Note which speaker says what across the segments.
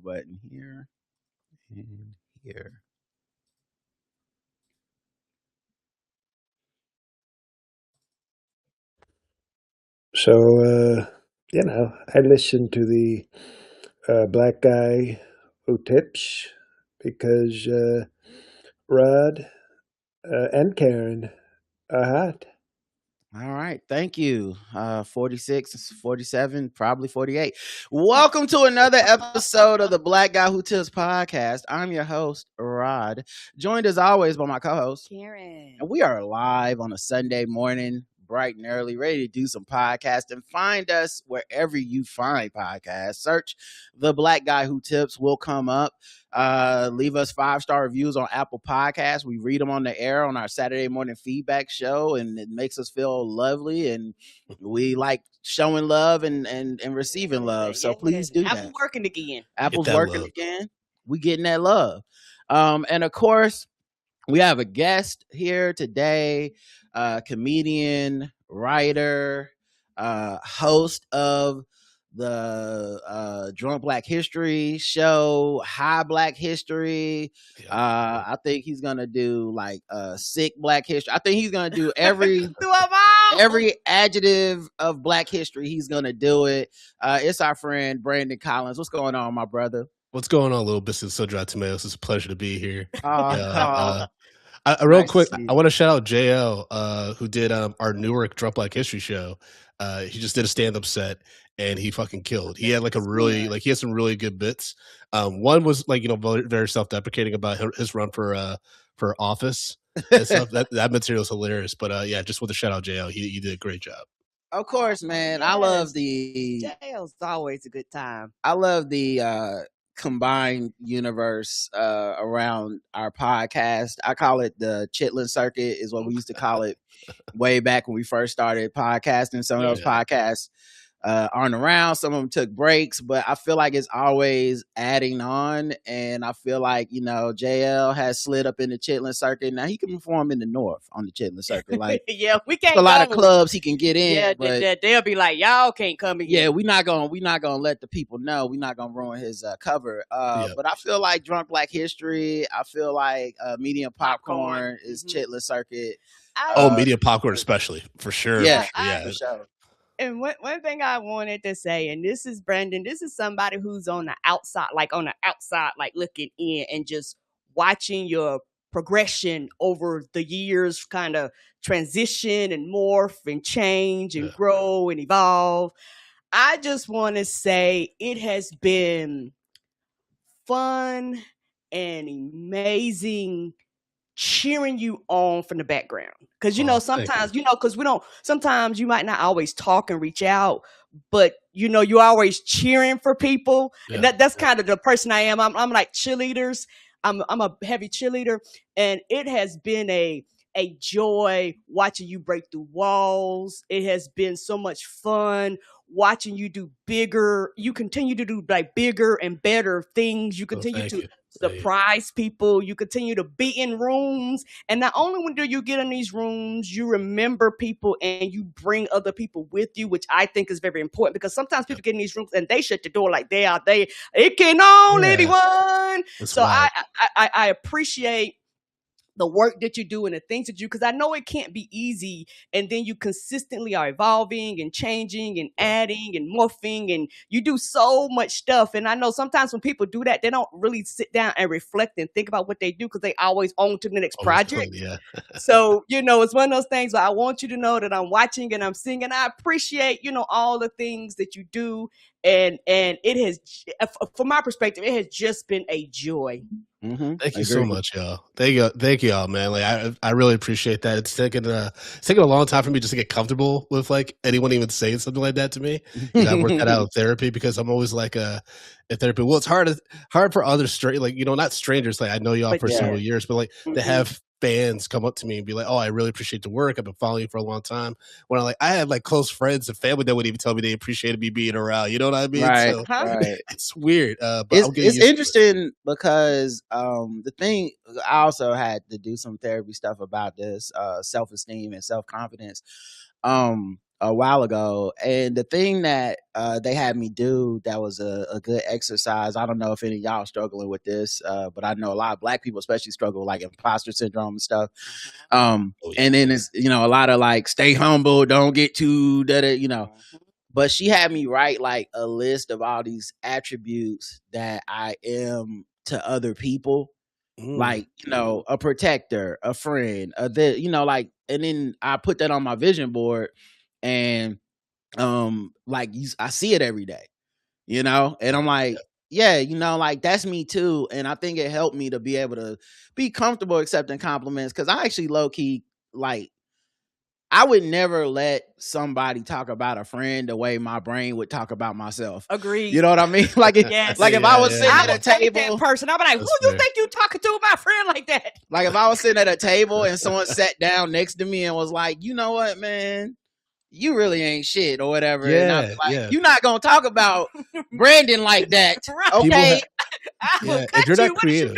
Speaker 1: button here and here.
Speaker 2: So, I listen to the black guy who tips because Rod and Karen are hot.
Speaker 1: All right. Thank you. 46, 47, probably 48. Welcome to another episode of the Black Guy Who Tips podcast. I'm your host, Rod, joined as always by my co-host,
Speaker 3: Karen.
Speaker 1: and we are live on a Sunday morning, bright and early, ready to do some podcasting. Find us wherever you find podcasts. Search The Black Guy Who Tips. Will come up. Leave us 5-star reviews on Apple Podcasts. We read them on the air on our Saturday morning feedback show, and it makes us feel lovely. And we like showing love and receiving love. So please do that.
Speaker 3: Apple's working again.
Speaker 1: Apple's working again. We getting that love. And of course, we have a guest here today, comedian, writer, host of the Drunk Black History show, High Black History. I think he's gonna do like Sick Black History. I think he's gonna do every adjective of Black history. He's gonna do it. It's our friend Brandon Collins. What's going on, my brother?
Speaker 4: What's going on, Little Biscuits, So Dry Tomatoes? It's a pleasure to be here.
Speaker 1: Real
Speaker 4: quick, I want to shout out JL, who did our Newark Drunk Black History show. He just did a stand-up set, and he fucking killed. He had like he had some really good bits. One was like, very self-deprecating about his run for office and stuff. That material is hilarious. But just want to shout out JL. He did a great job.
Speaker 1: Of course, man. Yes. I love the
Speaker 3: JL's always a good time.
Speaker 1: I love the combined universe around our podcast. I call it the Chitlin Circuit, is what we used to call it way back when we first started podcasting. Some of those podcasts aren't around. Some of them took breaks, but I feel like it's always adding on. And I feel like, JL has slid up in the Chitlin Circuit. Now he can perform in the North on the Chitlin Circuit. Like,
Speaker 3: yeah, we can't.
Speaker 1: A lot of clubs he can get in.
Speaker 3: Yeah,
Speaker 1: but
Speaker 3: they'll be like, y'all can't come in.
Speaker 1: Yeah, we're not gonna let the people know. We're not gonna ruin his cover. But I feel like Drunk Black History. I feel like Medium Popcorn is Chitlin Circuit.
Speaker 4: Medium Popcorn especially, for sure.
Speaker 1: Yeah,
Speaker 4: for sure.
Speaker 3: And one thing I wanted to say, and this is Brandon, this is somebody who's on the outside, like looking in and just watching your progression over the years, kind of transition and morph and change and grow and evolve. I just want to say it has been fun and amazing cheering you on from the background, because sometimes sometimes you might not always talk and reach out, but you're always cheering for people. And that's kind of the person I am. I'm like cheerleaders. I'm a heavy cheerleader, and it has been a joy watching you break through walls. It has been so much fun watching you do bigger. You continue to do like bigger and better things. You continue to surprise people. You continue to be in rooms, and not only when do you get in these rooms, you remember people and you bring other people with you, which I think is very important, because sometimes people get in these rooms and they shut the door like it can only be one. So I appreciate the work that you do and the things that you, because I know it can't be easy, and then you consistently are evolving and changing and adding and morphing, and you do so much stuff. And I know sometimes when people do that, they don't really sit down and reflect and think about what they do, because they always on to the next project. So, it's one of those things where I want you to know that I'm watching and I'm seeing, and I appreciate, all the things that you do. And it has, from my perspective, it has just been a joy.
Speaker 4: Mm-hmm. Thank you so much, y'all. Thank you all, man. Like I really appreciate that. It's taken a long time for me just to get comfortable with like anyone even saying something like that to me. I worked that out in therapy, because I'm always like in therapy. Well, it's hard for others, not strangers. Like I know y'all for several years, but like to have fans come up to me and be like, "Oh, I really appreciate the work. I've been following you for a long time." When I have like close friends and family that would even tell me they appreciated me being around. You know what I mean?
Speaker 1: Right.
Speaker 4: So,
Speaker 1: right.
Speaker 4: It's weird. But
Speaker 1: it's interesting because the thing, I also had to do some therapy stuff about this self-esteem and self-confidence. a while ago, and the thing that they had me do that was a good exercise. I don't know if any of y'all are struggling with this, but I know a lot of Black people especially struggle with like imposter syndrome and stuff. And then it's, you know, a lot of like stay humble, don't get too you know. But she had me write like a list of all these attributes that I am to other people. Like, you know, a protector, a friend, you know, like, and then I put that on my vision board, and like I see it every day, you know, and I'm like, yeah, you know, like that's me too. And I think it helped me to be able to be comfortable accepting compliments, because I actually low key, like, I would never let somebody talk about a friend the way my brain would talk about myself.
Speaker 3: Agreed.
Speaker 1: You know what I mean? Like,
Speaker 3: Yes.
Speaker 1: like if I was sitting at a table,
Speaker 3: that person, I'd be like, who you think you talking to, my friend, like that?
Speaker 1: Like if I was sitting at a table and someone sat down next to me and was like, you know what, man, you really ain't shit or whatever. And I'd be like, you're not gonna talk about Brandon like that, okay?
Speaker 4: If you're not creative,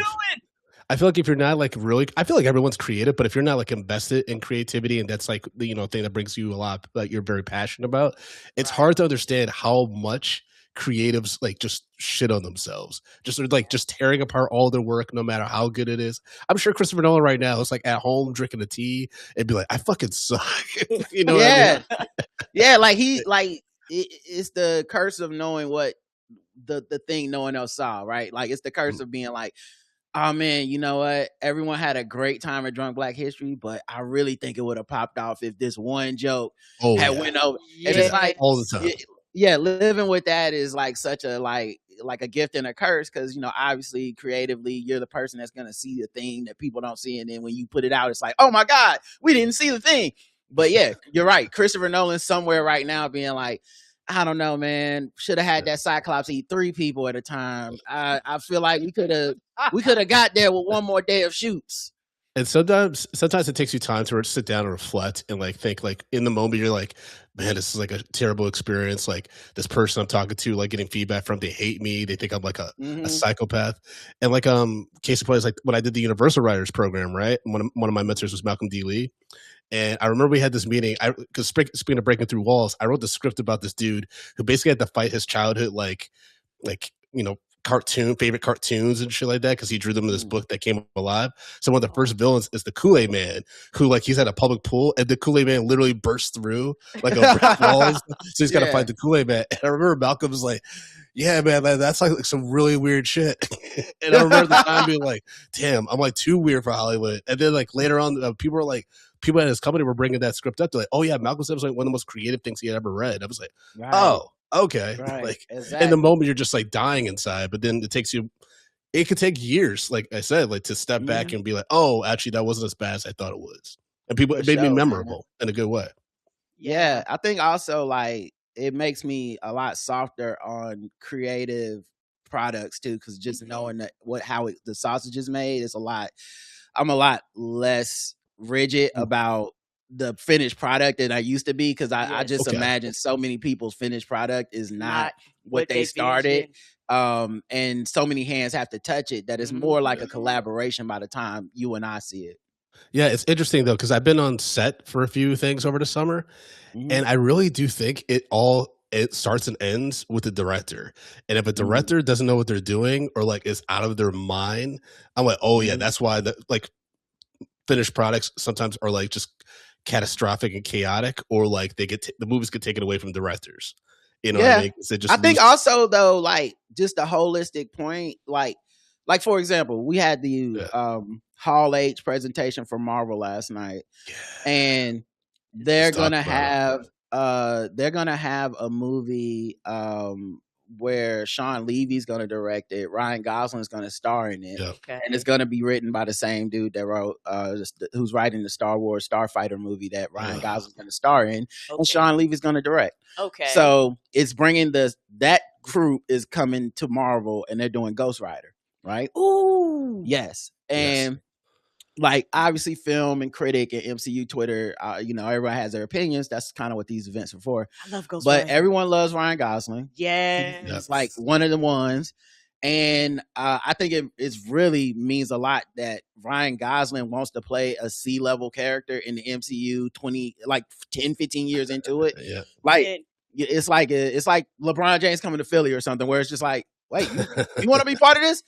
Speaker 4: I feel like if you're not like really, I feel like everyone's creative, but if you're not like invested in creativity, and that's like the, you know, thing that brings you a lot, like you're very passionate about, it's hard to understand how much creatives like just shit on themselves, just like just tearing apart all their work, no matter how good it is. I'm sure Christopher Nolan right now is like at home drinking a tea and be like, I fucking suck. You know what I mean?
Speaker 1: Yeah, like it's the curse of knowing what the thing no one else saw, right? Like it's the curse of being like, oh man, you know what? Everyone had a great time at Drunk Black History, but I really think it would have popped off if this one joke had went over. And it's like
Speaker 4: all the time.
Speaker 1: Yeah, living with that is like such a like a gift and a curse, because, you know, obviously creatively you're the person that's gonna see the thing that people don't see, and then when you put it out, it's like, oh my God, we didn't see the thing. But yeah, you're right. Christopher Nolan's somewhere right now being like, I don't know, man. Should have had that Cyclops eat 3 people at a time. I feel like we could have got there with one more day of shoots.
Speaker 4: And sometimes it takes you time to sit down and reflect and like think, like in the moment you're like, man, this is like a terrible experience. Like this person I'm talking to, like getting feedback from, they hate me. They think I'm like a psychopath. And like case in point is like when I did the Universal Writers program, right? One of my mentors was Malcolm D. Lee. And I remember we had this meeting. Because speaking of breaking through walls, I wrote the script about this dude who basically had to fight his childhood, like you know, favorite cartoons and shit like that, because he drew them in this book that came alive. So one of the first villains is the Kool-Aid Man, who like he's at a public pool and the Kool-Aid Man literally bursts through like a brick wall. So he's got to fight the Kool-Aid Man. And I remember Malcolm was like, yeah, man, that's like some really weird shit. And I remember the time being like, damn, I'm like too weird for Hollywood. And then like later on, people at his company were bringing that script up. They're like, oh yeah, Malcolm said it was like one of the most creative things he had ever read. I was like, oh, okay. Like in the moment you're just like dying inside, but then it could take years, like I said, like to step back and be like, oh, actually that wasn't as bad as I thought it was. And it made me memorable in a good way.
Speaker 1: Yeah, I think also like it makes me a lot softer on creative products too, because just knowing that the sausage is made is I'm a lot less rigid about the finished product than I used to be, because I just imagine so many people's finished product is not what they started. And so many hands have to touch it that it's more like a collaboration by the time you and I see it.
Speaker 4: Yeah, it's interesting though, because I've been on set for a few things over the summer, and I really do think it starts and ends with the director. And if a director doesn't know what they're doing or like is out of their mind, I'm like, oh yeah, that's why like finished products sometimes are like just catastrophic and chaotic, or like the movies get taken away from directors. You know what I mean?
Speaker 1: I think also though, like just a holistic point, like for example, we had the Hall H presentation for Marvel last night, and they're gonna have a movie where Sean Levy's gonna direct it. Ryan Gosling's gonna star in it, and it's gonna be written by the same dude that wrote who's writing the Star Wars Starfighter movie that Ryan Gosling's gonna star in, and Sean Levy's gonna direct. So it's bringing that crew is coming to Marvel, and they're doing Ghost Rider, right?
Speaker 3: Ooh,
Speaker 1: yes, and like obviously film and critic and MCU Twitter, you know, everyone has their opinions. That's kind of what these events are for.
Speaker 3: I love Ghost
Speaker 1: Rider.
Speaker 3: But
Speaker 1: everyone loves Ryan Gosling.
Speaker 3: Yeah,
Speaker 1: it's like one of the ones. And I think it really means a lot that Ryan Gosling wants to play a C-level character in the MCU 10, 15 years into it.
Speaker 4: Yeah.
Speaker 1: Like it's like LeBron James coming to Philly or something, where it's just like, wait, you want to be part of this?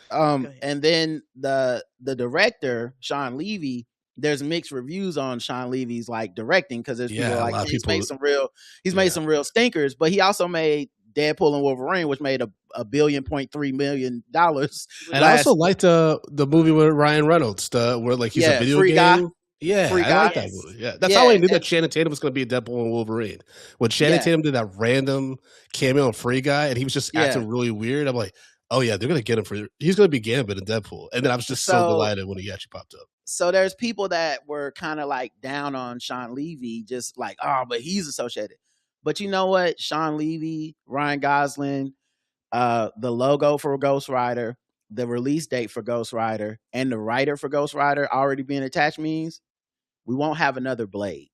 Speaker 1: And then the director, Sean Levy, there's mixed reviews on Sean Levy's like directing, because there's people like he's made some real stinkers, but he also made Deadpool and Wolverine, which made $1.3 billion.
Speaker 4: And I also liked the movie with Ryan Reynolds, where like he's a video
Speaker 1: Free
Speaker 4: game
Speaker 1: Guy.
Speaker 4: Yeah,
Speaker 1: Free
Speaker 4: I
Speaker 1: Guy.
Speaker 4: like that movie. Yeah, that's how I knew that Channing Tatum was going to be Deadpool and Wolverine. When Channing Tatum did that random cameo on Free Guy, and he was just acting really weird, I'm like, oh yeah, they're going to get him he's going to be Gambit in Deadpool. And then I was just so delighted when he actually popped up.
Speaker 1: So there's people that were kind of like down on Sean Levy, just like, oh, but he's associated. But you know what? Sean Levy, Ryan Gosling, the logo for Ghost Rider, the release date for Ghost Rider, and the writer for Ghost Rider already being attached means we won't have another Blade.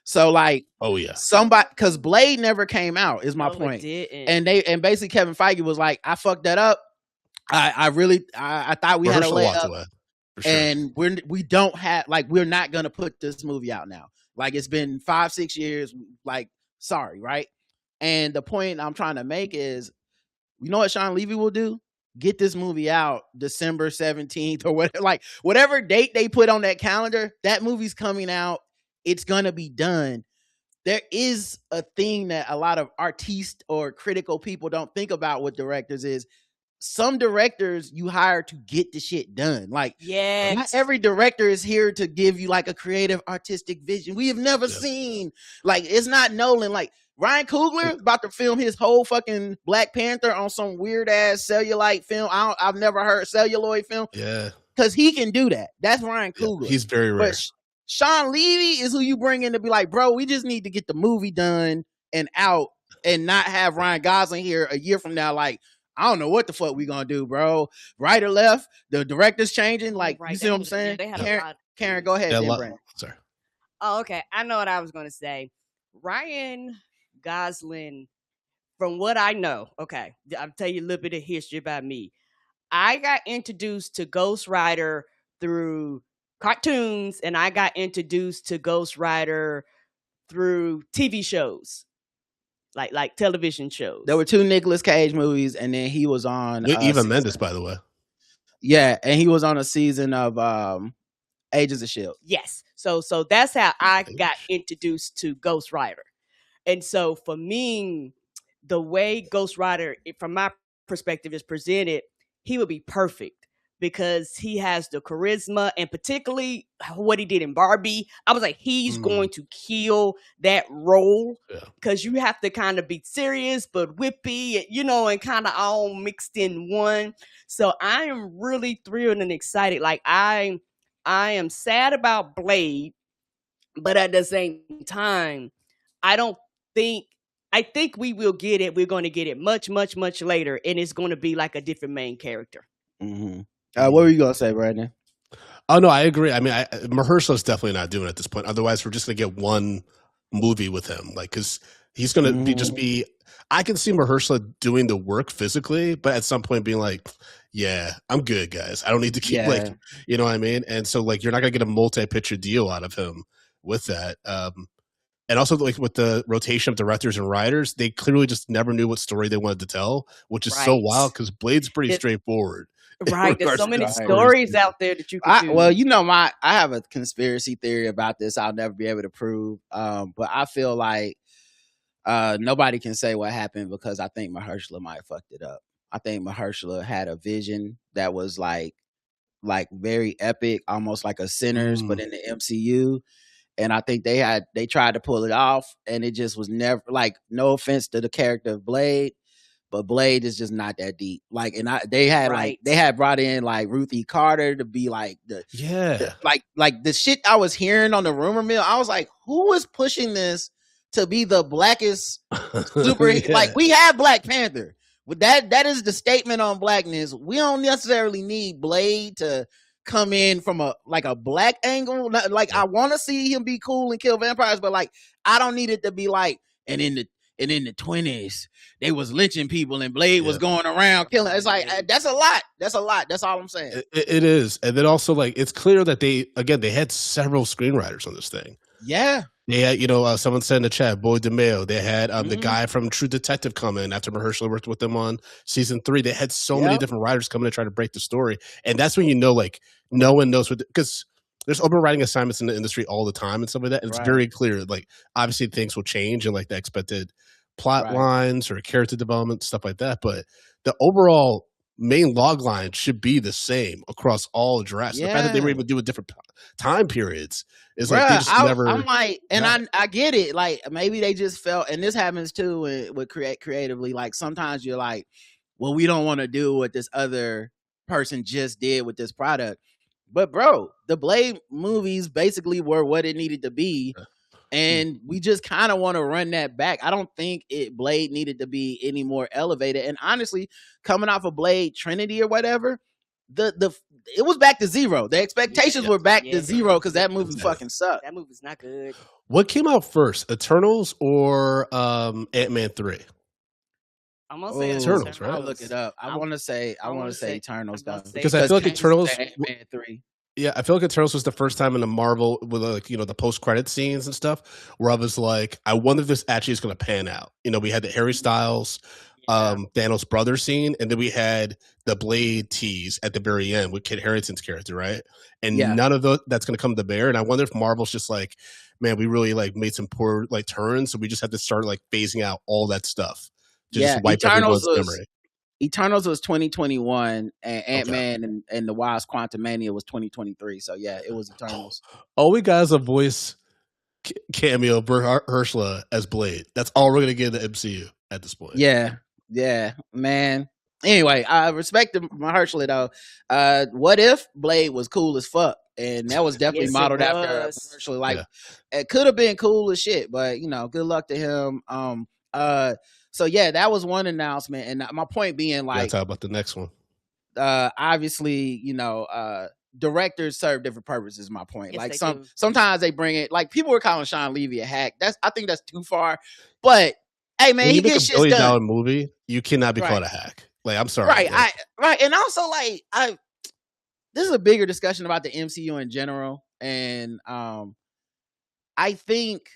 Speaker 1: So like, somebody, because Blade never came out, is my point. And basically Kevin Feige was like, I fucked that up. I thought we had a layup. Sure. And we don't have, like, we're not gonna put this movie out now. Like, it's been 5-6 years. Like, sorry, right? And the point I'm trying to make is, you know what Sean Levy will do? Get this movie out December 17th or whatever, like whatever date they put on that calendar. That movie's coming out. It's gonna be done. There is a thing that a lot of artistes or critical people don't think about with directors is, some directors you hire to get the shit done. Like, not every director is here to give you like a creative artistic vision. We have never seen, like, it's not Nolan. Like, Ryan Coogler about to film his whole fucking Black Panther on some weird ass cellulite film. I've never heard celluloid film.
Speaker 4: Yeah.
Speaker 1: Cause he can do that. That's Ryan Coogler.
Speaker 4: He's very rare.
Speaker 1: But Sean Levy is who you bring in to be like, bro, we just need to get the movie done and out, and not have Ryan Gosling here a year from now. Like, I don't know what the fuck we gonna do, bro. Right or left, the director's changing. Like, you see what I'm saying? Karen, go ahead.
Speaker 4: Sorry.
Speaker 3: Oh, okay. I know what I was gonna say. Ryan Gosling, from what I know, okay, I'll tell you a little bit of history about me. I got introduced to Ghost Rider through cartoons, and I got introduced to Ghost Rider through TV shows. Like television shows.
Speaker 1: There were 2 Nicolas Cage movies, and then he was on
Speaker 4: Eva Mendes, by the way.
Speaker 1: Yeah, and he was on a season of Agents of S.H.I.E.L.D.
Speaker 3: Yes. So that's how I got introduced to Ghost Rider. And so for me, the way Ghost Rider, from my perspective, is presented, he would be perfect, because he has the charisma, and particularly what he did in Barbie. I was like, he's going to kill that role, because you have to kind of be serious but whippy, and kind of all mixed in one. So I am really thrilled and excited. Like, I am sad about Blade, but at the same time, I think we will get it. We're going to get it much, much, much later, and it's going to be like a different main character.
Speaker 1: Mm-hmm. What were you gonna say, Brandon?
Speaker 4: Oh no, I agree. I mean, Mahershala's definitely not doing it at this point. Otherwise, we're just gonna get one movie with him, like, because he's gonna be. I can see Mahershala doing the work physically, but at some point being like, "Yeah, I'm good, guys. I don't need to keep like, you know what I mean." And so, like, you're not gonna get a multi-picture deal out of him with that. And also, like, with the rotation of directors and writers, they clearly just never knew what story they wanted to tell, which is so wild, because Blade's pretty straightforward.
Speaker 3: Right, there's so many stories out there that you can do.
Speaker 1: Well, I have a conspiracy theory about this I'll never be able to prove, but I feel like nobody can say what happened, because I think Mahershala might have fucked it up. I think Mahershala had a vision that was like very epic, almost like a Sinners, but in the MCU. And I think they tried to pull it off, and it just was never, like, no offense to the character of Blade, but Blade is just not that deep. Like, and they had brought in like Ruthie Carter to be like the shit I was hearing on the rumor mill. I was like, who is pushing this to be the blackest super? Like, we have Black Panther, but that is the statement on blackness. We don't necessarily need Blade to come in from a black angle. Like, I want to see him be cool and kill vampires, but like, I don't need it to be like, and in and in the 20s they was lynching people and Blade was going around killing. It's like that's a lot. That's a lot. That's all I'm saying.
Speaker 4: It is, and then also like it's clear that they had several screenwriters on this thing.
Speaker 1: Yeah.
Speaker 4: They had, someone said in the chat, Boyd DeMeo. They had the guy from True Detective come in after Mahershala worked with them on season 3. They had so many different writers come in and try to break the story. And that's when like no one knows because there's open writing assignments in the industry all the time and stuff like that. And it's very clear, like obviously things will change and like the expected plot lines or character development, stuff like that. But the overall main log line should be the same across all drafts. The fact that they were able to do it different time periods is like they just never.
Speaker 1: I'm like, and I get it. Like maybe they just felt, and this happens too with creatively. Like sometimes you're like, well, we don't want to do what this other person just did with this product. But bro, the Blade movies basically were what it needed to be. And we just kind of want to run that back. I don't think Blade needed to be any more elevated. And honestly, coming off of Blade Trinity or whatever, it was back to zero. The expectations were back to zero because that movie fucking sucked.
Speaker 3: That movie's not good.
Speaker 4: What came out first, Eternals or Ant-Man 3?
Speaker 3: I'm gonna say
Speaker 4: Eternals, right?
Speaker 1: I'll look it up. I want to say Eternals though,
Speaker 4: because I feel like Eternals.
Speaker 1: Ant-Man 3.
Speaker 4: Yeah, I feel like Eternals was the first time in the Marvel with like the post-credit scenes and stuff where I was like, I wonder if this actually is going to pan out. We had the Harry Styles, Thanos brother scene, and then we had the Blade tease at the very end with Kit Harington's character, right? And none of that's going to come to bear. And I wonder if Marvel's just like, man, we really like made some poor like turns, so we just have to start like phasing out all that stuff to just wipe everyone's memory.
Speaker 1: Eternals was 2021, and Ant-Man and the Wasp Quantumania was 2023. So yeah, it was Eternals.
Speaker 4: All we got is a voice cameo of Ursula as Blade. That's all we're gonna get in the MCU at this point.
Speaker 1: Yeah, man. Anyway, I respect Mahershala though. What if Blade was cool as fuck? And that was definitely modeled after Mahershala. Like it could have been cool as shit, but good luck to him. So yeah, that was one announcement, and my point being, like,
Speaker 4: talk about the next one.
Speaker 1: Obviously, directors serve different purposes. My point,
Speaker 3: yes,
Speaker 1: like sometimes they bring it. Like people were calling Sean Levy a hack. I think that's too far. But hey, man, he gets shit done.
Speaker 4: When you make $1 billion movie, you cannot be called a hack. Like I'm sorry,
Speaker 1: right, and also like this is a bigger discussion about the MCU in general, and I think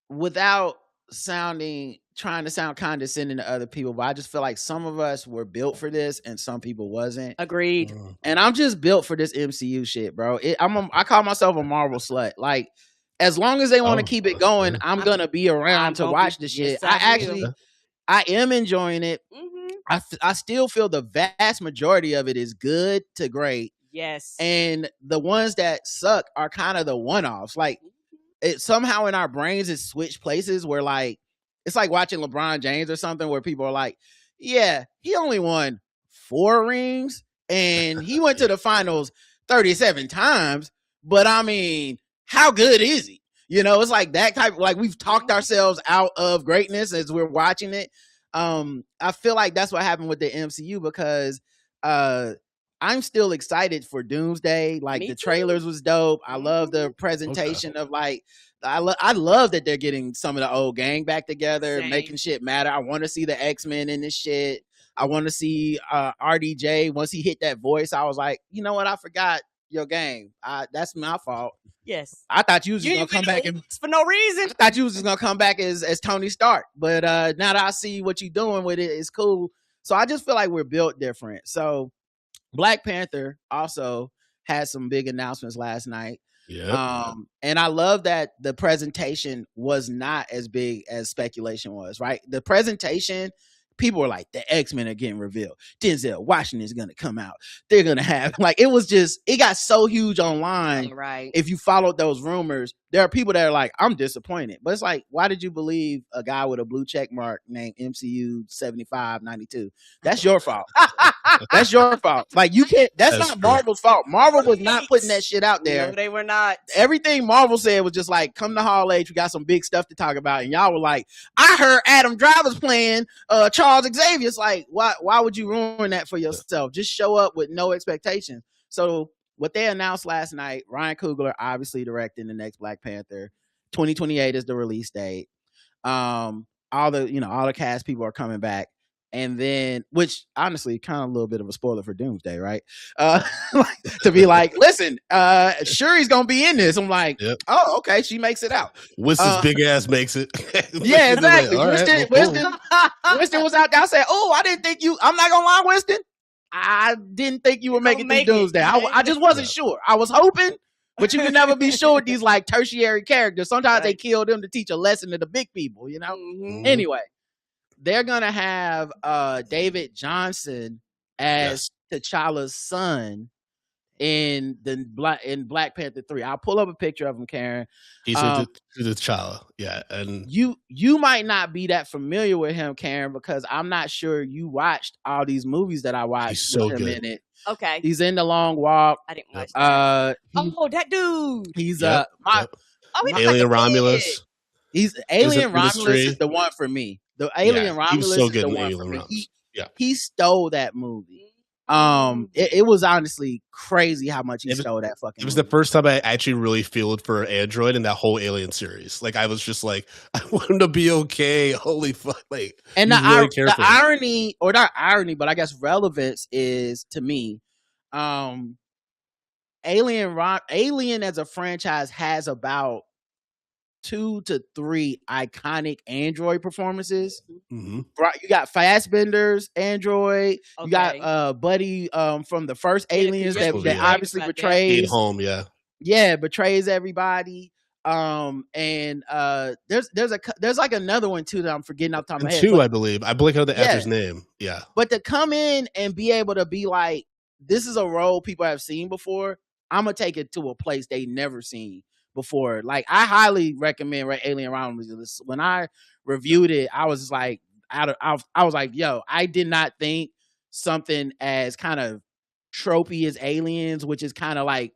Speaker 1: without trying to sound condescending to other people, but I just feel like some of us were built for this and some people wasn't.
Speaker 3: Agreed.
Speaker 1: And I'm just built for this MCU shit, bro. I call myself a Marvel slut. Like, as long as they want to keep it going, I'm gonna be around to watch the shit. I am enjoying it. I still feel the vast majority of it is good to great.
Speaker 3: Yes.
Speaker 1: And the ones that suck are kind of the one-offs. Like, it somehow in our brains it switched places where like it's like watching LeBron James or something where people are like, yeah, he only won 4 rings and he went to the finals 37 times, but I mean, how good is he? It's like that type, like we've talked ourselves out of greatness as we're watching it. I feel like that's what happened with the MCU because I'm still excited for Doomsday. Like the trailers was dope. I love the presentation of like, I love that they're getting some of the old gang back together, making shit matter. I want to see the X-Men in this shit. I want to see RDJ. Once he hit that voice, I was like, you know what? I forgot your game. That's my fault.
Speaker 3: Yes.
Speaker 1: I thought you was just gonna come back
Speaker 3: for no reason.
Speaker 1: I thought you was just gonna come back as Tony Stark. But now that I see what you're doing with it, it's cool. So I just feel like we're built different. So Black Panther also had some big announcements last night.
Speaker 4: Yeah.
Speaker 1: And I love that the presentation was not as big as speculation was, right? The presentation, people were like, the X-Men are getting revealed. Denzel Washington is going to come out. They're going to have, like, it got so huge online.
Speaker 3: Right.
Speaker 1: If you followed those rumors, there are people that are like, I'm disappointed. But it's like, why did you believe a guy with a blue check mark named MCU 7592? That's your fault. That's your fault. Like, you can't, that's not Marvel's fault. Marvel was not putting that shit out there.
Speaker 3: No, they were not.
Speaker 1: Everything Marvel said was just like, come to Hall H, we got some big stuff to talk about. And y'all were like, I heard Adam Driver's playing Charles Xavier. It's like, why would you ruin that for yourself? Just show up with no expectation. So what they announced last night, Ryan Coogler obviously directing the next Black Panther. 2028 is the release date. All the cast people are coming back. And then, which honestly, kind of a little bit of a spoiler for Doomsday, right? To be like, listen, Shuri's gonna be in this. I'm like, oh, okay, she makes it out.
Speaker 4: Winston's big ass makes it.
Speaker 1: Yeah, exactly. Winston was out there. I said, oh, I didn't think you. I'm not gonna lie, Winston. I didn't think you would make it through Doomsday. I just wasn't sure. I was hoping, but you can never be sure with these like tertiary characters. Sometimes they kill them to teach a lesson to the big people, you know? Mm-hmm. Anyway, they're gonna have David Johnson as T'Challa's son in Black Panther 3. I'll pull up a picture of him, Karen.
Speaker 4: He's T'Challa, yeah. And
Speaker 1: you might not be that familiar with him, Karen, because I'm not sure you watched all these movies that I watched.
Speaker 4: He's so
Speaker 1: with him
Speaker 4: good.
Speaker 1: In it.
Speaker 3: Okay.
Speaker 1: He's in The Long Walk.
Speaker 3: I didn't watch that. That dude.
Speaker 1: He's
Speaker 3: he's
Speaker 4: Alien Romulus.
Speaker 1: He's Alien Romulus is the one for me. The Alien Romulus
Speaker 4: so good
Speaker 1: is the one
Speaker 4: Alien
Speaker 1: for me.
Speaker 4: Romulus.
Speaker 1: He stole that movie. It was honestly crazy how much he stole that fucking.
Speaker 4: It was
Speaker 1: movie.
Speaker 4: the first time I actually really felt for Android in that whole Alien series. Like I was just like, I want him to be okay. Holy fuck! Like,
Speaker 1: and the irony, or not irony, but I guess relevance is to me, Alien as a franchise has about 2 to 3 iconic Android performances.
Speaker 4: Mm-hmm.
Speaker 1: You got Fassbender's Android. Okay. You got Buddy from the first Aliens that obviously betrays
Speaker 4: home.
Speaker 1: Betrays everybody. And there's like another one too that I'm forgetting off the top of my head.
Speaker 4: I believe. I blank out the actor's name. Yeah.
Speaker 1: But to come in and be able to be like, this is a role people have seen before. I'm gonna take it to a place they never seen before. Like, I highly recommend Alien Romulus. When I reviewed it, I was just like, I was like, yo, I did not think something as kind of tropey as Aliens, which is kind of like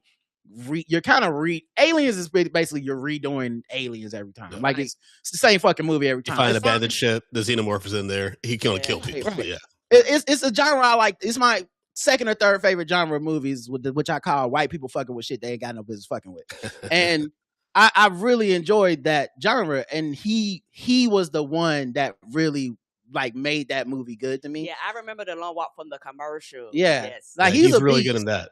Speaker 1: Aliens is basically you're redoing Aliens every time. Like it's the same fucking movie every time.
Speaker 4: You find abandoned ship, the xenomorph is in there. He can kill people.
Speaker 1: Right. Yeah, it's a genre I like. It's my second or third favorite genre of movies, which I call white people fucking with shit they ain't got no business fucking with. And I really enjoyed that genre, and he was the one that really like made that movie good to me.
Speaker 3: Yeah, I remember The Long Walk from the commercial.
Speaker 1: Yeah,
Speaker 3: yes.
Speaker 1: Like
Speaker 4: he's really good in that.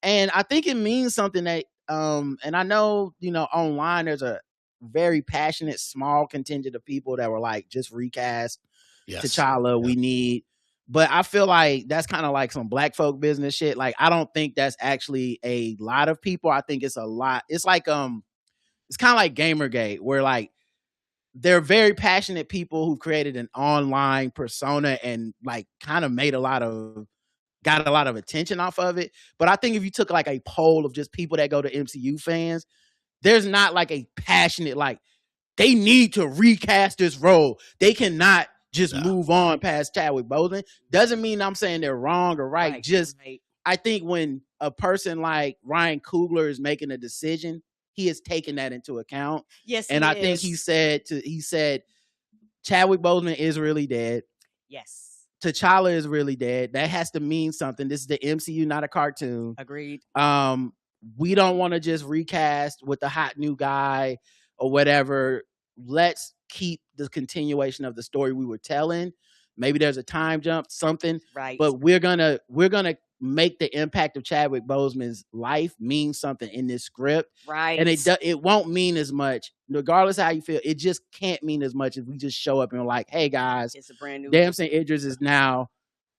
Speaker 1: And I think it means something that and I know, online there's a very passionate small contingent of people that were like, just recast T'Challa. We need. But I feel like that's kind of like some black folk business shit. Like, I don't think that's actually a lot of people. I think it's a lot. It's like, it's kind of like Gamergate, where like they're very passionate people who created an online persona and like kind of got a lot of attention off of it. But I think if you took like a poll of just people that go to MCU fans, there's not like a passionate, like, they need to recast this role. They cannot just move on past Chadwick Boseman. Doesn't mean I'm saying they're wrong or right. I think when a person like Ryan Coogler is making a decision, he is taking that into account.
Speaker 3: Yes,
Speaker 1: and I think he said Chadwick Boseman is really dead.
Speaker 3: Yes.
Speaker 1: T'Challa is really dead. That has to mean something. This is the MCU, not a cartoon.
Speaker 3: Agreed.
Speaker 1: We don't want to just recast with the hot new guy or whatever. Let's keep the continuation of the story we were telling. Maybe there's a time jump, something.
Speaker 3: Right.
Speaker 1: But we're gonna make the impact of Chadwick Boseman's life mean something in this script.
Speaker 3: Right.
Speaker 1: And it won't mean as much, regardless of how you feel. It just can't mean as much if we just show up and we're like, hey guys,
Speaker 3: it's a brand new
Speaker 1: Damson Idris is now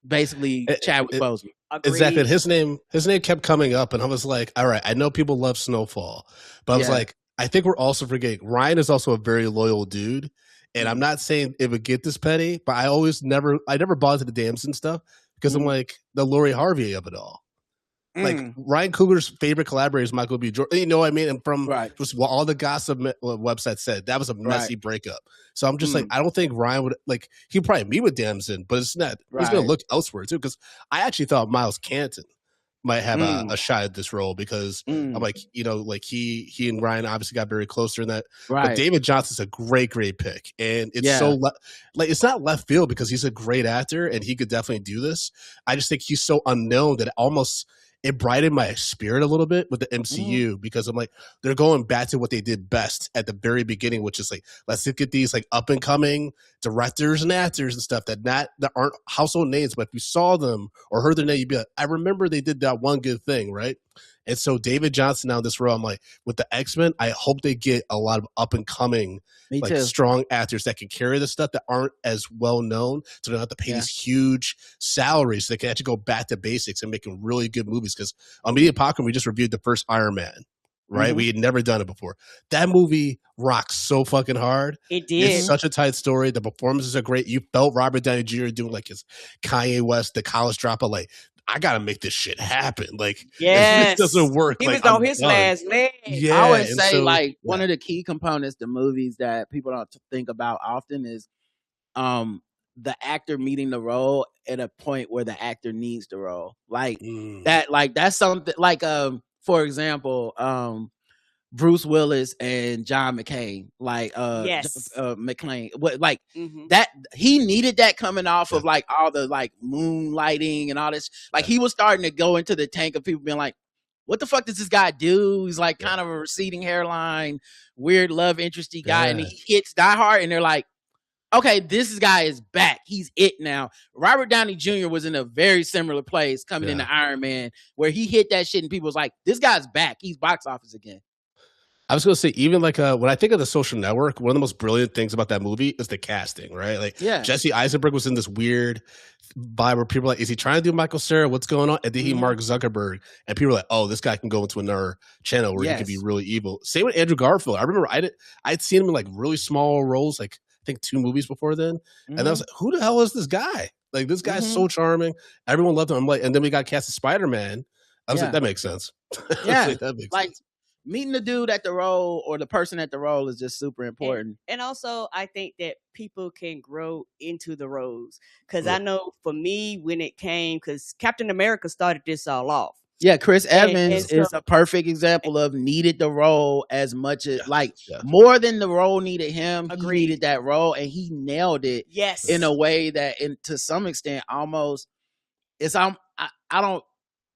Speaker 1: basically Chadwick Boseman.
Speaker 3: Agreed.
Speaker 4: Exactly. His name kept coming up, and I was like, all right, I know people love Snowfall, but I was like, I think we're also forgetting Ryan is also a very loyal dude. And I'm not saying it would get this petty, but I never bought into the Damson stuff because I'm like the Lori Harvey of it all. Like Ryan Coogler's favorite collaborator is Michael B. Jordan. You know what I mean? And from just what all the gossip websites said, that was a messy breakup. So I'm just like, I don't think Ryan would he'd probably meet with Damson, but it's not. He's going to look elsewhere too. Because I actually thought Miles Canton might have a shot at this role because I'm like, he and Ryan obviously got very close during that.
Speaker 1: Right.
Speaker 4: But David Johnson's a great pick. And it's so it's not left field because he's a great actor and he could definitely do this. I just think he's so unknown that it brightened my spirit a little bit with the MCU because I'm like, they're going back to what they did best at the very beginning, which is like, let's look at these like up and coming directors and actors and stuff that aren't household names, but if you saw them or heard their name, you'd be like, I remember they did that one good thing, right? And so David Johnson now in this role, I'm like, with the X-Men, I hope they get a lot of up and coming, like strong actors that can carry the stuff that aren't as well known, so they don't have to pay these huge salaries. So they can actually go back to basics and making really good movies. Because on Media Popcorn, we just reviewed the first Iron Man, right? We had never done it before. That movie rocks so fucking hard.
Speaker 3: It did.
Speaker 4: It's such a tight story. The performances are great. You felt Robert Downey Jr. doing like his Kanye West, the college dropout, like, I gotta make this shit happen. Like, if this doesn't work,
Speaker 3: he
Speaker 4: like,
Speaker 3: was on his last leg.
Speaker 4: Yeah,
Speaker 1: I would say one of the key components to movies that people don't think about often is the actor meeting the role at a point where the actor needs the role. Like that, like that's something like for example, Bruce Willis and John McCain, like McClane, what like that he needed that coming off of like all the like moonlighting and all this. Like he was starting to go into the tank of people being like, what the fuck does this guy do? He's like kind of a receding hairline, weird love interesty guy, and he hits Die Hard, and they're like, okay, this guy is back. He's it now. Robert Downey Jr. was in a very similar place coming into Iron Man, where he hit that shit, and people was like, this guy's back. He's box office again.
Speaker 4: I was going to say, even like when I think of The Social Network, one of the most brilliant things about that movie is the casting, right? Like Jesse Eisenberg was in this weird vibe where people are like, is he trying to do Michael Cera? What's going on? And then he Mark Zuckerberg, and people are like, oh, this guy can go into another channel where he can be really evil. Same with Andrew Garfield. I remember I'd seen him in like really small roles, like I think 2 movies before then. And I was like, who the hell is this guy? Like, this guy's so charming. Everyone loved him. I'm like, and then we got cast as Spider-Man. I was like, that makes sense.
Speaker 1: That makes sense. Meeting the dude at the role or the person at the role is just super important.
Speaker 3: And also, I think that people can grow into the roles. Because I know for me, when it came, because Captain America started this all off.
Speaker 1: Yeah, Chris Evans is a perfect example of needed the role as much as more than the role needed him. He needed that role, and he nailed it. In a way that, to some extent, almost it's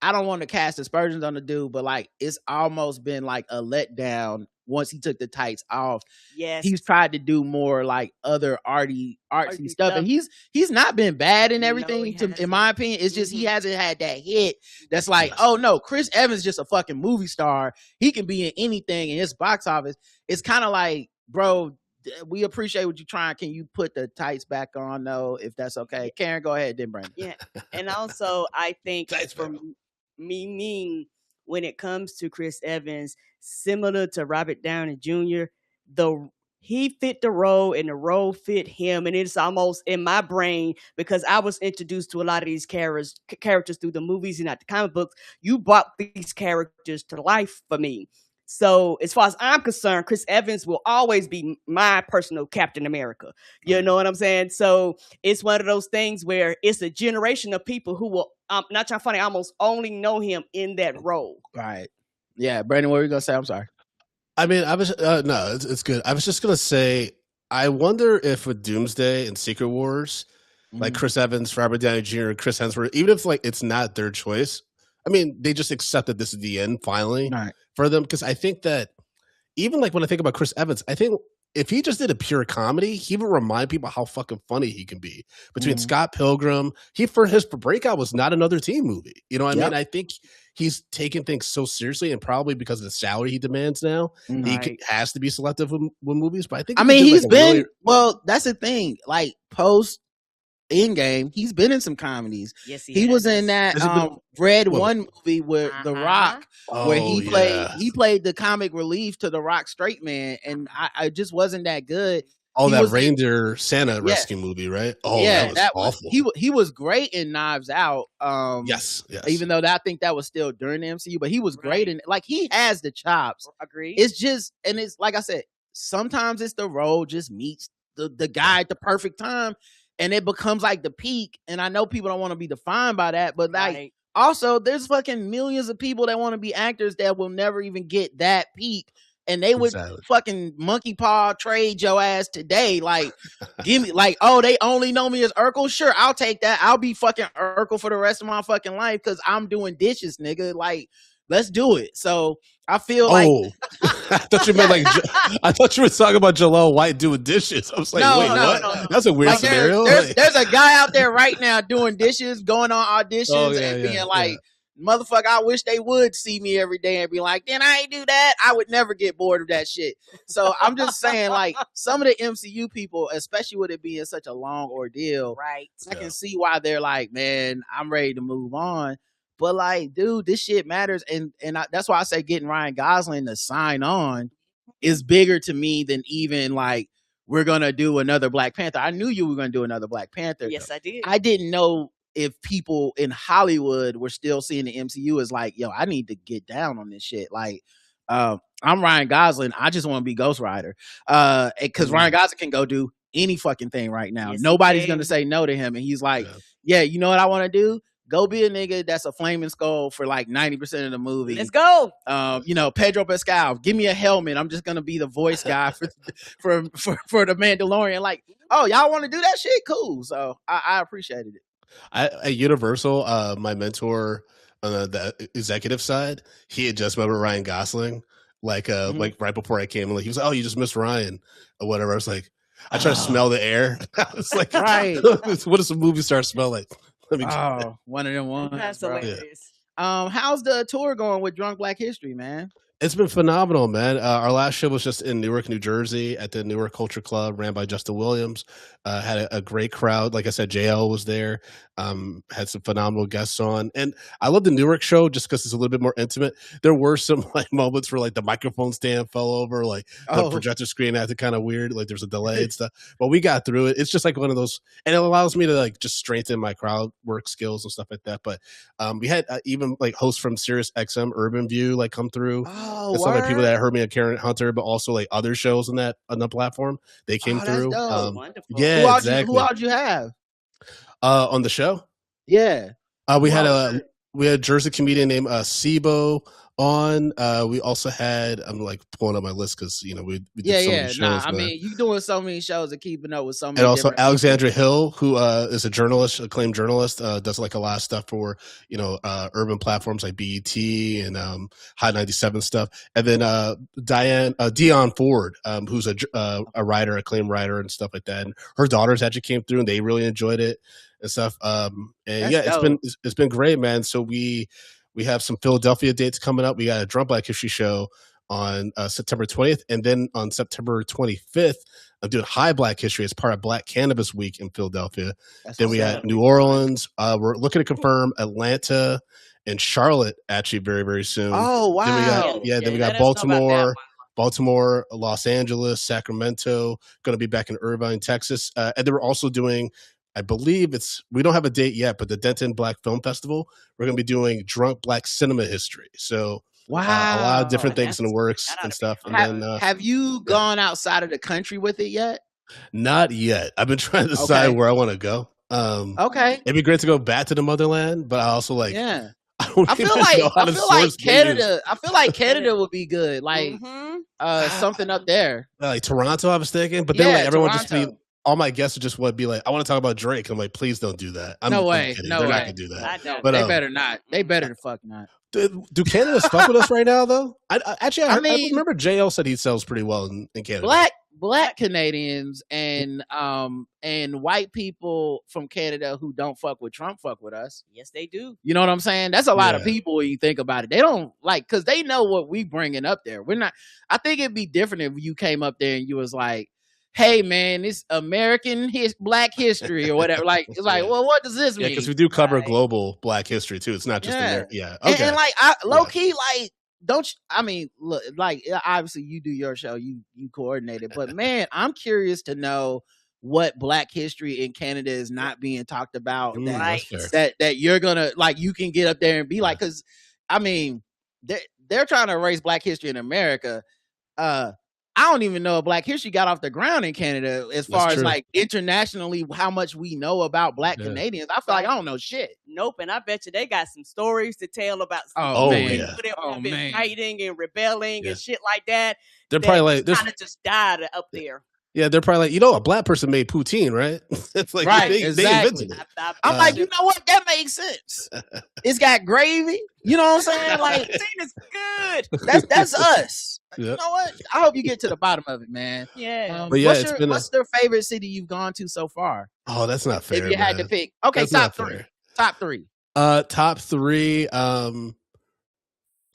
Speaker 1: I don't want to cast aspersions on the dude, but like it's almost been like a letdown once he took the tights off. He's tried to do more like other artsy stuff, and he's not been bad in everything. In my opinion, it's just he hasn't had that hit that's like, oh no, Chris Evans is just a fucking movie star. He can be in anything in his box office. It's kind of like, bro, we appreciate what you're trying. Can you put the tights back on though, if that's okay? Karen, go ahead, then Brandon.
Speaker 3: Yeah, and also I think for me, when it comes to Chris Evans, similar to Robert Downey Jr., he fit the role and the role fit him, and it's almost in my brain because I was introduced to a lot of these characters through the movies and not the comic books. You brought these characters to life for me. So as far as I'm concerned, Chris Evans will always be my personal Captain America. You know what I'm saying? So it's one of those things where it's a generation of people who will, not trying funny, almost only know him in that role.
Speaker 1: Right. Yeah. Brandon, what were you going to say? I'm sorry.
Speaker 4: I mean, I was, no, it's good. I was just going to say, I wonder if with Doomsday and Secret Wars, like Chris Evans, Robert Downey Jr., Chris Hemsworth, even if like it's not their choice, I mean, they just accept that this is the end finally for them. Because I think that even like when I think about Chris Evans, I think if he just did a pure comedy, he would remind people how fucking funny he can be. Between Scott Pilgrim, for his breakout was not another teen movie. You know what I mean? I think he's taking things so seriously, and probably because of the salary he demands now, he has to be selective with movies. But I think
Speaker 1: he's been well. That's the thing. Like post Endgame, he's been in some comedies.
Speaker 3: Yes,
Speaker 1: he was in that Red One movie with The Rock, where he played the comic relief to The Rock straight man, and I just wasn't that good.
Speaker 4: Oh, that reindeer Santa rescue movie, right? Oh, yeah, that was awful.
Speaker 1: He was great in Knives Out.
Speaker 4: Yes.
Speaker 1: Even though I think that was still during the MCU, but he was great in, like, he has the chops.
Speaker 3: Agreed.
Speaker 1: It's just, and it's like I said, sometimes it's the role just meets the guy at the perfect time. And it becomes like the peak. And I know people don't want to be defined by that, but like also there's fucking millions of people that want to be actors that will never even get that peak. and they would fucking monkey paw trade your ass today. Like, give me like, oh, they only know me as Urkel. Sure, I'll take that. I'll be fucking Urkel for the rest of my fucking life because I'm doing dishes, nigga. Like, let's do it. So I feel like
Speaker 4: I thought you meant like I thought you were talking about Jaleel White doing dishes. I was like, wait, what? No. That's a weird scenario.
Speaker 1: There's a guy out there right now doing dishes, going on auditions and being like, motherfucker, I wish they would see me every day and be like, then I ain't do that. I would never get bored of that shit. So I'm just saying, like, some of the MCU people, especially with it being such a long ordeal,
Speaker 3: right?
Speaker 1: I can see why they're like, man, I'm ready to move on. But like, dude, this shit matters, and that's why I say getting Ryan Gosling to sign on is bigger to me than even like we're gonna do another Black Panther. I knew you were gonna do another Black Panther.
Speaker 3: Yes, I did.
Speaker 1: I didn't know if people in Hollywood were still seeing the MCU as like, yo, I need to get down on this shit. Like, I'm Ryan Gosling. I just want to be Ghost Rider, because Ryan Gosling can go do any fucking thing right now.
Speaker 3: Yes,
Speaker 1: nobody's gonna say no to him, and he's like, yeah, you know what I want to do? Go be a nigga that's a flaming skull for like 90% of the movie.
Speaker 3: Let's go.
Speaker 1: You know, Pedro Pascal, give me a helmet. I'm just gonna be the voice guy for the Mandalorian. Like, oh, y'all want to do that shit? Cool. So I appreciated it.
Speaker 4: At Universal, my mentor on the executive side, he had just met with Ryan Gosling, like right before I came. Like, he was like, "Oh, you just missed Ryan," or whatever. I was like, I try to smell the air. I was like,
Speaker 1: right.
Speaker 4: What does the movie star smell like?
Speaker 1: One of them ones.
Speaker 3: That's hilarious.
Speaker 1: How's the tour going with Drunk Black History, man?
Speaker 4: It's been phenomenal, man. Our last show was just in Newark, New Jersey at the Newark Culture Club, ran by Justin Williams. Had a great crowd. Like I said, JL was there. Had some phenomenal guests on. And I love the Newark show just because it's a little bit more intimate. There were some like moments where like the microphone stand fell over, like the projector screen acted kind of weird, like there's a delay and stuff. But we got through it. It's just like one of those, and it allows me to like just strengthen my crowd work skills and stuff like that. But we had even like hosts from Sirius XM Urban View like come through. Some of the people that heard me at Karen Hunter, but also like other shows on the platform, they came through.
Speaker 3: Wonderful.
Speaker 4: Yeah, exactly.
Speaker 1: Who all you have
Speaker 4: on the show?
Speaker 1: Yeah,
Speaker 4: we had a Jersey comedian named Sibo on. We also had, I'm like pulling up my list because we did so many shows.
Speaker 1: I mean, you doing so many shows and keeping up with so many.
Speaker 4: And also Alexandra Hill, who is a journalist, acclaimed journalist, does like a lot of stuff for urban platforms like BET and Hot 97 stuff. And then Dion Ford, who's a writer, acclaimed writer and stuff like that. And her daughters actually came through and they really enjoyed it and stuff. It's been great, man. So we have some Philadelphia dates coming up. We got a Drunk Black History show on September 20th. And then on September 25th, I'm doing High Black History as part of Black Cannabis Week in Philadelphia. Then we got New Orleans. We're looking to confirm Atlanta and Charlotte actually very, very soon.
Speaker 1: Oh, wow.
Speaker 4: Then we got Baltimore, Los Angeles, Sacramento, going to be back in Irvine, Texas. And then we're also doing, I believe we don't have a date yet, but the Denton Black Film Festival, we're going to be doing Drunk Black Cinema History. So a lot of different things in the works and stuff. And
Speaker 1: have you gone outside of the country with it yet?
Speaker 4: Not yet. I've been trying to decide where I want to go. It'd be great to go back to the motherland, but I also like, I feel
Speaker 1: like Canada would be good. Like something up there.
Speaker 4: Like Toronto, I was thinking, but then like everyone just be, all my guests would be like, I want to talk about Drake. I'm like, please don't do that.
Speaker 1: No way.
Speaker 4: They're not gonna do that.
Speaker 1: But they better not. They better fuck not.
Speaker 4: Do Canada fuck with us right now though? I remember JL said he sells pretty well in Canada.
Speaker 1: Black Canadians and white people from Canada who don't fuck with Trump fuck with us.
Speaker 3: Yes, they do.
Speaker 1: You know what I'm saying? That's a lot of people when you think about it. They don't like, because they know what we bringing up there. We're not. I think it'd be different if you came up there and you was like, hey man, it's American Black history or whatever. Like, it's like, well, what does this mean?
Speaker 4: Yeah, because we do cover global Black history too. It's not just American. Yeah. Okay.
Speaker 1: And like, low key, like, look, like, obviously you do your show, you coordinate it, but man, I'm curious to know what Black history in Canada is not being talked about. That you're gonna, like, you can get up there and be like, because I mean, they're trying to erase Black history in America. I don't even know if Black History got off the ground in Canada as far as like internationally how much we know about Black Canadians. I feel like I don't know shit.
Speaker 3: Nope, and I bet you they got some stories to tell about some
Speaker 1: people
Speaker 3: that have been fighting and rebelling and shit like that.
Speaker 4: They're probably like
Speaker 3: kind of just died up there.
Speaker 4: Yeah, they're probably like, a Black person made poutine, right? It's like they invented it.
Speaker 1: I'm like, you know what? That makes sense. It's got gravy. You know what I'm saying? Like,
Speaker 3: poutine is good.
Speaker 1: That's us. Yep. You know what? I hope you get to the bottom of it, man.
Speaker 3: Yeah.
Speaker 1: What's your favorite city you've gone to so far?
Speaker 4: Oh, that's not fair.
Speaker 1: If you had to pick, okay, top three.
Speaker 4: Top three.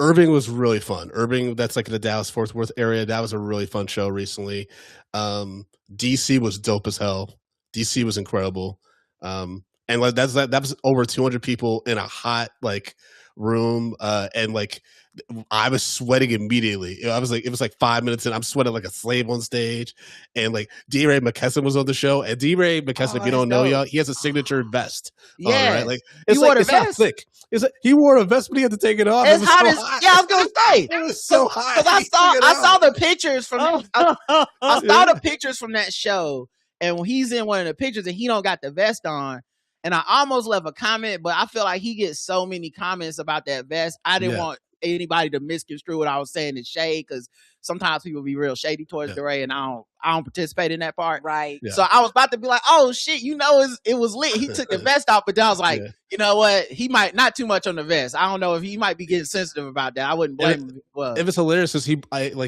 Speaker 4: Irving was really fun. Irving, that's like in the Dallas-Fort Worth area. That was a really fun show recently. DC was dope as hell. DC was incredible. And like that was over 200 people in a hot like room. And like I was sweating immediately. It was like 5 minutes in. I'm sweating like a slave on stage. And like D-Ray McKesson was on the show. And D-Ray McKesson, if you don't know, y'all, he has a signature vest.
Speaker 1: Yeah,
Speaker 4: right? Like it's not thick. He wore a vest, but he had to take it off.
Speaker 1: It's hot as I was gonna say.
Speaker 4: It was so hot.
Speaker 1: Because I saw the pictures from I saw the pictures from that show, and when he's in one of the pictures and he don't got the vest on, and I almost left a comment, but I feel like he gets so many comments about that vest. I didn't want anybody to misconstrue what I was saying in shade, because sometimes people be real shady towards DeRay, and I don't participate in that part.
Speaker 3: Right.
Speaker 1: Yeah. So I was about to be like, oh shit, it was lit. He took the vest off, but then I was like, you know what? He might not too much on the vest. I don't know if he might be getting sensitive about that. I wouldn't blame him. Well,
Speaker 4: it was hilarious because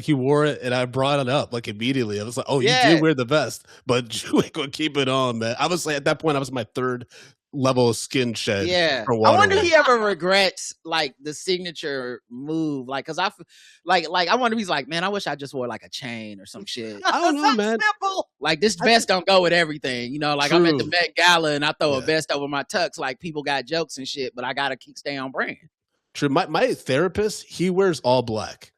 Speaker 4: he wore it and I brought it up like immediately. I was like, oh, you did wear the vest, but you ain't gonna keep it on, man. I was like, at that point, I was my third level of skin shed.
Speaker 1: Yeah, I wonder if he ever regrets like the signature move, like because I wonder if he's like, man, I wish I just wore like a chain or some shit.
Speaker 4: I don't know, man.
Speaker 3: Simple.
Speaker 1: Like this vest don't go with everything, you know. Like True. I'm at the Met Gala and I throw a vest over my tux. Like people got jokes and shit, but I gotta stay on brand.
Speaker 4: True. My therapist, he wears all black.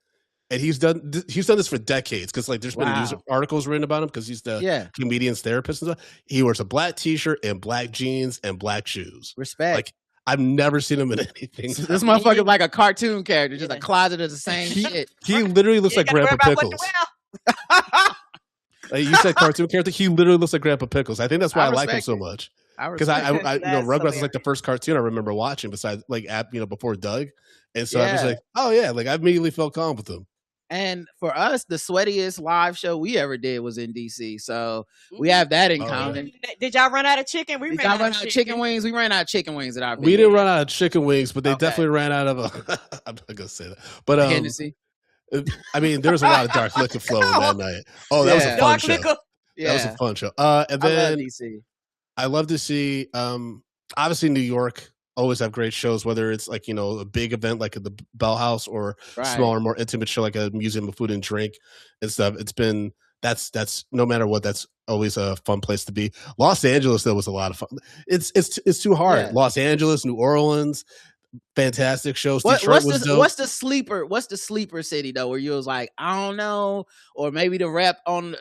Speaker 4: And he's done this for decades because like there's been news articles written about him because he's the comedian's therapist and stuff. He wears a black t-shirt and black jeans and black shoes.
Speaker 1: Respect.
Speaker 4: Like I've never seen him in anything.
Speaker 1: This motherfucker like a cartoon character, just a closet of the same shit.
Speaker 4: He literally looks like Grandpa Pickles. Like you said cartoon character. He literally looks like Grandpa Pickles. I think that's why I like him so much. Because I Rugrats is like the first cartoon I remember watching besides like before Doug. And so I was like, oh yeah, like I immediately felt calm with him.
Speaker 1: And for us, the sweatiest live show we ever did was in DC. So we have that in common.
Speaker 3: Did y'all run out of chicken? We ran out of
Speaker 1: chicken wings. We ran out of chicken wings at our
Speaker 4: We didn't run out of chicken wings, but they definitely ran out of I'm not gonna say that. But
Speaker 1: Hennessy.
Speaker 4: I mean, there was a lot of dark liquor flowing that night. Oh, that was a fun show. That was a fun show. And then
Speaker 1: I love DC.
Speaker 4: I love to see obviously New York always have great shows, whether it's like, a big event like at the Bell House or smaller, more intimate show like a museum of food and drink and stuff. It's been that's no matter what, that's always a fun place to be. Los Angeles though was a lot of fun. It's too hard. Yeah. Los Angeles, New Orleans, fantastic shows. Detroit was dope.
Speaker 1: What's the sleeper city though, where you was like, I don't know, or maybe the rep on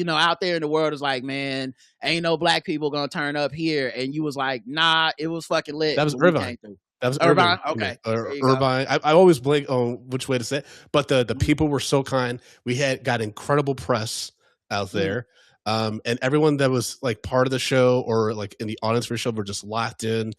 Speaker 1: out there in the world is like, man, ain't no black people gonna turn up here, and you was like, nah, it was fucking lit.
Speaker 4: That was Irvine. That was Irvine.
Speaker 1: Okay,
Speaker 4: Irvine. I always blank on which way to say it, but the people were so kind. We got incredible press out there. And everyone that was like part of the show or like in the audience for the show were just locked in.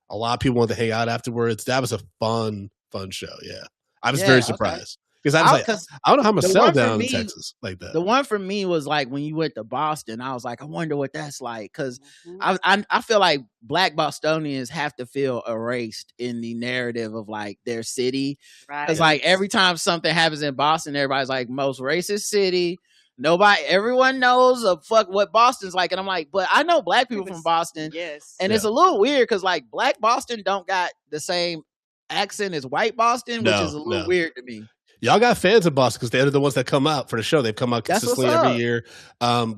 Speaker 4: A lot of people wanted to hang out afterwards. That was a fun show. Yeah. I was very surprised. Because I was like, I don't know how I'm going to sell down in Texas like that.
Speaker 1: The one for me was like when you went to Boston, I was like, I wonder what that's like. Because I feel like black Bostonians have to feel erased in the narrative of like their city. Because like every time something happens in Boston, everybody's like, most racist city. Everyone knows what Boston's like. And I'm like, but I know black people from Boston.
Speaker 3: Yes.
Speaker 1: And it's a little weird because like black Boston don't got the same accent as white Boston, which is a little weird to me.
Speaker 4: Y'all got fans in Boston because they're the ones that come out for the show. They've come out consistently every year.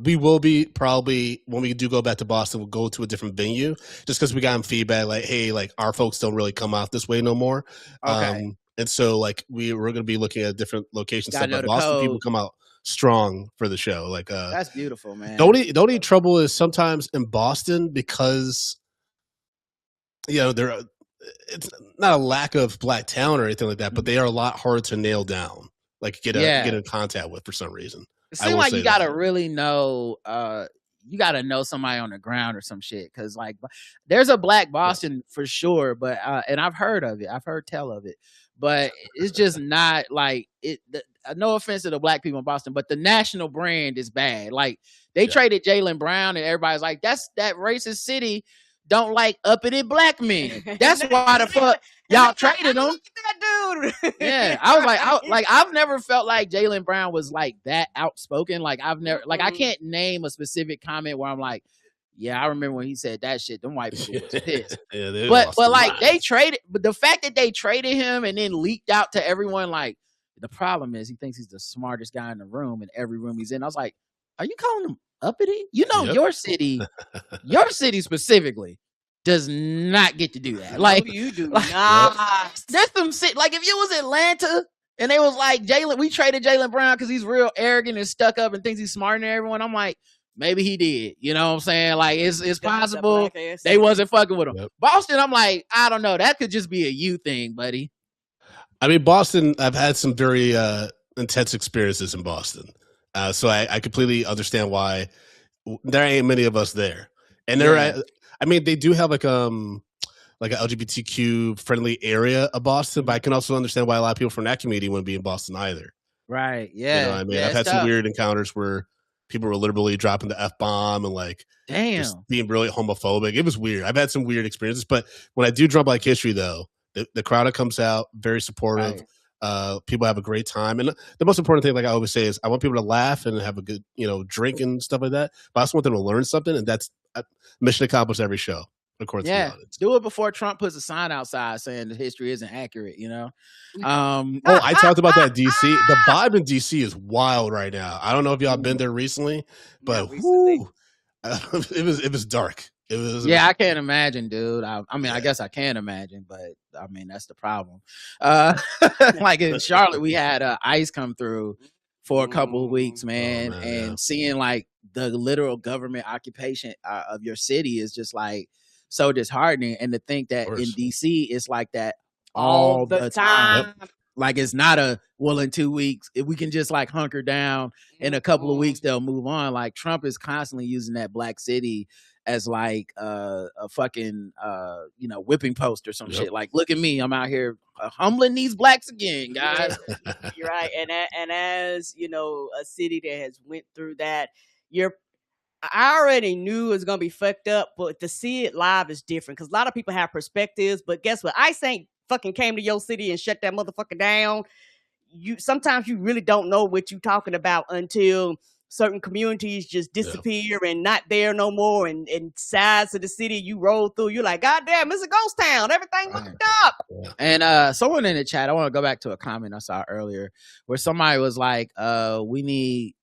Speaker 4: We will be probably, when we do go back to Boston, we'll go to a different venue just because we got feedback like, hey, like our folks don't really come out this way no more.
Speaker 1: Okay.
Speaker 4: And so like we're going to be looking at different locations. But Boston people come out strong for the show. Like
Speaker 1: that's beautiful, man.
Speaker 4: The only trouble is sometimes in Boston because it's not a lack of black talent or anything like that, but they are a lot harder to nail down like get in contact with for some reason.
Speaker 1: It seems like you gotta really know. You gotta know somebody on the ground or some shit, because like there's a Black Boston for sure, but and I've heard of it. I've heard tell of it, but it's just not like it. No offense to the Black people in Boston, but the national brand is bad. Like they traded Jaylen Brown, and everybody's like, "That's that racist city don't like uppity Black men. That's why the fuck y'all traded him."
Speaker 3: That dude.
Speaker 1: Yeah, I was like, I've never felt like Jaylen Brown was like that outspoken. Like I've never, like I can't name a specific comment where I'm like, yeah, I remember when he said that shit. Them white people was pissed. But like they traded, but the fact that they traded him and then leaked out to everyone, like the problem is he thinks he's the smartest guy in the room in every room he's in. I was like, are you calling him uppity? You know, your city specifically does not get to do that. Like
Speaker 3: you do
Speaker 1: like,
Speaker 3: not.
Speaker 1: There's some shit. Like if it was Atlanta and they was like we traded Jaylen Brown because he's real arrogant and stuck up and thinks he's smarter than everyone. I'm like, maybe he did. You know what I'm saying? Like it's possible they wasn't fucking with him. Yep. Boston, I'm like, I don't know. That could just be a you thing, buddy.
Speaker 4: I mean, Boston, I've had some very intense experiences in Boston. So I completely understand why there ain't many of us there. And I mean, they do have like an LGBTQ friendly of Boston, but I can also understand why a lot of people from that community wouldn't be in Boston either.
Speaker 1: Right. Yeah.
Speaker 4: You know what I mean? I've had some weird encounters where people were literally dropping the F-bomb and like just being really homophobic. It was weird. I've had some weird experiences, but when I do Drum Black History though, the crowd that comes out, very supportive. Right. People have a great time. And the most important thing, like I always say, is I want people to laugh and have a good, drink and stuff like that. But I also want them to learn something, and that's mission accomplished every show, according to the audience.
Speaker 1: Do it before Trump puts a sign outside saying the history isn't accurate,
Speaker 4: I talked about that DC. The vibe in DC is wild right now. I don't know if y'all been there recently, but it was dark.
Speaker 1: I can't imagine, dude. I mean, I guess I can imagine, but I mean, that's the problem. Like in Charlotte, we had ICE come through for a couple of weeks, man, and seeing like the literal government occupation of your city is just like so disheartening. And to think that in DC, it's like that all the time. Yep. Like it's not in 2 weeks, if we can just like hunker down in a couple of weeks, they'll move on. Like Trump is constantly using that black city as like a fucking whipping post or some shit. Like, look at me, I'm out here humbling these blacks again, guys.
Speaker 3: You're right. And as a city that has went through that, I already knew it was gonna be fucked up, but to see it live is different because a lot of people have perspectives. But guess what? ICE ain't fucking came to your city and shut that motherfucker down. Sometimes you really don't know what you're talking about until certain communities just disappear and not there no more, and sides of the city you roll through, you're like, God damn, it's a ghost town. Everything fucked up.
Speaker 1: And someone in the chat, I want to go back to a comment I saw earlier where somebody was like, we need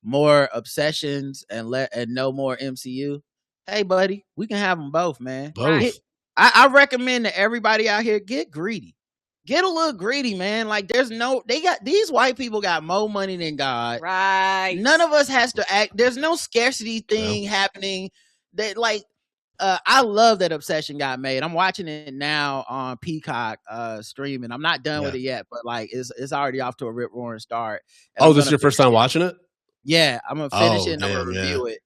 Speaker 1: more obsessions and no more MCU. Hey, buddy, we can have them both, man.
Speaker 4: Both.
Speaker 1: I recommend that everybody out here get greedy. Get a little greedy, man. Like these white people got more money than God.
Speaker 3: Right.
Speaker 1: None of us has to act. There's no scarcity thing happening. That like, I love that Obsession got made. I'm watching it now on Peacock streaming. I'm not done with it yet, but like it's already off to a rip roaring start.
Speaker 4: And this is your first time watching it?
Speaker 1: Yeah, I'm gonna finish it and I'm gonna review it.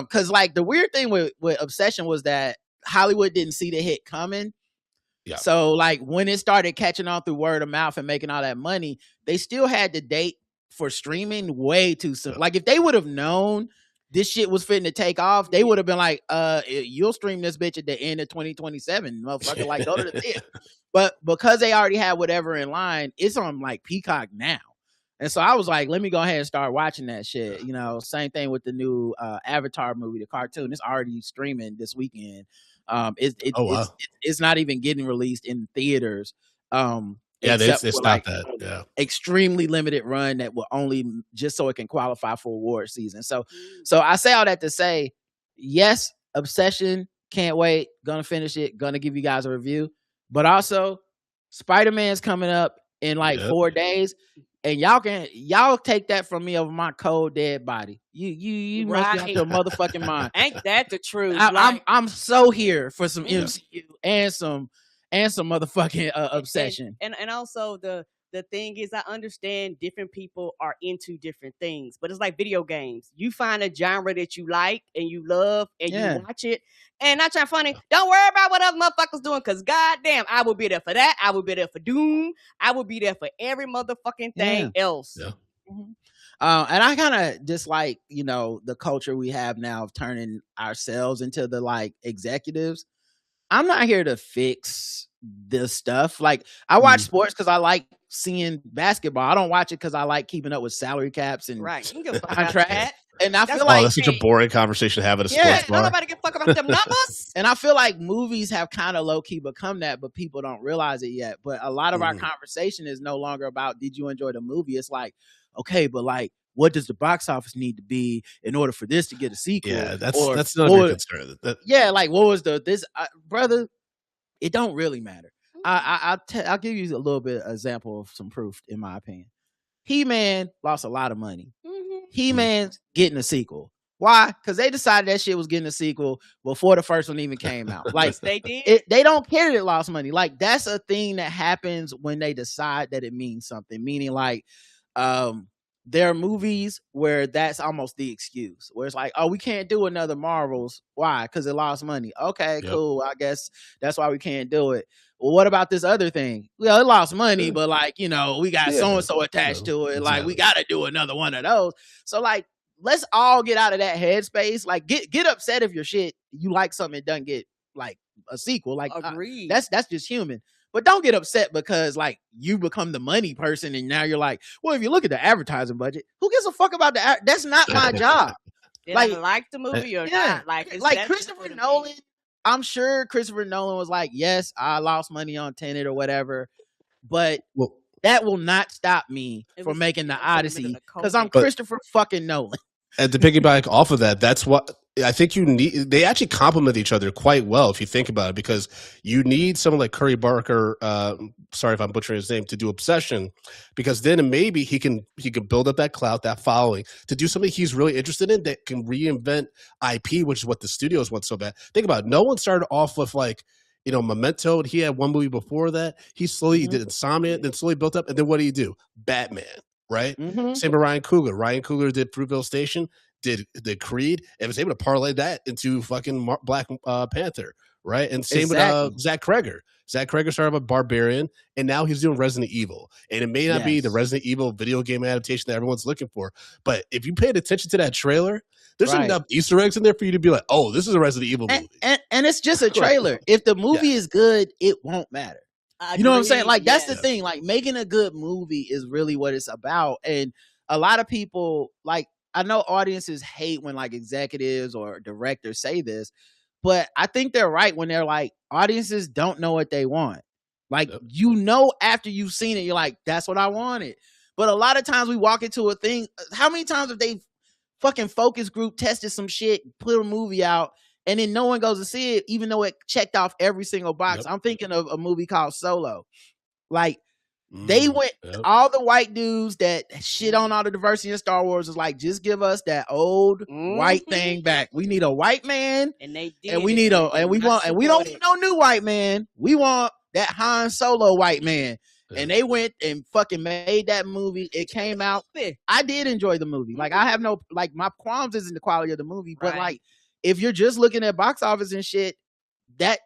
Speaker 1: Cause like the weird thing with Obsession was that Hollywood didn't see the hit coming. Yeah. So like when it started catching on through word of mouth and making all that money, they still had the date for streaming way too soon. Like if they would have known this shit was fitting to take off, they would have been like, you'll stream this bitch at the end of 2027, motherfucker. Like go to the theater. But because they already had whatever in line, it's on like Peacock now. And so I was like, let me go ahead and start watching that shit. Same thing with the new Avatar movie, the cartoon. It's already streaming this weekend. It's not even getting released in theaters.
Speaker 4: They stopped that. Yeah,
Speaker 1: extremely limited run that will only just so it can qualify for award season. So I say all that to say, yes, Obsession, can't wait, gonna finish it, gonna give you guys a review. But also, Spider-Man's coming up in 4 days. And y'all take that from me over my cold dead body. You must be out your motherfucking mind.
Speaker 3: Ain't that the truth?
Speaker 1: I'm so here for some MCU and some motherfucking Obsession.
Speaker 3: And also the thing is, I understand different people are into different things, but it's like video games. You find a genre that you like and you love and you watch it. And not trying funny, don't worry about what other motherfuckers doing, because goddamn, I will be there for that. I will be there for Doom. I will be there for every motherfucking thing else.
Speaker 4: Yeah.
Speaker 1: Mm-hmm. And I kind of dislike, the culture we have now of turning ourselves into the like executives. I'm not here to fix this stuff. Like, I watch sports because I like seeing basketball. I don't watch it because I like keeping up with salary caps and contracts. And I feel like
Speaker 4: that's such a boring conversation to have at a sports bar.
Speaker 3: Nobody give a fuck about them numbers.
Speaker 1: And I feel like movies have kind of low key become that, but people don't realize it yet. But a lot of our conversation is no longer about did you enjoy the movie? It's like, okay, but like, what does the box office need to be in order for this to get a sequel?
Speaker 4: Yeah, that's not your concern.
Speaker 1: Like, what was brother? It don't really matter. I'll give you a little bit of example of some proof, in my opinion. He-Man lost a lot of money. He-Man's getting a sequel. Why? Because they decided that shit was getting a sequel before the first one even came out. Like,
Speaker 3: they did.
Speaker 1: They don't care that it lost money. Like, that's a thing that happens when they decide that it means something. Meaning, like, there are movies where that's almost the excuse, where it's like, oh, we can't do another Marvels. Why? Because it lost money. Okay, cool. I guess that's why we can't do it. Well, what about this other thing? Well, it lost money, but like, we got so-and-so attached to it. Like, we got to do another one of those. So like, let's all get out of that headspace. Like, get upset if your shit, you like something, it doesn't get like a sequel. Like, that's just human. But don't get upset because like you become the money person and now you're like, well, if you look at the advertising budget, who gives a fuck about that's not my job.
Speaker 3: Did I like the movie or not? Like
Speaker 1: Christopher Nolan, I'm sure Christopher Nolan was like, yes, I lost money on Tenet or whatever, but that will not stop me from making the Odyssey because I'm Christopher fucking Nolan.
Speaker 4: And to piggyback off of that, that's what I think you need. They actually complement each other quite well if you think about it, because you need someone like Curry Barker. Sorry if I'm butchering his name, to do Obsession, because then maybe he can build up that clout, that following, to do something he's really interested in that can reinvent IP, which is what the studios want so bad. Think about it. No one started off with like, Memento. He had one movie before that. He slowly did Insomnia, then slowly built up, and then what do you do? Batman. Right? Same with Ryan Coogler. Ryan Coogler did Fruitvale Station, did Creed, and was able to parlay that into fucking Black Panther, right? And same with Zach Kreger. Zach Kreger started with Barbarian, and now he's doing Resident Evil. And it may not be the Resident Evil video game adaptation that everyone's looking for, but if you paid attention to that trailer, there's enough Easter eggs in there for you to be like, oh, this is a Resident Evil movie.
Speaker 1: And it's just a trailer. If the movie is good, it won't matter. You know what I'm saying? Like, that's the thing. Like, making a good movie is really what it's about. And a lot of people, like, I know audiences hate when like executives or directors say this, but I think they're right when they're like, audiences don't know what they want. Like, after you've seen it, you're like, that's what I wanted. But a lot of times we walk into a thing. How many times have they fucking focus group tested some shit, put a movie out, and then no one goes to see it, even though it checked off every single box? I'm thinking of a movie called Solo. Like, they went, all the white dudes that shit on all the diversity in Star Wars was like, just give us that old white thing back. We need a white man,
Speaker 3: and they did,
Speaker 1: and we need we don't need no new white man. We want that Han Solo white man. And they went and fucking made that movie. It came out. I did enjoy the movie. Like, I have no, like, my qualms isn't the quality of the movie, but like, if you're just looking at box office and shit, that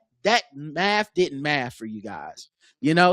Speaker 1: math didn't math for you guys,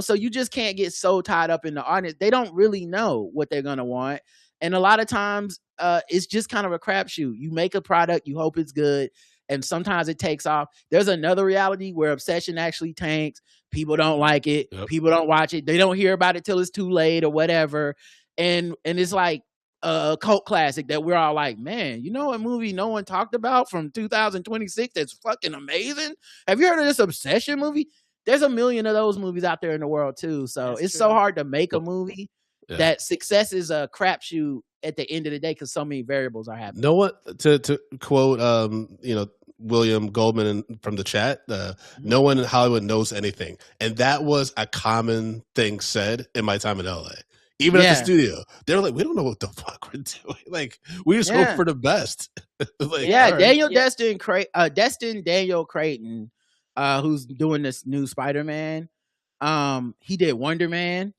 Speaker 1: so you just can't get so tied up in the audience. They don't really know what they're gonna want, and a lot of times it's just kind of a crapshoot. You make a product, you hope it's good, and sometimes it takes off. There's another reality where Obsession actually tanks. People don't like it. People don't watch it. They don't hear about it till it's too late or whatever, and it's like a cult classic that we're all like, man, a movie no one talked about from 2026 that's fucking amazing? Have you heard of this Obsession movie? There's a million of those movies out there in the world too. So it's so hard to make a movie that success is a crapshoot at the end of the day because so many variables are happening.
Speaker 4: No one, to quote William Goldman from the chat, no one in Hollywood knows anything. And that was a common thing said in my time in LA. Even at the studio, they're like, we don't know what the fuck we're doing. Like, we just hope for the best. Like,
Speaker 1: Destin Daniel Creighton, who's doing this new Spider-Man. He did Wonder Man.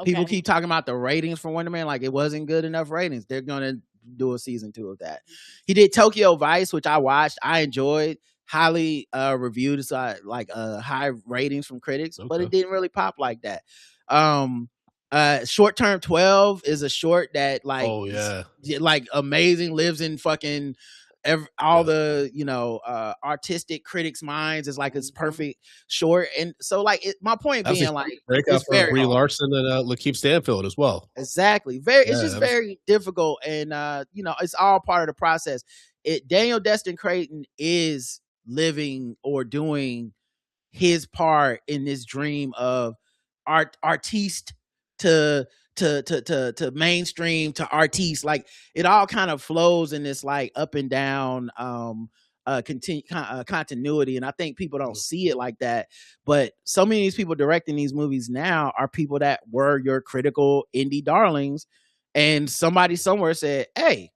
Speaker 1: People
Speaker 3: Okay.
Speaker 1: keep talking about the ratings for Wonder Man, like it wasn't good enough ratings. They're gonna do a season 2 of that. He did Tokyo Vice, which I watched. I enjoyed, highly reviewed. It's like high ratings from critics, but it didn't really pop like that. Short Term 12 is a short that like like amazing, lives in fucking all the artistic critics' minds. Is like it's perfect short. And so like my point being like
Speaker 4: breakout for Brie Larson and Lakeith Stanfield as well.
Speaker 1: Exactly. It's just very difficult, and it's all part of the process. Daniel Destin Creighton is living or doing his part in this dream of artiste to mainstream to artiste. Like it all kind of flows in this like up and down continuity, and I think people don't see it like that. But so many of these people directing these movies now are people that were your critical indie darlings, and somebody somewhere said, hey,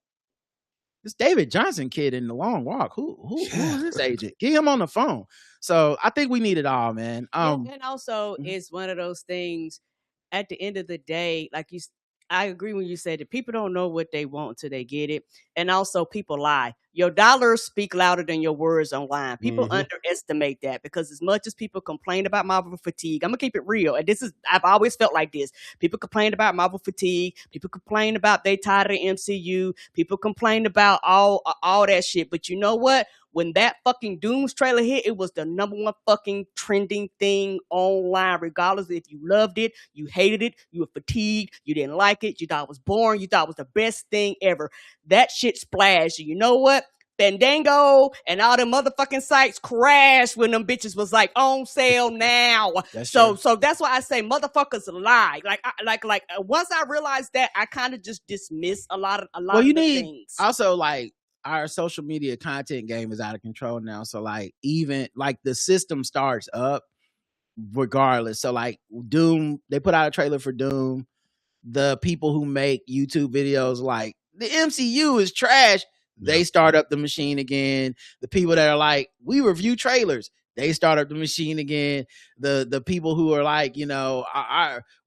Speaker 1: this David Johnson kid in The Long Walk, who is this agent? Get him on the phone. So I think we need it all, man.
Speaker 3: And also it's one of those things at the end of the day, like I agree when you said that people don't know what they want till they get it. And also people lie. Your dollars speak louder than your words online. People underestimate that, because as much as people complain about Marvel fatigue, I'm gonna keep it real. And I've always felt like this. People complain about Marvel fatigue. People complain about they tired of the MCU. People complain about all that shit. But you know what? When that fucking Dooms trailer hit, it was the #1 fucking trending thing online, regardless if you loved it, you hated it, you were fatigued, you didn't like it, you thought it was boring, you thought it was the best thing ever. That shit splashed. You know what? Fandango and all them motherfucking sites crashed when them bitches was like on sale now. So that's why I say motherfuckers lie. Like once I realized that, I kind of just dismiss a lot of the things.
Speaker 1: Also, like, our social media content game is out of control now. So like even like the system starts up regardless. So like Doom, they put out a trailer for Doom. The people who make YouTube videos like the MCU is trash, they start up the machine again. The people that are like, we review trailers, they start up the machine again. The people who are like,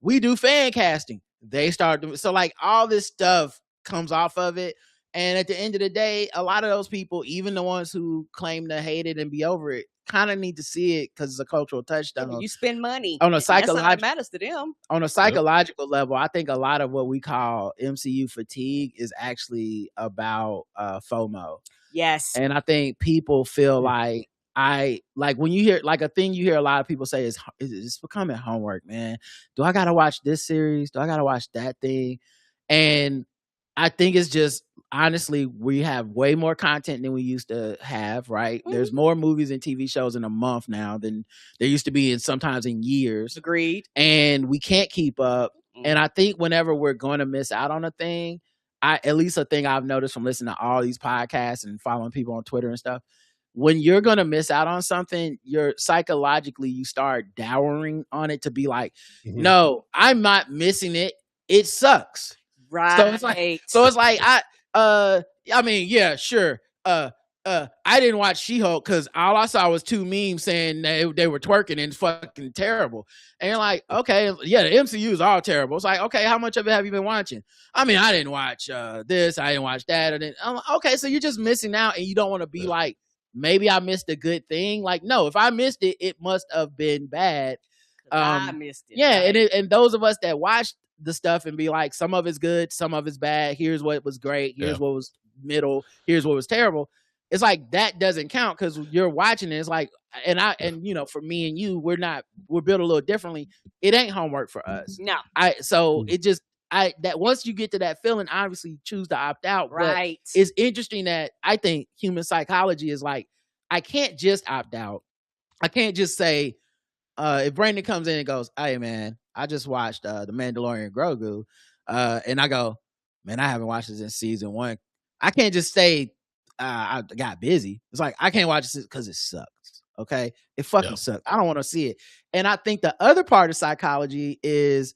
Speaker 1: we do fan casting, they start doing. So like all this stuff comes off of it. And at the end of the day, a lot of those people, even the ones who claim to hate it and be over it, kind of need to see it because it's a cultural touchstone.
Speaker 3: You spend money
Speaker 1: on a psychological,
Speaker 3: matters to them.
Speaker 1: On a psychological level, I think a lot of what we call MCU fatigue is actually about FOMO.
Speaker 3: Yes.
Speaker 1: And I think people feel like when you hear like a thing you hear a lot of people say is it's becoming homework, man. Do I gotta watch this series? Do I gotta watch that thing? And I think it's just, honestly, we have way more content than we used to have, right? There's more movies and TV shows in a month now than there used to be sometimes in years.
Speaker 3: Agreed.
Speaker 1: And we can't keep up. And I think whenever we're going to miss out on a thing, at least a thing I've noticed from listening to all these podcasts and following people on Twitter and stuff, when you're going to miss out on something, you're psychologically, you start dowering on it to be like, no, I'm not missing it. It sucks.
Speaker 3: Right.
Speaker 1: So it's like I mean, yeah, sure. I didn't watch She-Hulk because all I saw was 2 memes saying they were twerking and fucking terrible. And you're like, okay, yeah, the MCU is all terrible. It's like, okay, how much of it have you been watching? I mean, I didn't watch this, I didn't watch that. And then I'm like, okay, so you're just missing out, and you don't want to be like, maybe I missed a good thing. Like, no, if I missed it, it must have been bad.
Speaker 3: I missed it.
Speaker 1: Yeah, right? and those of us that watched the stuff and be like, some of it's good, some of it's bad. Here's what was great. Here's what was middle. Here's what was terrible. It's like that doesn't count because you're watching it. It's like, and for me and you, we're built a little differently. It ain't homework for us.
Speaker 3: No.
Speaker 1: That once you get to that feeling, obviously you choose to opt out.
Speaker 3: Right.
Speaker 1: But it's interesting that I think human psychology is like, I can't just opt out. I can't just say, if Brandon comes in and goes, hey man, I just watched The Mandalorian Grogu, and I go, man, I haven't watched this in season 1. I can't just say I got busy. It's like, I can't watch this because it sucks. Okay, it fucking sucks. I don't want to see it. And I think the other part of psychology is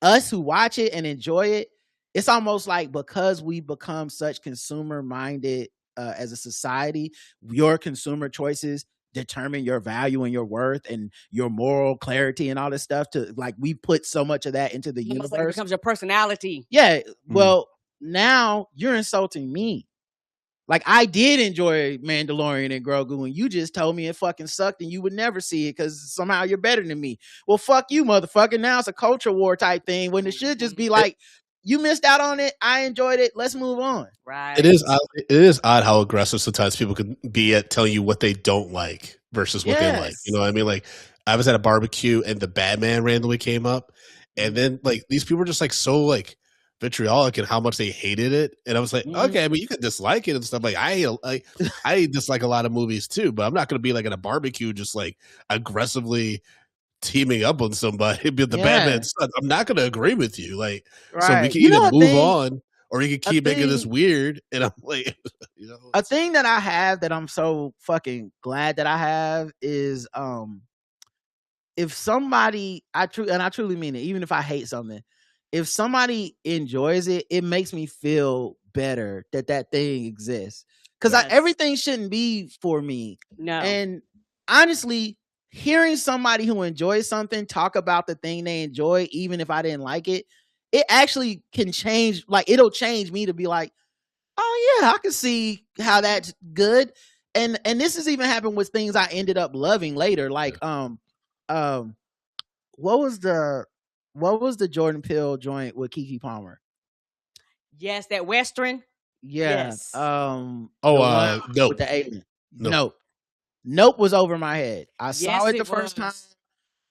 Speaker 1: us who watch it and enjoy it. It's almost like because we become such consumer minded as a society, your consumer choices determine your value and your worth and your moral clarity and all this stuff. To like, we put so much of that into the universe.
Speaker 3: Like it becomes your personality.
Speaker 1: Yeah. Well, now you're insulting me. Like, I did enjoy Mandalorian and Grogu, and you just told me it fucking sucked and you would never see it because somehow you're better than me. Well, fuck you, motherfucker. Now it's a culture war type thing when it should just be like, you missed out on it. I enjoyed it. Let's move on.
Speaker 3: Right.
Speaker 4: It is odd how aggressive sometimes people can be at telling you what they don't like versus what they like. You know what I mean? Like, I was at a barbecue and the Batman randomly came up, and then like these people were just like so like vitriolic in how much they hated it, and I was like, okay, I mean, you could dislike it and stuff. Like, I dislike a lot of movies too, but I'm not going to be like at a barbecue just like aggressively teaming up on somebody. But the Batman son, I'm not going to agree with you. Like, so we can either move on or you can keep making this weird. And I'm like, you know,
Speaker 1: a thing that I have that I'm so fucking glad that I have is if somebody I truly mean it, even if I hate something. If somebody enjoys it, it makes me feel better that thing exists. Because everything shouldn't be for me.
Speaker 3: No.
Speaker 1: And honestly, hearing somebody who enjoys something talk about the thing they enjoy, even if I didn't like it, it actually can change. Like, it'll change me to be like, oh yeah, I can see how that's good. And this has even happened with things I ended up loving later. Like, what was the Jordan Peele joint with Keke Palmer?
Speaker 3: Yes, that Western.
Speaker 1: Yeah.
Speaker 3: Yes.
Speaker 1: Nope.
Speaker 4: With
Speaker 1: the alien. Nope was over my head. I saw it the first time.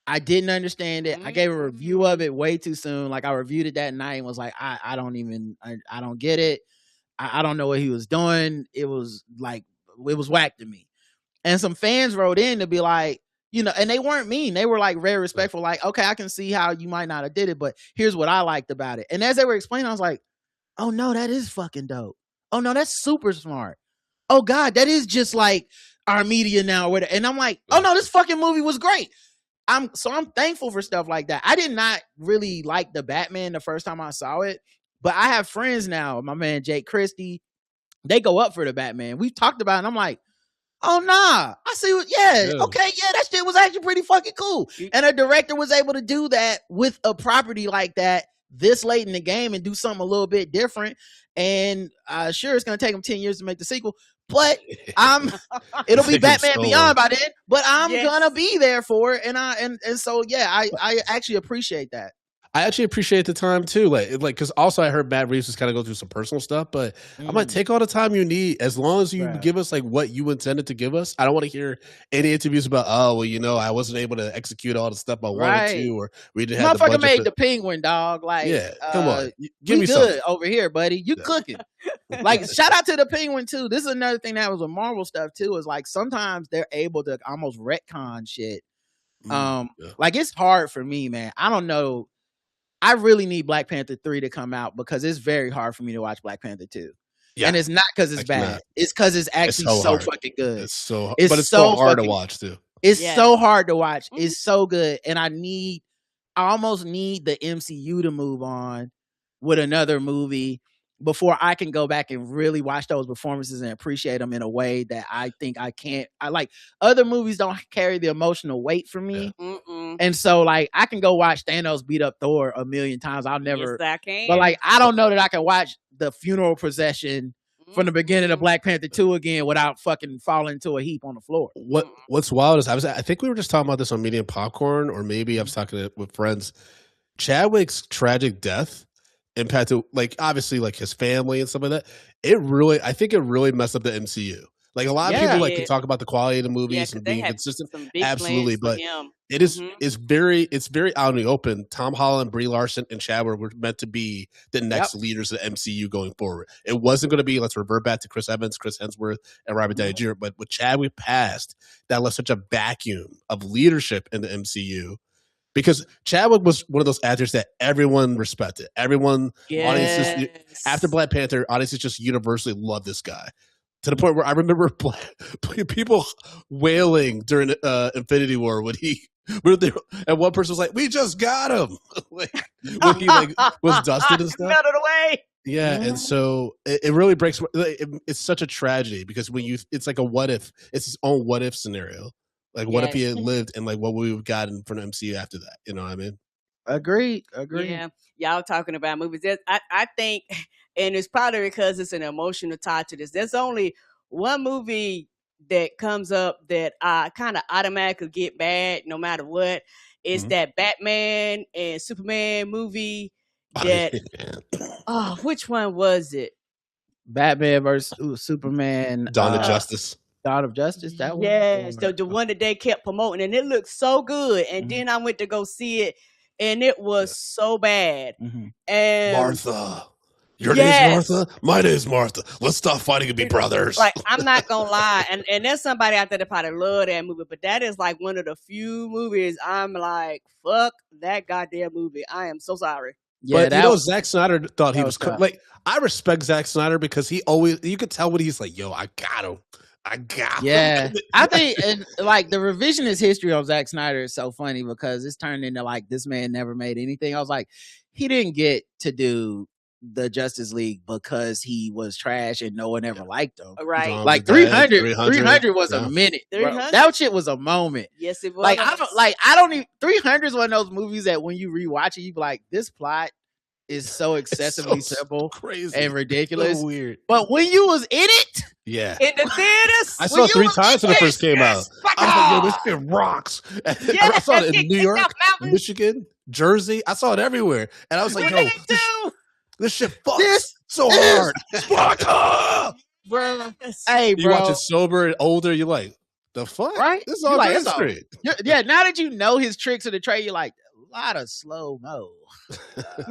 Speaker 1: I didn't understand it. I gave a review of it way too soon. Like, I reviewed it that night and was like, I don't get it. I don't know what he was doing. It was like, it was whack to me. And some fans wrote in to be like, you know, and they weren't mean. They were like very respectful. Like, okay, I can see how you might not have did it, but here's what I liked about it. And as they were explaining, I was like, oh no, that is fucking dope. Oh no, that's super smart. Oh God, that is just like our media now. And I'm like, oh no, this fucking movie was great. I'm thankful for stuff like that. I did not really like the Batman the first time I saw it, but I have friends now. My man Jake Christie, they go up for the Batman. We've talked about it. And I'm like, oh nah, I see what, okay, that shit was actually pretty fucking cool. And a director was able to do that with a property like that this late in the game and do something a little bit different. And sure, it's gonna take him 10 years to make the sequel, but it'll be Batman Beyond by then. But I'm gonna be there for it, and so I actually appreciate that.
Speaker 4: I actually appreciate the time too, like because also I heard Matt Reeves just kind of go through some personal stuff, but I'm like, take all the time you need as long as you give us like what you intended to give us. I don't want to hear any interviews about I wasn't able to execute all the stuff I wanted to, or we didn't have the budget.
Speaker 1: Motherfucker made the Penguin, dog. Like,
Speaker 4: come on, give me
Speaker 1: good
Speaker 4: something
Speaker 1: over here, buddy. You cooking? Like, shout out to the Penguin too. This is another thing that was with Marvel stuff too. Is like sometimes they're able to almost retcon shit. Like, it's hard for me, man. I don't know. I really need Black Panther 3 to come out because it's very hard for me to watch Black Panther 2. Yeah. And it's not because it's bad. It's because it's actually so fucking good.
Speaker 4: It's so hard to watch too.
Speaker 1: It's so hard to watch. It's so good. And I almost need the MCU to move on with another movie before I can go back and really watch those performances and appreciate them in a way that I think I can't. I like other movies don't carry the emotional weight for me. And so like I can go watch Thanos beat up Thor a million times. I'll never,
Speaker 3: yes, I can.
Speaker 1: But like, I don't know that I can watch the funeral procession from the beginning of Black Panther 2 again without fucking falling into a heap on the floor.
Speaker 4: What's wild is I think we were just talking about this on Media and Popcorn, or maybe I was talking with friends. Chadwick's tragic death impacted, like, obviously, like his family and stuff like that. I think it really messed up the MCU. Like, a lot of people like can talk about the quality of the movies and being consistent. Absolutely, but it is it's very out in the open. Tom Holland, Brie Larson, and Chadwick were meant to be the next leaders of the MCU going forward. It wasn't going to be let's revert back to Chris Evans, Chris Hemsworth, and Robert Downey Jr. But with Chadwick passed, that left such a vacuum of leadership in the MCU. Because Chadwick was one of those actors that everyone respected. Everyone, audiences, after Black Panther, audiences just universally loved this guy. To the point where I remember people wailing during Infinity War when and one person was like, "We just got him," like when he like was dusted and stuff.
Speaker 3: Melted away.
Speaker 4: Yeah, and so it really breaks. It's such a tragedy because it's like a what if. It's his own what if scenario. Like, what if he had lived, and like what we would have gotten from MCU after that? You know what I mean?
Speaker 1: Agreed.
Speaker 3: Yeah, y'all talking about movies. I think, and it's probably because it's an emotional tie to this. There's only one movie that comes up that I kind of automatically get bad no matter what. It's that Batman and Superman movie. That which one was it?
Speaker 1: Batman versus Superman.
Speaker 4: Dawn of Justice.
Speaker 1: Dawn of Justice. That one.
Speaker 3: Yes, the one that they kept promoting, and it looked so good. And then I went to go see it, and it was so bad. And
Speaker 4: Martha, your name's Martha. My name's Martha. Let's stop fighting and be brothers.
Speaker 3: Like, I'm not gonna lie, and there's somebody out there that probably love that movie, but that is like one of the few movies I'm like, fuck that goddamn movie. I am so sorry.
Speaker 4: Yeah, but Zack Snyder thought he was like. I respect Zack Snyder because you could tell when he's like, yo, I got him.
Speaker 1: Yeah, I think, and like the revisionist history of Zack Snyder is so funny because it's turned into like this man never made anything. I was like, he didn't get to do the Justice League because he was trash and no one ever liked him.
Speaker 3: Right.
Speaker 1: Like 300 was a minute. That shit was a moment.
Speaker 3: Yes, it was.
Speaker 1: Like I don't even 300 is one of those movies that when you rewatch it, you be like, this plot is so excessively simple,
Speaker 4: crazy,
Speaker 1: and ridiculous.
Speaker 4: So weird.
Speaker 1: But when you was in it,
Speaker 3: in the theaters,
Speaker 4: I saw it 3 times when it first came out. I was like, yo, this shit rocks. I saw it in New York, Michigan, Jersey. I saw it everywhere. And I was like, yo, this shit fucks so hard. Sparta!
Speaker 1: Bro. Hey, bro.
Speaker 4: You watch it sober and older, you're like, the fuck?
Speaker 1: Right?
Speaker 4: This is all like,
Speaker 1: yeah, now that you know his tricks of the trade, you're like, a lot of slow-mo.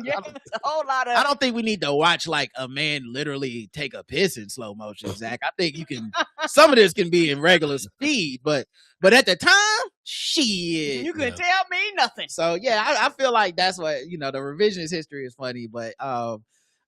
Speaker 3: Yeah, a whole lot of.
Speaker 1: I don't think we need to watch like a man literally take a piss in slow motion, Zach. I think you can. Some of this can be in regular speed, but at the time, shit,
Speaker 3: you couldn't tell me nothing.
Speaker 1: So yeah, I feel like that's what the revisionist history is funny, but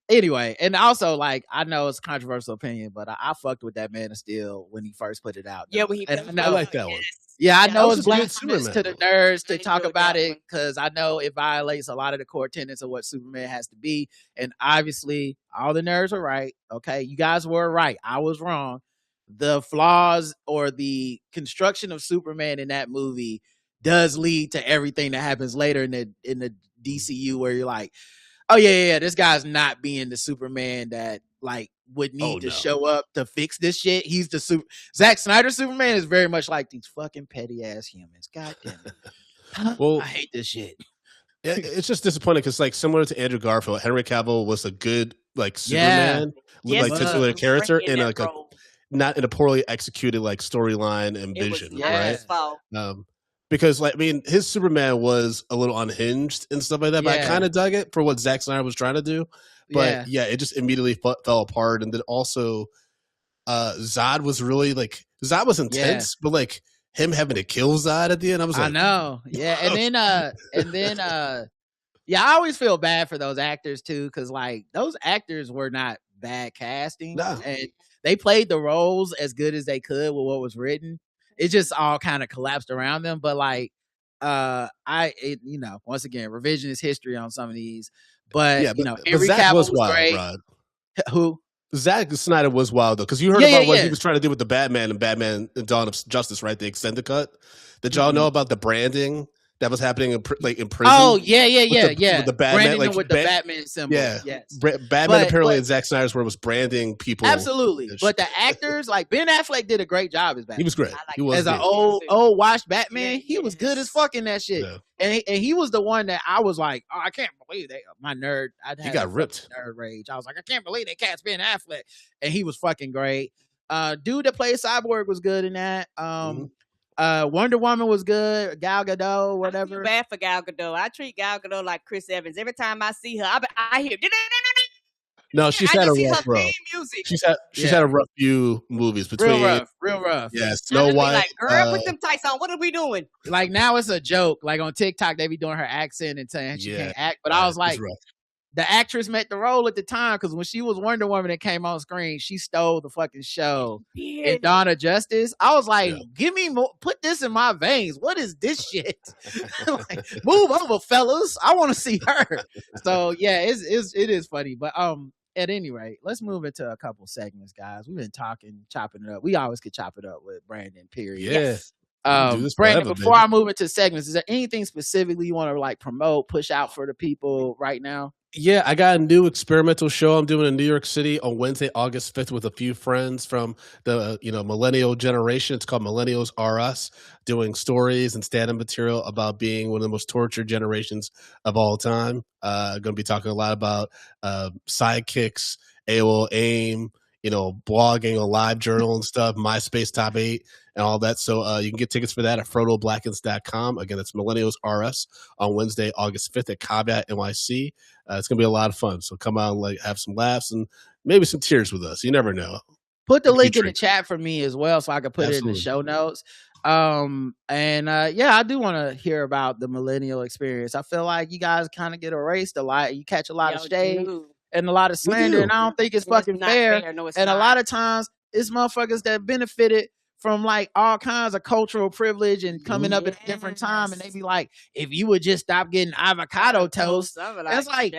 Speaker 1: anyway, and also like I know it's a controversial opinion, but I fucked with that Man of Steel when he first put it out.
Speaker 3: Yeah, when he
Speaker 4: I like that one.
Speaker 1: Yeah, I know it's blasphemous to the nerds to talk about it because I know it violates a lot of the core tenets of what Superman has to be. And obviously, all the nerds are right. Okay, you guys were right. I was wrong. The flaws or the construction of Superman in that movie does lead to everything that happens later in the DCU, where you're like, oh yeah, this guy's not being the Superman that like would need to show up to fix this shit. He's the Zack Snyder Superman is very much like these fucking petty ass humans. God damn it. Well, I hate this shit.
Speaker 4: It's just disappointing because like similar to Andrew Garfield, Henry Cavill was a good like Superman, like titular character in like not in a poorly executed like storyline and vision, right? Because like I mean, his Superman was a little unhinged and stuff like that, but I kind of dug it for what Zack Snyder was trying to do. But it just immediately fell apart. And then also, Zod was really like Zod was intense, but like him having to kill Zod at the end, I was like,
Speaker 1: I know, and then I always feel bad for those actors too, because like those actors were not bad casting, and they played the roles as good as they could with what was written. It just all kind of collapsed around them, but like, once again, revisionist history on some of these. But Henry Cavill was wild, great. Rod. Who?
Speaker 4: Zack Snyder was wild though, because you heard about what he was trying to do with the Batman and Batman and Dawn of Justice, right? The extended cut. Did y'all know about the branding that was happening in prison?
Speaker 1: Oh yeah.
Speaker 4: With the Batman,
Speaker 1: branding with the Batman symbol.
Speaker 4: Yeah, yes. Batman apparently in Zack Snyder's where it was branding people.
Speaker 1: Absolutely, but the actors like Ben Affleck did a great job as Batman.
Speaker 4: He was great. He was
Speaker 1: as an old washed Batman. He was good as fuck in that shit. Yeah. And he was the one that I was like, oh, I can't believe my nerd.
Speaker 4: He got ripped.
Speaker 1: Nerd rage. I was like, I can't believe they cast Ben Affleck, and he was fucking great. Dude that played Cyborg was good in that. Wonder Woman was good. Gal Gadot, whatever.
Speaker 3: I feel bad for Gal Gadot. I treat Gal Gadot like Chris Evans. Every time I see her, I hear.
Speaker 4: No, she's had a rough run. She's had a rough few movies between
Speaker 1: real rough.
Speaker 4: Yeah, Snow White.
Speaker 3: Like, girl, put them tights on. What are we doing?
Speaker 1: Like now it's a joke. Like on TikTok, they be doing her accent and saying she can't act. But I was like, the actress met the role at the time because when she was Wonder Woman and came on screen, she stole the fucking show. And Dawn of Justice, I was like, give me more, put this in my veins. What is this shit? Like, move over, fellas. I want to see her. So yeah, it is funny. But at any rate, let's move into a couple segments, guys. We've been chopping it up. We always could chop it up with Brandon, period.
Speaker 4: Yeah.
Speaker 3: Yes.
Speaker 4: We can do this
Speaker 1: Brandon,
Speaker 4: forever,
Speaker 1: before
Speaker 4: baby.
Speaker 1: I move into segments, is there anything specifically you want to like promote, push out for the people right now?
Speaker 4: Yeah, I got a new experimental show I'm doing in New York City on Wednesday, August 5th with a few friends from the millennial generation. It's called Millennials R Us, doing stories and stand-up material about being one of the most tortured generations of all time. Going to be talking a lot about sidekicks, AOL AIM, blogging on LiveJournal and stuff, MySpace Top 8 and all that. So you can get tickets for that at FrodoBlackens.com. Again, it's Millennials R Us on Wednesday, August 5th at Caveat NYC. It's going to be a lot of fun. So come out and have some laughs and maybe some tears with us. You never know.
Speaker 1: Put the link in the chat for me as well so I can put it in the show notes. I do want to hear about the millennial experience. I feel like you guys kind of get erased a lot. You catch a lot of shade and a lot of slander, and I don't think it's fucking fair. No, it's not. A lot of times it's motherfuckers that benefited from like all kinds of cultural privilege and coming up at a different time, and they be like, if you would just stop getting avocado toast, it's like,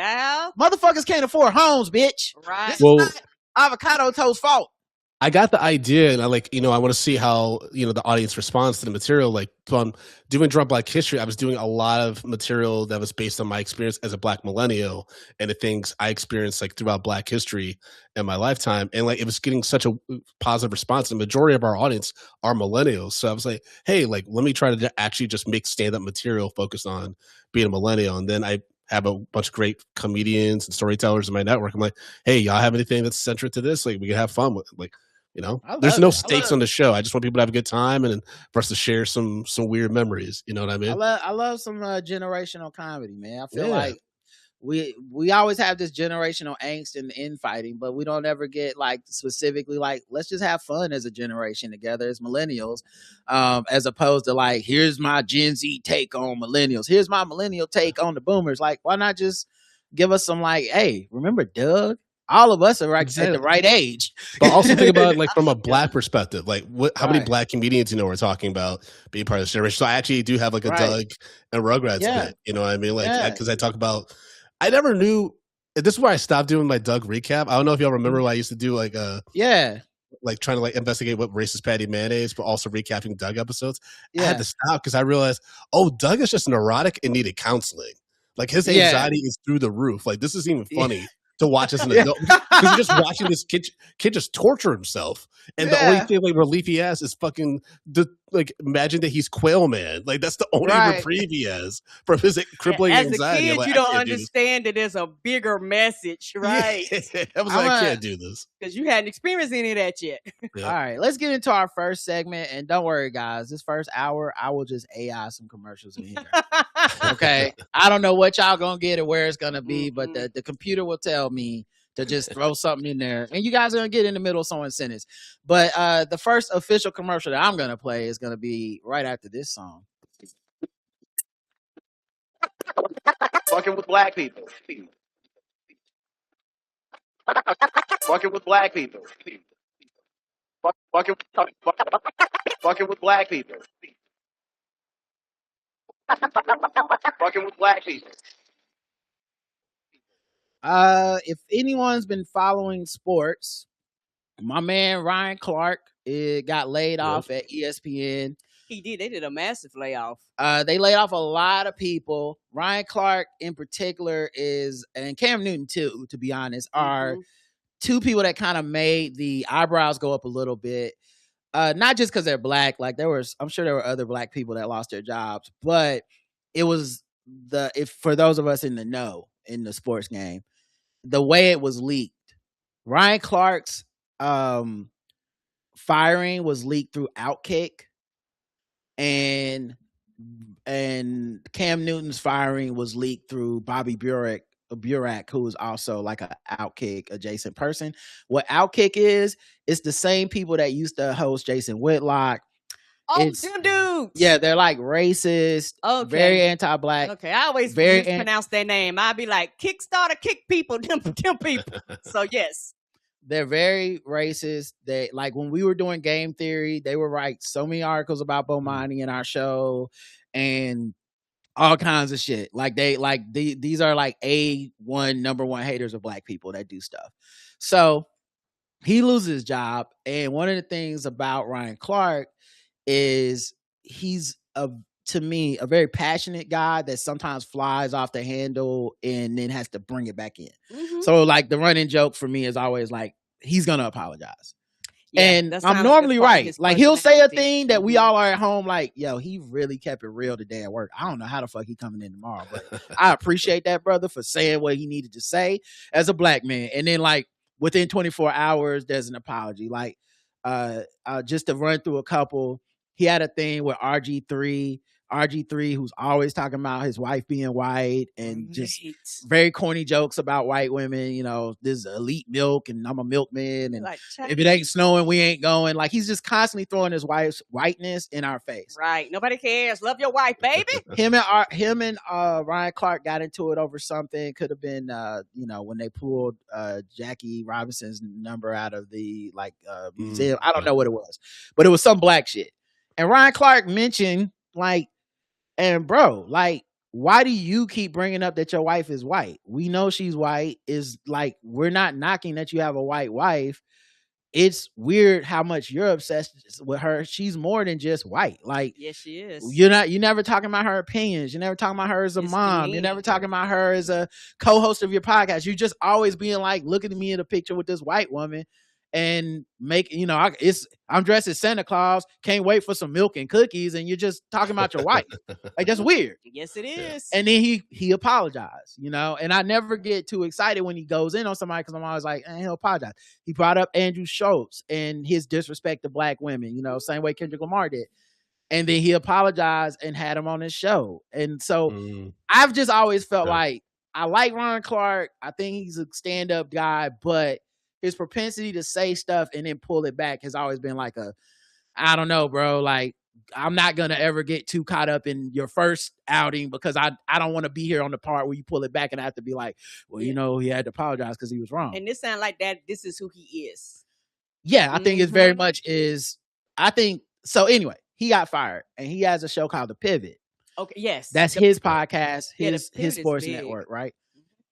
Speaker 1: motherfuckers can't afford homes, bitch. Right? This is not avocado toast fault.
Speaker 4: I got the idea, and I want to see how the audience responds to the material. Like, so I'm doing Drunk Black History. I was doing a lot of material that was based on my experience as a Black millennial and the things I experienced like throughout Black history in my lifetime, and like it was getting such a positive response. The majority of our audience are millennials, so I was like, hey, like let me try to actually just make stand-up material focused on being a millennial, and then I have a bunch of great comedians and storytellers in my network. I'm like, hey, y'all have anything that's centric to this? Like, we can have fun with like. There's no stakes on the show. I just want people to have a good time and for us to share some weird memories. You know what I mean?
Speaker 1: I love some generational comedy, man. I feel like we always have this generational angst and infighting, but we don't ever get like specifically like, let's just have fun as a generation together as millennials, as opposed to like, here's my Gen Z take on millennials. Here's my millennial take on the boomers. Like, why not just give us some like, hey, remember Doug? All of us are at the right age.
Speaker 4: But also think about it like from a Black perspective, like how many Black comedians we're talking about being part of this generation. So I actually do have like a Doug and Rugrats bit, you know what I mean? Like, because I talk about, I never knew, this is where I stopped doing my Doug recap. I don't know if y'all remember when I used to do like like trying to like investigate what racist Patty Mayonnaise, but also recapping Doug episodes. I had to stop because I realized, Doug is just neurotic and needed counseling. Like his anxiety is through the roof. Like this isn't even funny. To watch as an adult, because you're just watching this kid just torture himself, and the only thing like relief he has is fucking imagine that he's Quail Man. Like that's the only reprieve he has from his crippling anxiety.
Speaker 3: As a kid, like, you don't understand that there's a bigger message, right?
Speaker 4: I was like, I can't do this
Speaker 3: because you hadn't experienced any of that yet.
Speaker 1: All right, let's get into our first segment, and don't worry, guys. This first hour, I will just AI some commercials in here. Okay, I don't know what y'all gonna get or where it's gonna be, but the computer will tell me to just throw something in there, and you guys are gonna get in the middle of someone's sentence. But the first official commercial that I'm gonna play is gonna be right after this song.
Speaker 5: Fucking with Black people. Fucking with Black people. Fucking with Black people. Fucking with Black people.
Speaker 1: If anyone's been following sports, my man Ryan Clark got laid off at ESPN.
Speaker 3: He did. They did a massive layoff.
Speaker 1: They laid off a lot of people. Ryan Clark in particular and Cam Newton too, to be honest, are two people that kind of made the eyebrows go up a little bit. Not just because they're Black. Like I'm sure there were other Black people that lost their jobs, but it was for those of us in the know in the sports game, the way it was leaked. Ryan Clark's firing was leaked through Outkick, and Cam Newton's firing was leaked through Bobby Burak, who was also like an Outkick adjacent person. What Outkick is, it's the same people that used to host Jason Whitlock.
Speaker 3: Oh, them dudes.
Speaker 1: Yeah, they're like racist, very anti-Black.
Speaker 3: Okay, I always mispronounce their name. I'd be like, Kickstarter, kick people, them people. So yes.
Speaker 1: They're very racist. They like when we were doing game theory, they would write so many articles about Bomani in our show, and all kinds of shit. Like these are like number one haters of black people that do stuff. So he loses his job, and one of the things about Ryan Clark is he's to me a very passionate guy that sometimes flies off the handle and then has to bring it back in. Mm-hmm. So like the running joke for me is always like he's gonna apologize. Yeah, and I'm normally right. Like he'll say a thing that we all are at home like, yo, he really kept it real today at work. I don't know how the fuck he coming in tomorrow, but I appreciate that brother for saying what he needed to say as a black man. And then like within 24 hours, there's an apology. Like just to run through a couple, he had a thing with RG3, who's always talking about his wife being white and just very corny jokes about white women. You know, this is elite milk and I'm a milkman. And like, if it ain't snowing, we ain't going. Like he's just constantly throwing his wife's whiteness in our face.
Speaker 3: Right. Nobody cares. Love your wife, baby.
Speaker 1: Him and Ryan Clark got into it over something. Could have been, when they pulled Jackie Robinson's number out of the museum. I don't know what it was, but it was some black shit. And Ryan Clark mentioned like, and bro, like, why do you keep bringing up that your wife is white? We know she's white. Is like, we're not knocking that you have a white wife. It's weird how much you're obsessed with her. She's more than just white. Like,
Speaker 3: yes, she is.
Speaker 1: You're never talking about her opinions. You're never talking about her as a mom. You're never talking about her as a co-host of your podcast. You're just always being like, looking at me in a picture with this white woman and I'm dressed as Santa Claus, can't wait for some milk and cookies, and you're just talking about your wife. Like, that's weird.
Speaker 3: Yes, it is.
Speaker 1: And then he apologized, and I never get too excited when he goes in on somebody because I'm always like, he'll apologize. He brought up Andrew Schultz and his disrespect to black women, same way Kendrick Lamar did. And then he apologized and had him on his show. And so I've just always felt like I like Ron Clark. I think he's a stand-up guy, but his propensity to say stuff and then pull it back has always been like I don't know, bro. Like, I'm not going to ever get too caught up in your first outing because I don't want to be here on the part where you pull it back and I have to be like, well, he had to apologize because he was wrong.
Speaker 3: And this sound like that. This is who he is.
Speaker 1: Yeah, I think it's very much so anyway, he got fired and he has a show called The Pivot.
Speaker 3: Okay. Yes.
Speaker 1: That's his podcast, his sports network, right?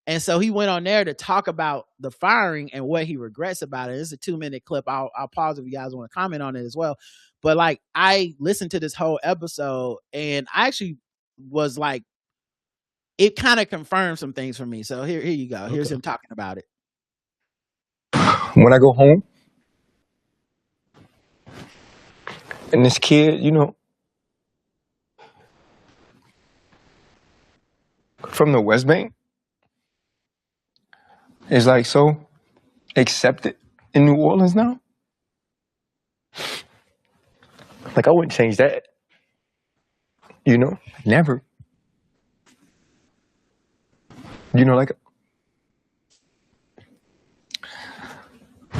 Speaker 1: And so he went on there to talk about the firing and what he regrets about it. It's a 2-minute clip. I'll pause if you guys want to comment on it as well. But like, I listened to this whole episode and I actually was like, it kind of confirmed some things for me. So here you go. Here's him talking about it.
Speaker 6: When I go home and this kid, from the West Bank, is like so accepted in New Orleans now. Like, I wouldn't change that. Never. Like,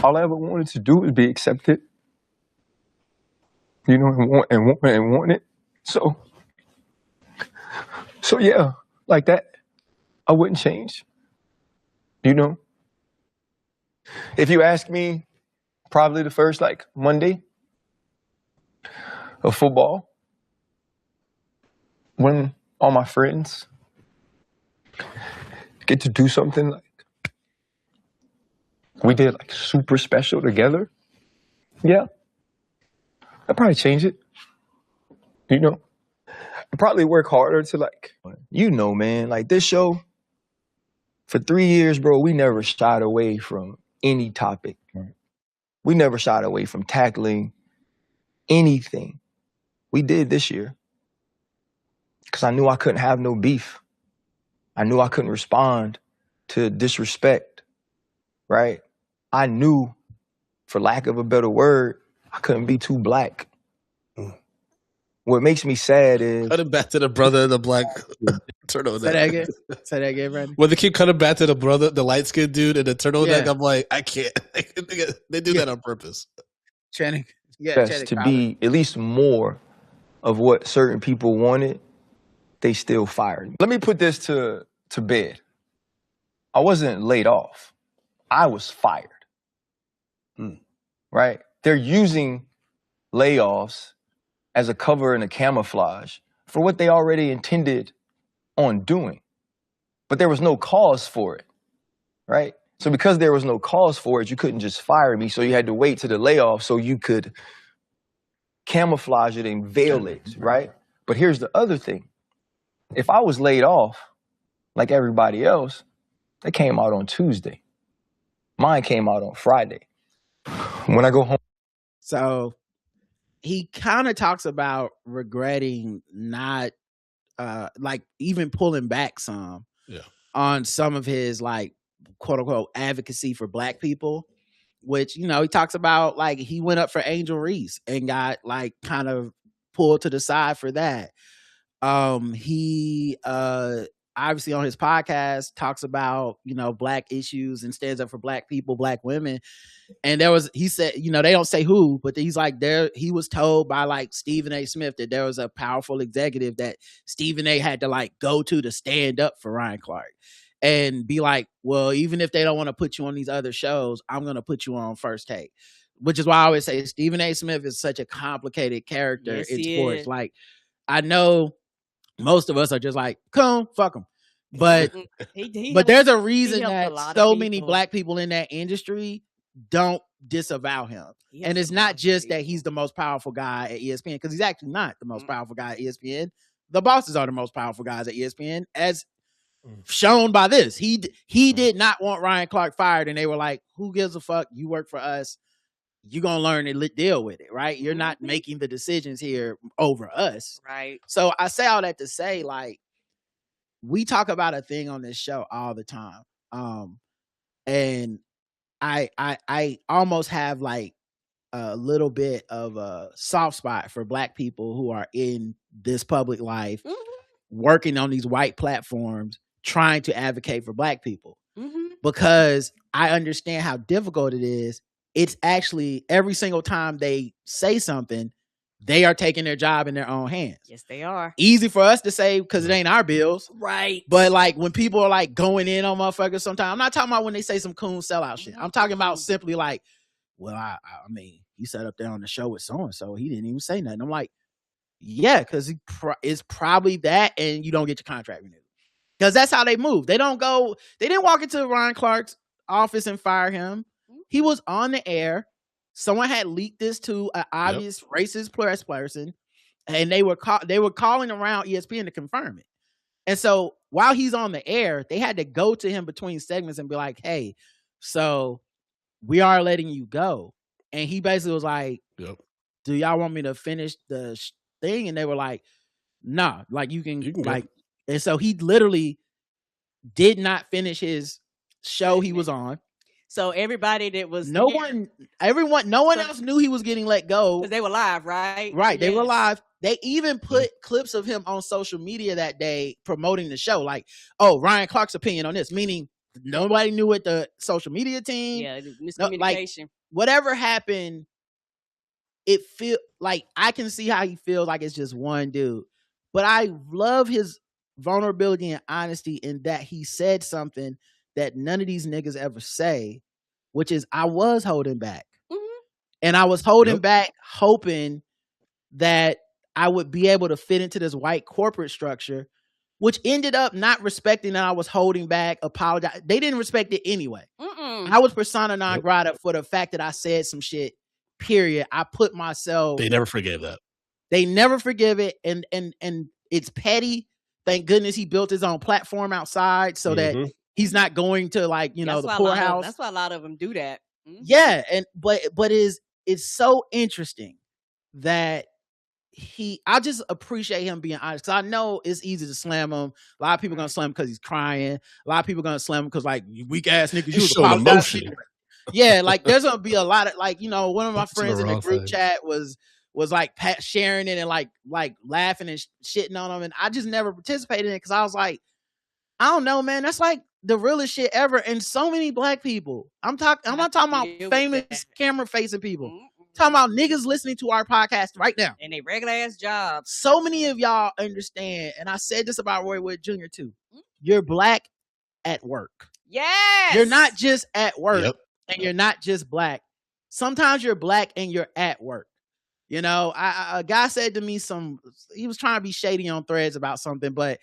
Speaker 6: all I ever wanted to do was be accepted. And want it. So yeah, like that, I wouldn't change. If you ask me, probably the first Monday of football, when all my friends get to do something we did super special together, yeah, I'd probably change it. I'd probably work harder to man, this show. For 3 years, bro, we never shied away from any topic. Right. We never shied away from tackling anything. We did this year because I knew I couldn't have no beef. I knew I couldn't respond to disrespect, right? I knew, for lack of a better word, I couldn't be too black. What makes me sad is...
Speaker 4: Cut him back to the brother in the black turtleneck.
Speaker 1: Say that again, Brandon.
Speaker 4: When they keep cutting back to the brother, the light-skinned dude in the turtleneck, I'm like, I can't. They do that on purpose.
Speaker 1: Channing. Yeah,
Speaker 6: best to be at least more of what certain people wanted, they still fired me. Let me put this to bed. I wasn't laid off. I was fired. Right? They're using layoffs as a cover and a camouflage for what they already intended on doing, but there was no cause for it, right? So because there was no cause for it, you couldn't just fire me. So you had to wait to the layoff so you could camouflage it and veil it, right? But here's the other thing. If I was laid off like everybody else, they came out on Tuesday. Mine came out on Friday. When I go home.
Speaker 1: So he kind of talks about regretting not like even pulling back some on some of his like quote unquote advocacy for black people, which, you know, he talks about like he went up for Angel Reese and got like kind of pulled to the side for that. He obviously on his podcast talks about, you know, black issues and stands up for black people, black women. And he said, you know, they don't say who, but he's like he was told by like Stephen A. Smith that there was a powerful executive that Stephen A. had to like go to stand up for Ryan Clark and be like, well, even if they don't want to put you on these other shows, I'm going to put you on First Take, which is why I always say Stephen A. Smith is such a complicated character in sports. Like, I know most of us are just like, come fuck him. But but there's a reason that so many black people in that industry don't disavow him. And it's not just that he's the most powerful guy at ESPN, because he's actually not the most powerful guy at ESPN. The bosses are the most powerful guys at ESPN, as shown by this. He did not want Ryan Clark fired, and they were like, who gives a fuck? You work for us. You're going to learn to deal with it, right? You're not making the decisions here over us.
Speaker 3: Right.
Speaker 1: So I say all that to say, like, we talk about a thing on this show all the time. And I almost have like a little bit of a soft spot for black people who are in this public life, working on these white platforms, trying to advocate for black people, because I understand how difficult it is. It's actually every single time they say something, they are taking their job in their own hands.
Speaker 3: Yes, they are.
Speaker 1: Easy for us to say because it ain't our bills.
Speaker 3: Right.
Speaker 1: But like when people are like going in on motherfuckers sometimes, I'm not talking about when they say some coon sellout shit. I'm talking about simply like, well, I mean, he sat up there on the show with so-and-so. He didn't even say nothing. I'm like, yeah, because it's probably that, and you don't get your contract renewed. Because that's how they move. They didn't walk into Ryan Clark's office and fire him. He was on the air. Someone had leaked this to an obvious racist press person, and they were calling around ESPN to confirm it. And so while he's on the air, they had to go to him between segments and be like, hey, so we are letting you go. And he basically was like, do y'all want me to finish the thing? And they were like, nah, like you can like, and so he literally did not finish his show he was on.
Speaker 3: So everybody that was
Speaker 1: no one else knew he was getting let go
Speaker 3: because they were live, right?
Speaker 1: Right, they were live. They even put clips of him on social media that day promoting the show, like, "Oh, Ryan Clark's opinion on this," meaning nobody knew it. The social media team,
Speaker 3: miscommunication,
Speaker 1: like, whatever happened. It feel like I can see how he feels like it's just one dude, but I love his vulnerability and honesty in that he said something that none of these niggas ever say, which is I was holding back. And I was holding back hoping that I would be able to fit into this white corporate structure, which ended up not respecting that I was holding back, apologize. They didn't respect it anyway. I was persona non grata for the fact that I said some shit, period. I put myself.
Speaker 4: They never forgave that.
Speaker 1: They never forgive it. And it's petty. Thank goodness he built his own platform outside so that he's not going to like, you know, the poorhouse.
Speaker 3: That's why a lot of them do that.
Speaker 1: Yeah. And, but it's so interesting that I just appreciate him being honest. Cause I know it's easy to slam him. A lot of people are going to slam him cause he's crying. A lot of people are going to slam him cause like you weak ass niggas,
Speaker 4: you showing emotion.
Speaker 1: Yeah. Like there's going to be a lot of like, you know, one of my friends in the group chat was like sharing it and like laughing and shitting on him. And I just never participated in it. Cause I was like, I don't know, man. That's like the realest shit ever. And so many black people. I'm not talking about famous camera facing people. I'm talking about niggas listening to our podcast right now.
Speaker 3: And they regular ass jobs.
Speaker 1: So many of y'all understand. And I said this about Roy Wood Jr. too. You're black at work.
Speaker 3: Yes.
Speaker 1: You're not just at work and you're not just black. Sometimes you're black and you're at work. You know, a guy said to me he was trying to be shady on Threads about something, but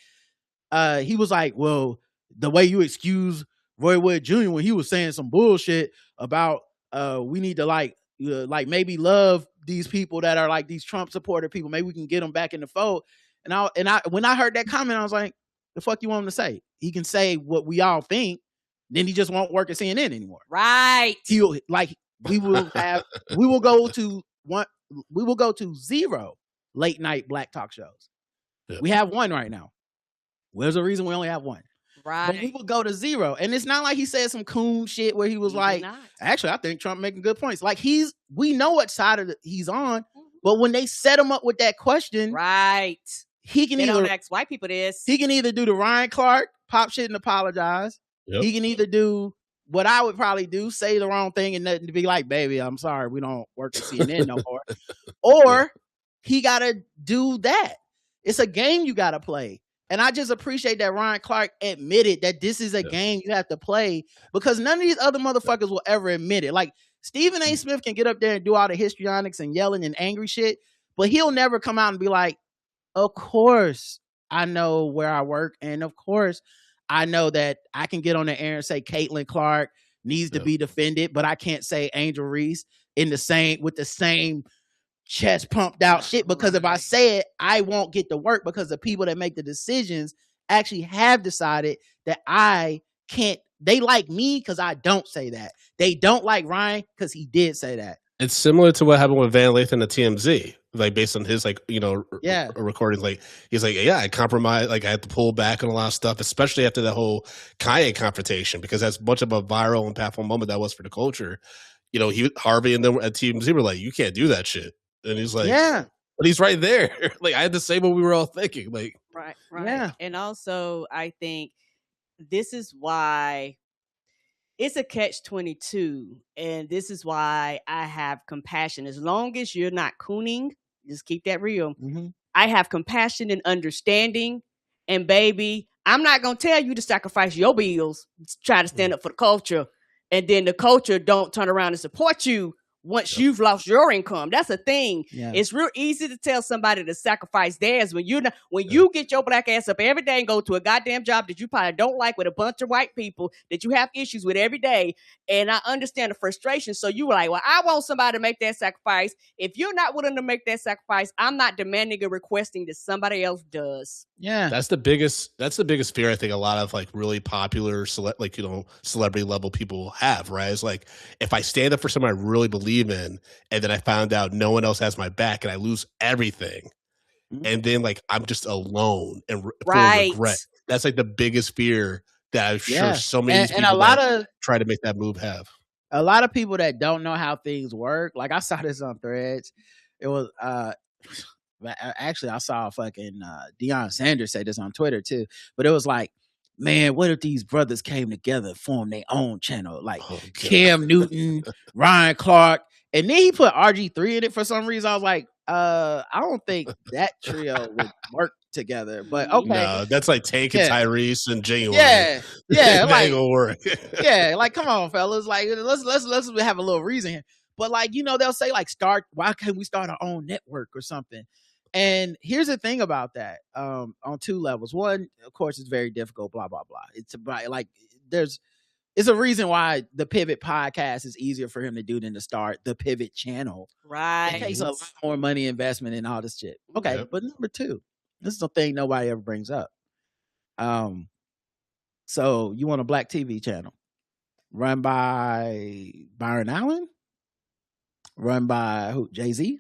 Speaker 1: he was like, well, the way you excuse Roy Wood Jr. when he was saying some bullshit about we need to like maybe love these people that are like these Trump supporter people. Maybe we can get them back in the fold. And I when I heard that comment, I was like, the fuck you want him to say? He can say what we all think, then he just won't work at CNN anymore.
Speaker 3: Right.
Speaker 1: He'll like we will go to 0 late night black talk shows. Yeah. We have 1 right now. There's a reason we only have 1.
Speaker 3: Right.
Speaker 1: But we will go to 0. And it's not like he said some coon shit where he was like, actually, I think Trump making good points. Like we know what side of he's on, but when they set him up with that question,
Speaker 3: right,
Speaker 1: he can
Speaker 3: don't ask white people this.
Speaker 1: He can either do the Ryan Clark, pop shit and apologize. Yep. He can either do what I would probably do, say the wrong thing and nothing to be like, baby, I'm sorry, we don't work at CNN no more. Or he got to do that. It's a game you got to play. And I just appreciate that Ryan Clark admitted that this is a game you have to play, because none of these other motherfuckers will ever admit it. Like Stephen A. Smith can get up there and do all the histrionics and yelling and angry shit, but he'll never come out and be like, of course I know where I work. And of course I know that I can get on the air and say Caitlin Clark needs to be defended, but I can't say Angel Reese with the same chest pumped out shit, because if I say it, I won't get to work, because the people that make the decisions actually have decided that I can't. They like me because I don't say that. They don't like Ryan because he did say that.
Speaker 4: It's similar to what happened with Van Lathan at TMZ, like based on his recordings. Like he's like, I compromised, like I had to pull back on a lot of stuff, especially after that whole Kanye confrontation, because that's much of a viral and impactful moment that was for the culture. Harvey and them at TMZ were like, you can't do that shit. And he's like, but he's right there. Like I had to say what we were all thinking. Like,
Speaker 3: right. Yeah. And also, I think this is why it's a catch-22, and this is why I have compassion. As long as you're not cooning, just keep that real. Mm-hmm. I have compassion and understanding. And baby, I'm not gonna tell you to sacrifice your bills, try to stand up for the culture, and then the culture don't turn around and support you once you've lost your income. That's a thing. Yeah. It's real easy to tell somebody to sacrifice theirs when you get your black ass up every day and go to a goddamn job that you probably don't like with a bunch of white people that you have issues with every day. And I understand the frustration. So you were like, well, I want somebody to make that sacrifice. If you're not willing to make that sacrifice, I'm not demanding or requesting that somebody else does.
Speaker 1: Yeah.
Speaker 4: That's the biggest fear I think a lot of like really popular celebrity level people have, right? It's like, if I stand up for something I really believe in, and then I found out no one else has my back and I lose everything, and then like I'm just alone and full of regret. That's like the biggest fear that I'm sure so many people a lot of try to make that move have.
Speaker 1: A lot of people that don't know how things work. Like I saw this on Threads. It was actually I saw fucking Deion Sanders say this on Twitter too. But it was like, man, what if these brothers came together and formed their own channel? Like Cam Newton, Ryan Clark, and then he put RG3 in it for some reason. I was like, I don't think that trio would work together. But okay,
Speaker 4: no, that's like Tank and Tyrese and January.
Speaker 1: Yeah,
Speaker 4: like ain't gonna work.
Speaker 1: Yeah, like come on, fellas, like let's have a little reason here. But like they'll say like why can't we start our own network or something? And here's the thing about that, on 2 levels. One, of course, it's very difficult, blah, blah, blah. It's about like, it's a reason why the Pivot podcast is easier for him to do than to start the Pivot channel.
Speaker 3: Right.
Speaker 1: It takes a lot more money investment and all this shit. Okay. But number 2, this is the thing nobody ever brings up. So you want a black TV channel run by Byron Allen? Run by who? Jay-Z?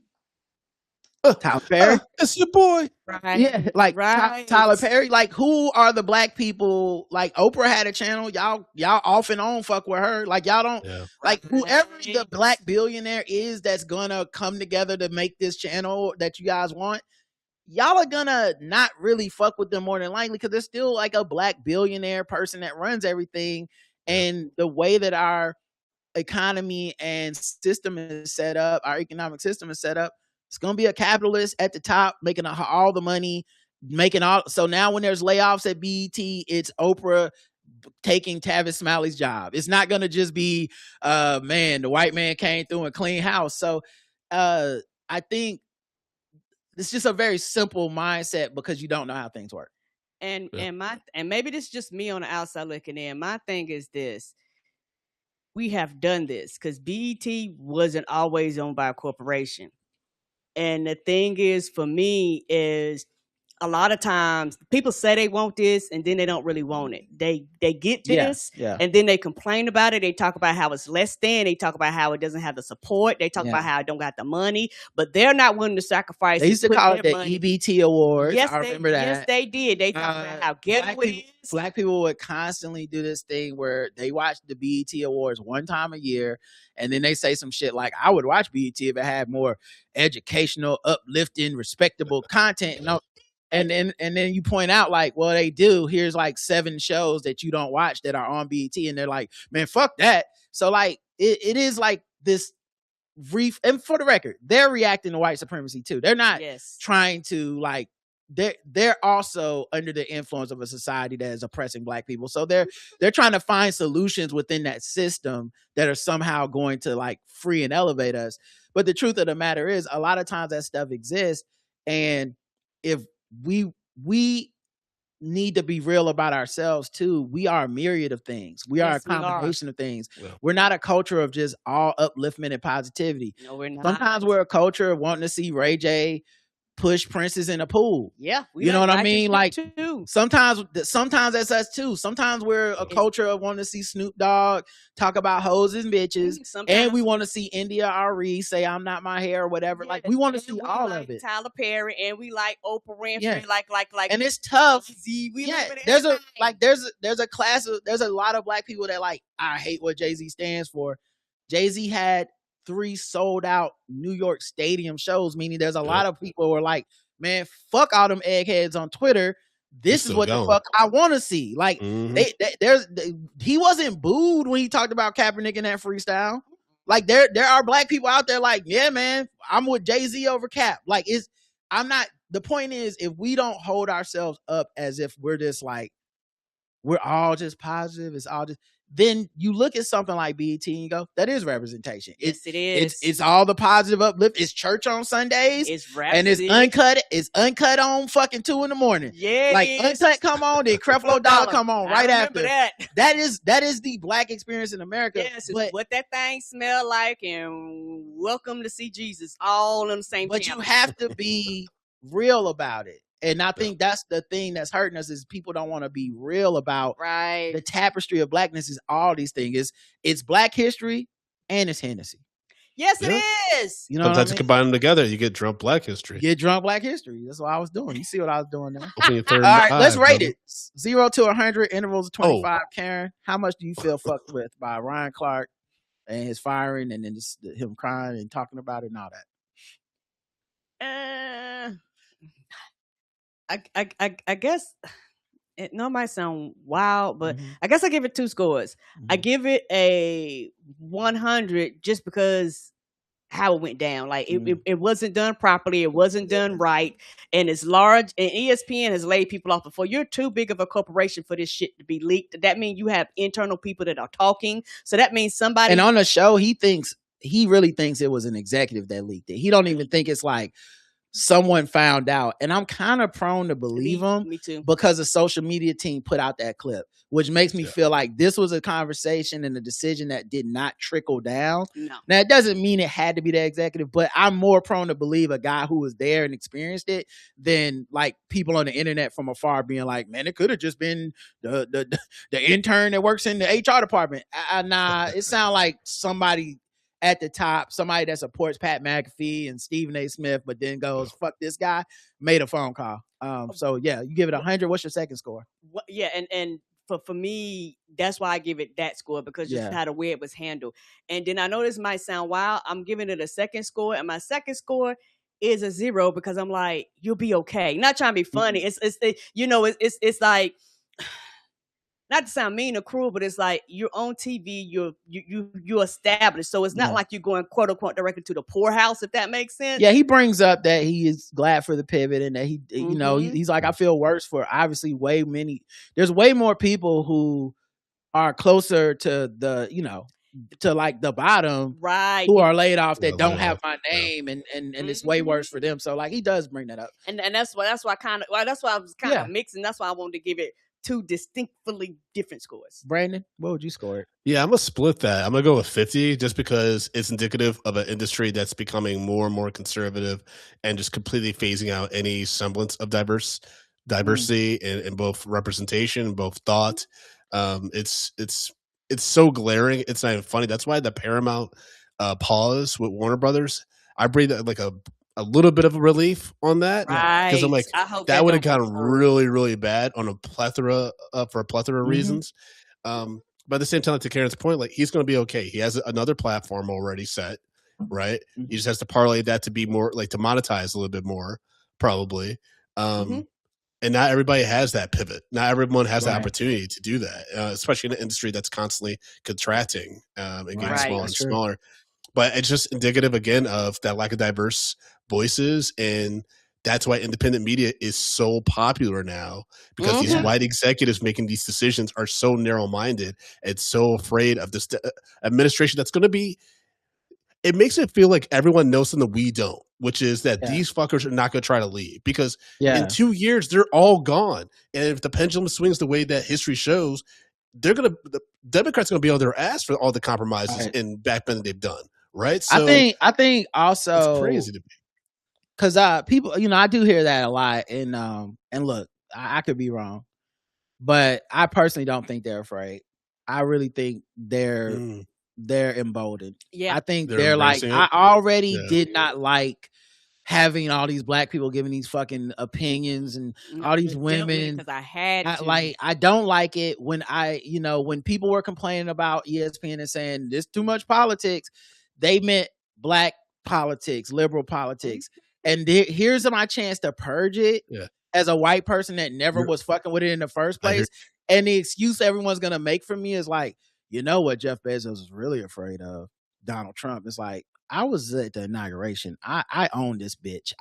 Speaker 1: Tyler Perry,
Speaker 4: that's your boy.
Speaker 1: Right. Yeah, like Tyler Perry. Like, who are the black people? Like, Oprah had a channel. Y'all off and on fuck with her. Like, y'all don't like whoever the black billionaire is that's gonna come together to make this channel that you guys want. Y'all are gonna not really fuck with them more than likely, because there's still like a black billionaire person that runs everything, and the way that our economy and system is set up, our economic system is set up. It's going to be a capitalist at the top, making all the money, so now when there's layoffs at BET, it's Oprah taking Tavis Smiley's job. It's not going to just be, the white man came through and clean house. So I think it's just a very simple mindset, because you don't know how things work.
Speaker 3: And maybe this is just me on the outside looking in. My thing is this. We have done this because BET wasn't always owned by a corporation. And the thing is, for me, is a lot of times people say they want this and then they don't really want it. They get this and then they complain about it. They talk about how it's less than. They talk about how it doesn't have the support. They talk about how it don't got the money, but they're not willing to sacrifice.
Speaker 1: They used to call it the EBT Awards.
Speaker 3: Yes,
Speaker 1: I remember that.
Speaker 3: Yes, they did. They talk about how ghetto it is.
Speaker 1: Black people would constantly do this thing where they watch the BET Awards one time a year, and then they say some shit like, I would watch BET if it had more educational, uplifting, respectable content. And then you point out like, well, they do. Here's like 7 shows that you don't watch that are on BET, and they're like, man, fuck that. So like it is like this and for the record, they're reacting to white supremacy too. They're not trying to like they're also under the influence of a society that is oppressing Black people. So they're trying to find solutions within that system that are somehow going to like free and elevate us. But the truth of the matter is, a lot of times that stuff exists, and if we need to be real about ourselves too. We are a myriad of things. We are a combination of things. Yeah. We're not a culture of just all upliftment and positivity.
Speaker 3: No, we're not.
Speaker 1: Sometimes we're a culture of wanting to see Ray J push princesses in a pool.
Speaker 3: Yeah.
Speaker 1: You know what I mean? Like sometimes that's us too. Sometimes we're a culture of wanting to see Snoop Dogg talk about hoes and bitches. And we want to see India Ari say I'm not my hair or whatever. Like we want to see all of it.
Speaker 3: Tyler Perry, and we like Oprah Winfrey, like
Speaker 1: and it's tough.
Speaker 3: There's
Speaker 1: a lot of Black people that like, I hate what Jay-Z stands for. Jay-Z had 3 sold out New York stadium shows, meaning there's a lot of people who are like, man, fuck all them eggheads on Twitter. This is what the fuck I want to see. Like he wasn't booed when he talked about Kaepernick in that freestyle. Like there are Black people out there like, yeah, man, I'm with Jay-Z over Cap. Like the point is, if we don't hold ourselves up as if we're just like, we're all just positive, it's all just, then you look at something like BET and you go, that is representation.
Speaker 3: Yes, it is.
Speaker 1: It's all the positive uplift. It's church on Sundays.
Speaker 3: It's rap.
Speaker 1: And it's uncut. It's uncut on fucking 2 a.m.
Speaker 3: Yeah.
Speaker 1: Like uncut come on, then Creflo Dollar come on right after.
Speaker 3: That
Speaker 1: is the Black experience in America.
Speaker 3: Yes, it's what that thing smell like, and welcome to see Jesus all on the same
Speaker 1: But
Speaker 3: channel.
Speaker 1: You have to be real about it. And I think that's the thing that's hurting us, is people don't want to be real about the tapestry of Blackness. Is all these things. It's Black history and it's Hennessy.
Speaker 3: Yes, it is.
Speaker 4: You know, sometimes you combine them together, you get drunk Black history.
Speaker 1: Get drunk Black history. That's what I was doing. You see what I was doing now?
Speaker 4: All
Speaker 1: right, let's rate it. 0 to 100, intervals of 25. Karen, how much do you feel fucked with by Ryan Clark and his firing, and then just him crying and talking about it and all that?
Speaker 3: I guess it might sound wild, but I guess I give it 2 scores. I give it a 100 just because how it went down. Like it wasn't done properly. It wasn't done right. And it's large. And ESPN has laid people off before. You're too big of a corporation for this shit to be leaked. That means you have internal people that are talking. So that means somebody.
Speaker 1: And on the show, he really thinks it was an executive that leaked it. He don't even think it's like someone found out. And I'm kind of prone to believe him.
Speaker 3: Me too.
Speaker 1: Because the social media team put out that clip, which makes me feel like this was a conversation and a decision that did not trickle down.
Speaker 3: No.
Speaker 1: Now, it doesn't mean it had to be the executive, but I'm more prone to believe a guy who was there and experienced it than like people on the internet from afar being like, man, it could have just been the intern that works in the HR department. Nah, it sounds like somebody at the top, somebody that supports Pat McAfee and Stephen A. Smith, but then goes, fuck this guy, made a phone call. So yeah, you give it 100. What's your second score?
Speaker 3: Yeah, and for me, that's why I give it that score, because just how the way it was handled. And then I know this might sound wild. I'm giving it a second score, and my second score is a 0 because I'm like, you'll be okay. Not trying to be funny. It's like, not to sound mean or cruel, but it's like you're on TV, you're established. So it's not like you're going quote unquote directly to the poorhouse, if that makes sense.
Speaker 1: Yeah, he brings up that he is glad for the pivot, and that he, you know, he's like, I feel worse for obviously there's way more people who are closer to the, you know, to like the bottom,
Speaker 3: right,
Speaker 1: who are laid off that
Speaker 4: Yeah,
Speaker 1: don't
Speaker 4: laid
Speaker 1: have
Speaker 4: off,
Speaker 1: my
Speaker 4: yeah.
Speaker 1: name, and it's way worse for them. So like he does bring that up,
Speaker 3: and that's why that's why I was kind of
Speaker 1: Yeah.
Speaker 3: mixing. That's why I wanted to give it two distinctly different scores.
Speaker 1: Brandon, what would you score it?
Speaker 4: Yeah, I'm gonna split that. I'm gonna go with 50 just because it's indicative of an industry that's becoming more and more conservative and just completely phasing out any semblance of diversity in both representation and both thought. It's so glaring. It's not even funny. That's why the Paramount pause with Warner Brothers, I breathe like a little bit of a relief on that because I'm like
Speaker 3: I hope
Speaker 4: that would have
Speaker 3: don't
Speaker 4: gotten
Speaker 3: go through.
Speaker 4: really really bad on a plethora for a plethora of reasons. But at the same time, to Karen's point, like he's going to be okay. He has another platform already set, right? He just has to parlay that to be more like to monetize a little bit more, probably. And not everybody has that pivot. Not everyone has the opportunity to do that, especially in an industry that's constantly contracting and getting smaller and smaller. But it's just indicative again of that lack of diverse voices, and that's why independent media is so popular now because these white executives making these decisions are so narrow-minded and so afraid of this administration that's going to be. It makes it feel like everyone knows something we don't, which is that these fuckers are not going to try to leave because in 2 years they're all gone. And if the pendulum swings the way that history shows, the Democrats are going to be on their ass for all the compromises and backbending they've done. Right? So
Speaker 1: I think also
Speaker 4: it's crazy to me.
Speaker 1: Because people, I do hear that a lot, and look, I could be wrong, but I personally don't think they're afraid. I really think they're emboldened.
Speaker 3: Yeah,
Speaker 1: I think
Speaker 4: They're
Speaker 1: they're like,
Speaker 4: embracing
Speaker 1: I
Speaker 4: it.
Speaker 1: already did not like having all these black people giving these fucking opinions and all these women.
Speaker 3: because I had to.
Speaker 1: I don't like it when when people were complaining about ESPN and saying this too much politics, they meant black politics, liberal politics. And here's my chance to purge it as a white person that never was fucking with it in the first place. And the excuse everyone's going to make for me is like, you know what Jeff Bezos was really afraid of? Donald Trump. It's like, I was at the inauguration. I own this bitch.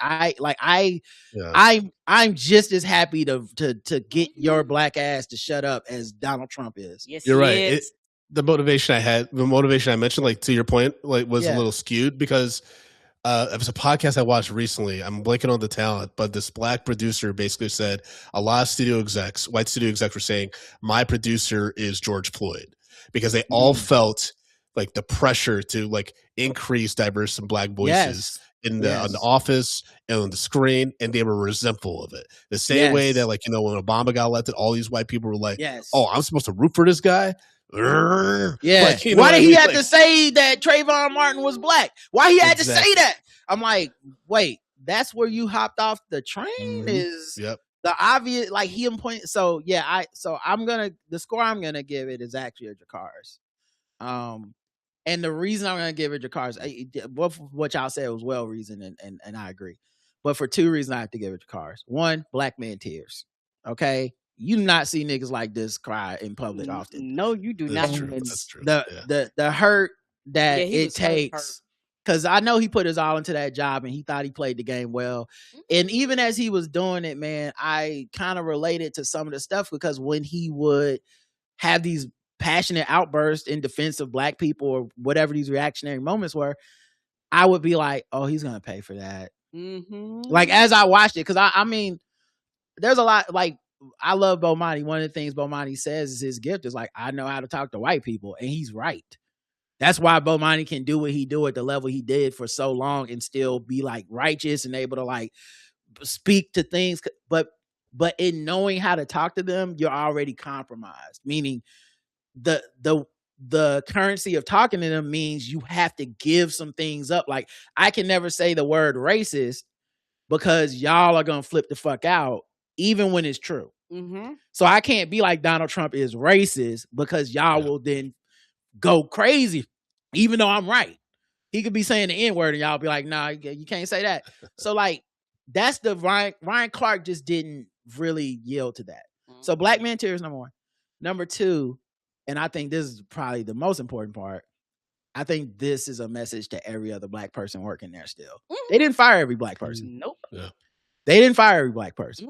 Speaker 1: I'm just as happy to get your black ass to shut up as Donald Trump is.
Speaker 3: Yes,
Speaker 4: you're right. The motivation I mentioned, like to your point, like was a little skewed because it was a podcast I watched recently. I'm blanking on the talent, but this black producer basically said a lot of white studio execs were saying, my producer is George Floyd, because they all felt like the pressure to like increase diverse and black voices on the office and on the screen, and they were resentful of it. The same way that when Obama got elected, all these white people were like, oh, I'm supposed to root for this guy?
Speaker 1: Why did he have to say that Trayvon Martin was black? Why he had to say that? I'm like, wait, that's where you hopped off the train? Is the obvious, like he point. So the score I'm gonna give it is actually a Jakar's. And the reason I'm gonna give it Jakar's, what y'all said was well reasoned, and I agree. But for two reasons I have to give it Jakar's. One, black man tears. Okay. You do not see niggas like this cry in public often.
Speaker 3: No, you do not.
Speaker 4: That's true.
Speaker 1: The hurt that it takes, because I know he put his all into that job and he thought he played the game well. And even as he was doing it, man, I kind of related to some of the stuff, because when he would have these passionate outbursts in defense of black people or whatever these reactionary moments were, I would be like, oh, he's gonna pay for that. Like as I watched it, because I mean, there's a lot, like, I love Bomani. One of the things Bomani says is his gift is like, I know how to talk to white people, and he's right. That's why Bomani can do what he do at the level he did for so long and still be like righteous and able to like speak to things. But in knowing how to talk to them, you're already compromised. Meaning the currency of talking to them means you have to give some things up. Like I can never say the word racist because y'all are gonna flip the fuck out, even when it's true. So I can't be like Donald Trump is racist because y'all will then go crazy, even though I'm right. He could be saying the N-word and y'all be like, nah, you can't say that. So like, that's the Ryan Clark just didn't really yield to that. So black man tears, number one. Number two, and I think this is probably the most important part, I think this is a message to every other black person working there still. They didn't fire every black person.
Speaker 3: Nope.
Speaker 4: Yeah.
Speaker 1: They didn't fire every black person.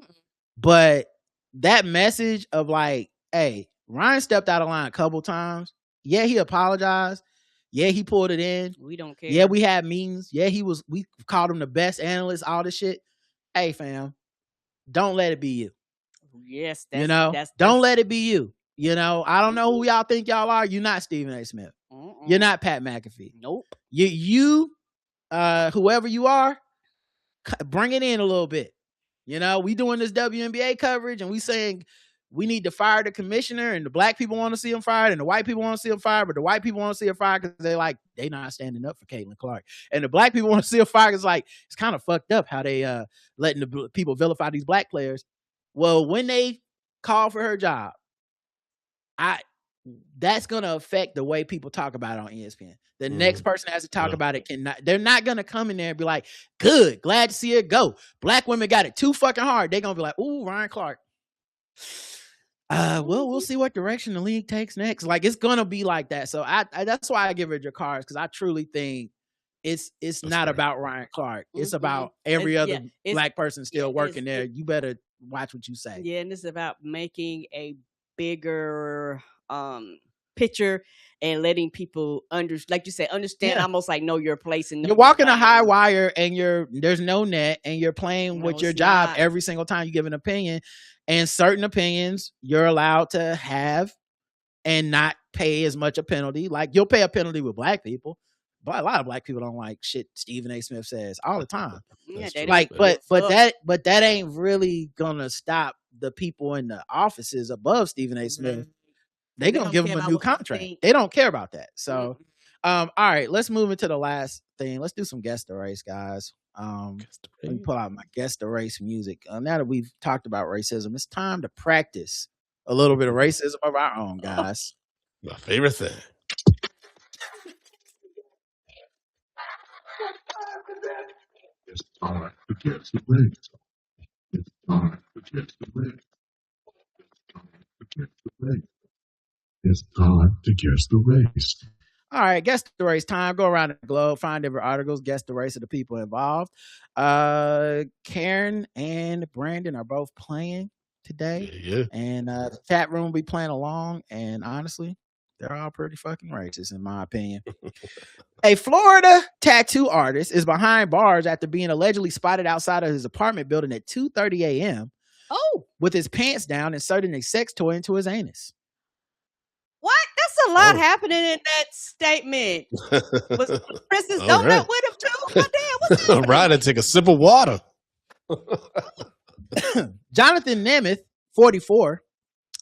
Speaker 1: But that message of like, hey, Ryan stepped out of line a couple times. Yeah, he apologized. Yeah, he pulled it in.
Speaker 3: We don't care.
Speaker 1: Yeah, we had meetings. Yeah, we called him the best analyst, all this shit. Hey, fam, don't let it be you.
Speaker 3: Yes,
Speaker 1: don't let it be you. I don't know who y'all think y'all are. You're not Stephen A. Smith. You're not Pat McAfee.
Speaker 3: Nope.
Speaker 1: You whoever you are, bring it in a little bit. We doing this WNBA coverage and we saying we need to fire the commissioner, and the black people want to see him fired and the white people want to see him fired, but the white people want to see him fired because they not standing up for Caitlin Clark. And the black people want to see him fired because it's kind of fucked up how they letting the people vilify these black players. Well, when they call for her job, that's going to affect the way people talk about it on ESPN. The next person that has to talk about it they're not going to come in there and be like, good, glad to see it go. Black women got it too fucking hard. They're going to be like, ooh, Ryan Clark. Well, we'll see what direction the league takes next. It's going to be like that. So that's why I give her Jakar's, because I truly think it's not about Ryan Clark. It's about every other black person still working there. You better watch what you say.
Speaker 3: Yeah, and it's about making a bigger picture and letting people understand, almost like know your place. And
Speaker 1: you're walking a high wire and there's no net, and you're playing with your job every single time you give an opinion. And certain opinions you're allowed to have and not pay as much a penalty. Like, you'll pay a penalty with black people, but a lot of black people don't like shit Stephen A. Smith says all the time. But that ain't really gonna stop the people in the offices above Stephen A. Smith. They're gonna give him a new contract. They don't care about that. So all right, let's move into the last thing. Let's do some guest the race, guys. Let me pull out my guest the race music. Now that we've talked about racism, it's time to practice a little bit of racism of our own, guys.
Speaker 4: My favorite thing.
Speaker 7: It's time to guess the race. It's time to guess the race. It's time to guess the race.
Speaker 1: All right, guess the race time. Go around the globe, find different articles, guess the race of the people involved. Karen and Brandon are both playing today.
Speaker 4: Yeah.
Speaker 1: And the chat room will be playing along. And honestly, they're all pretty fucking racist, in my opinion. A Florida tattoo artist is behind bars after being allegedly spotted outside of his apartment building at 2:30 a.m. with his pants down, inserting a sex toy into his anus.
Speaker 3: What? That's a lot happening in that statement. Was Princess Donut with him too? Oh, damn, what's happening?
Speaker 4: Right, I take a sip of water.
Speaker 1: Jonathan Nemeth, 44,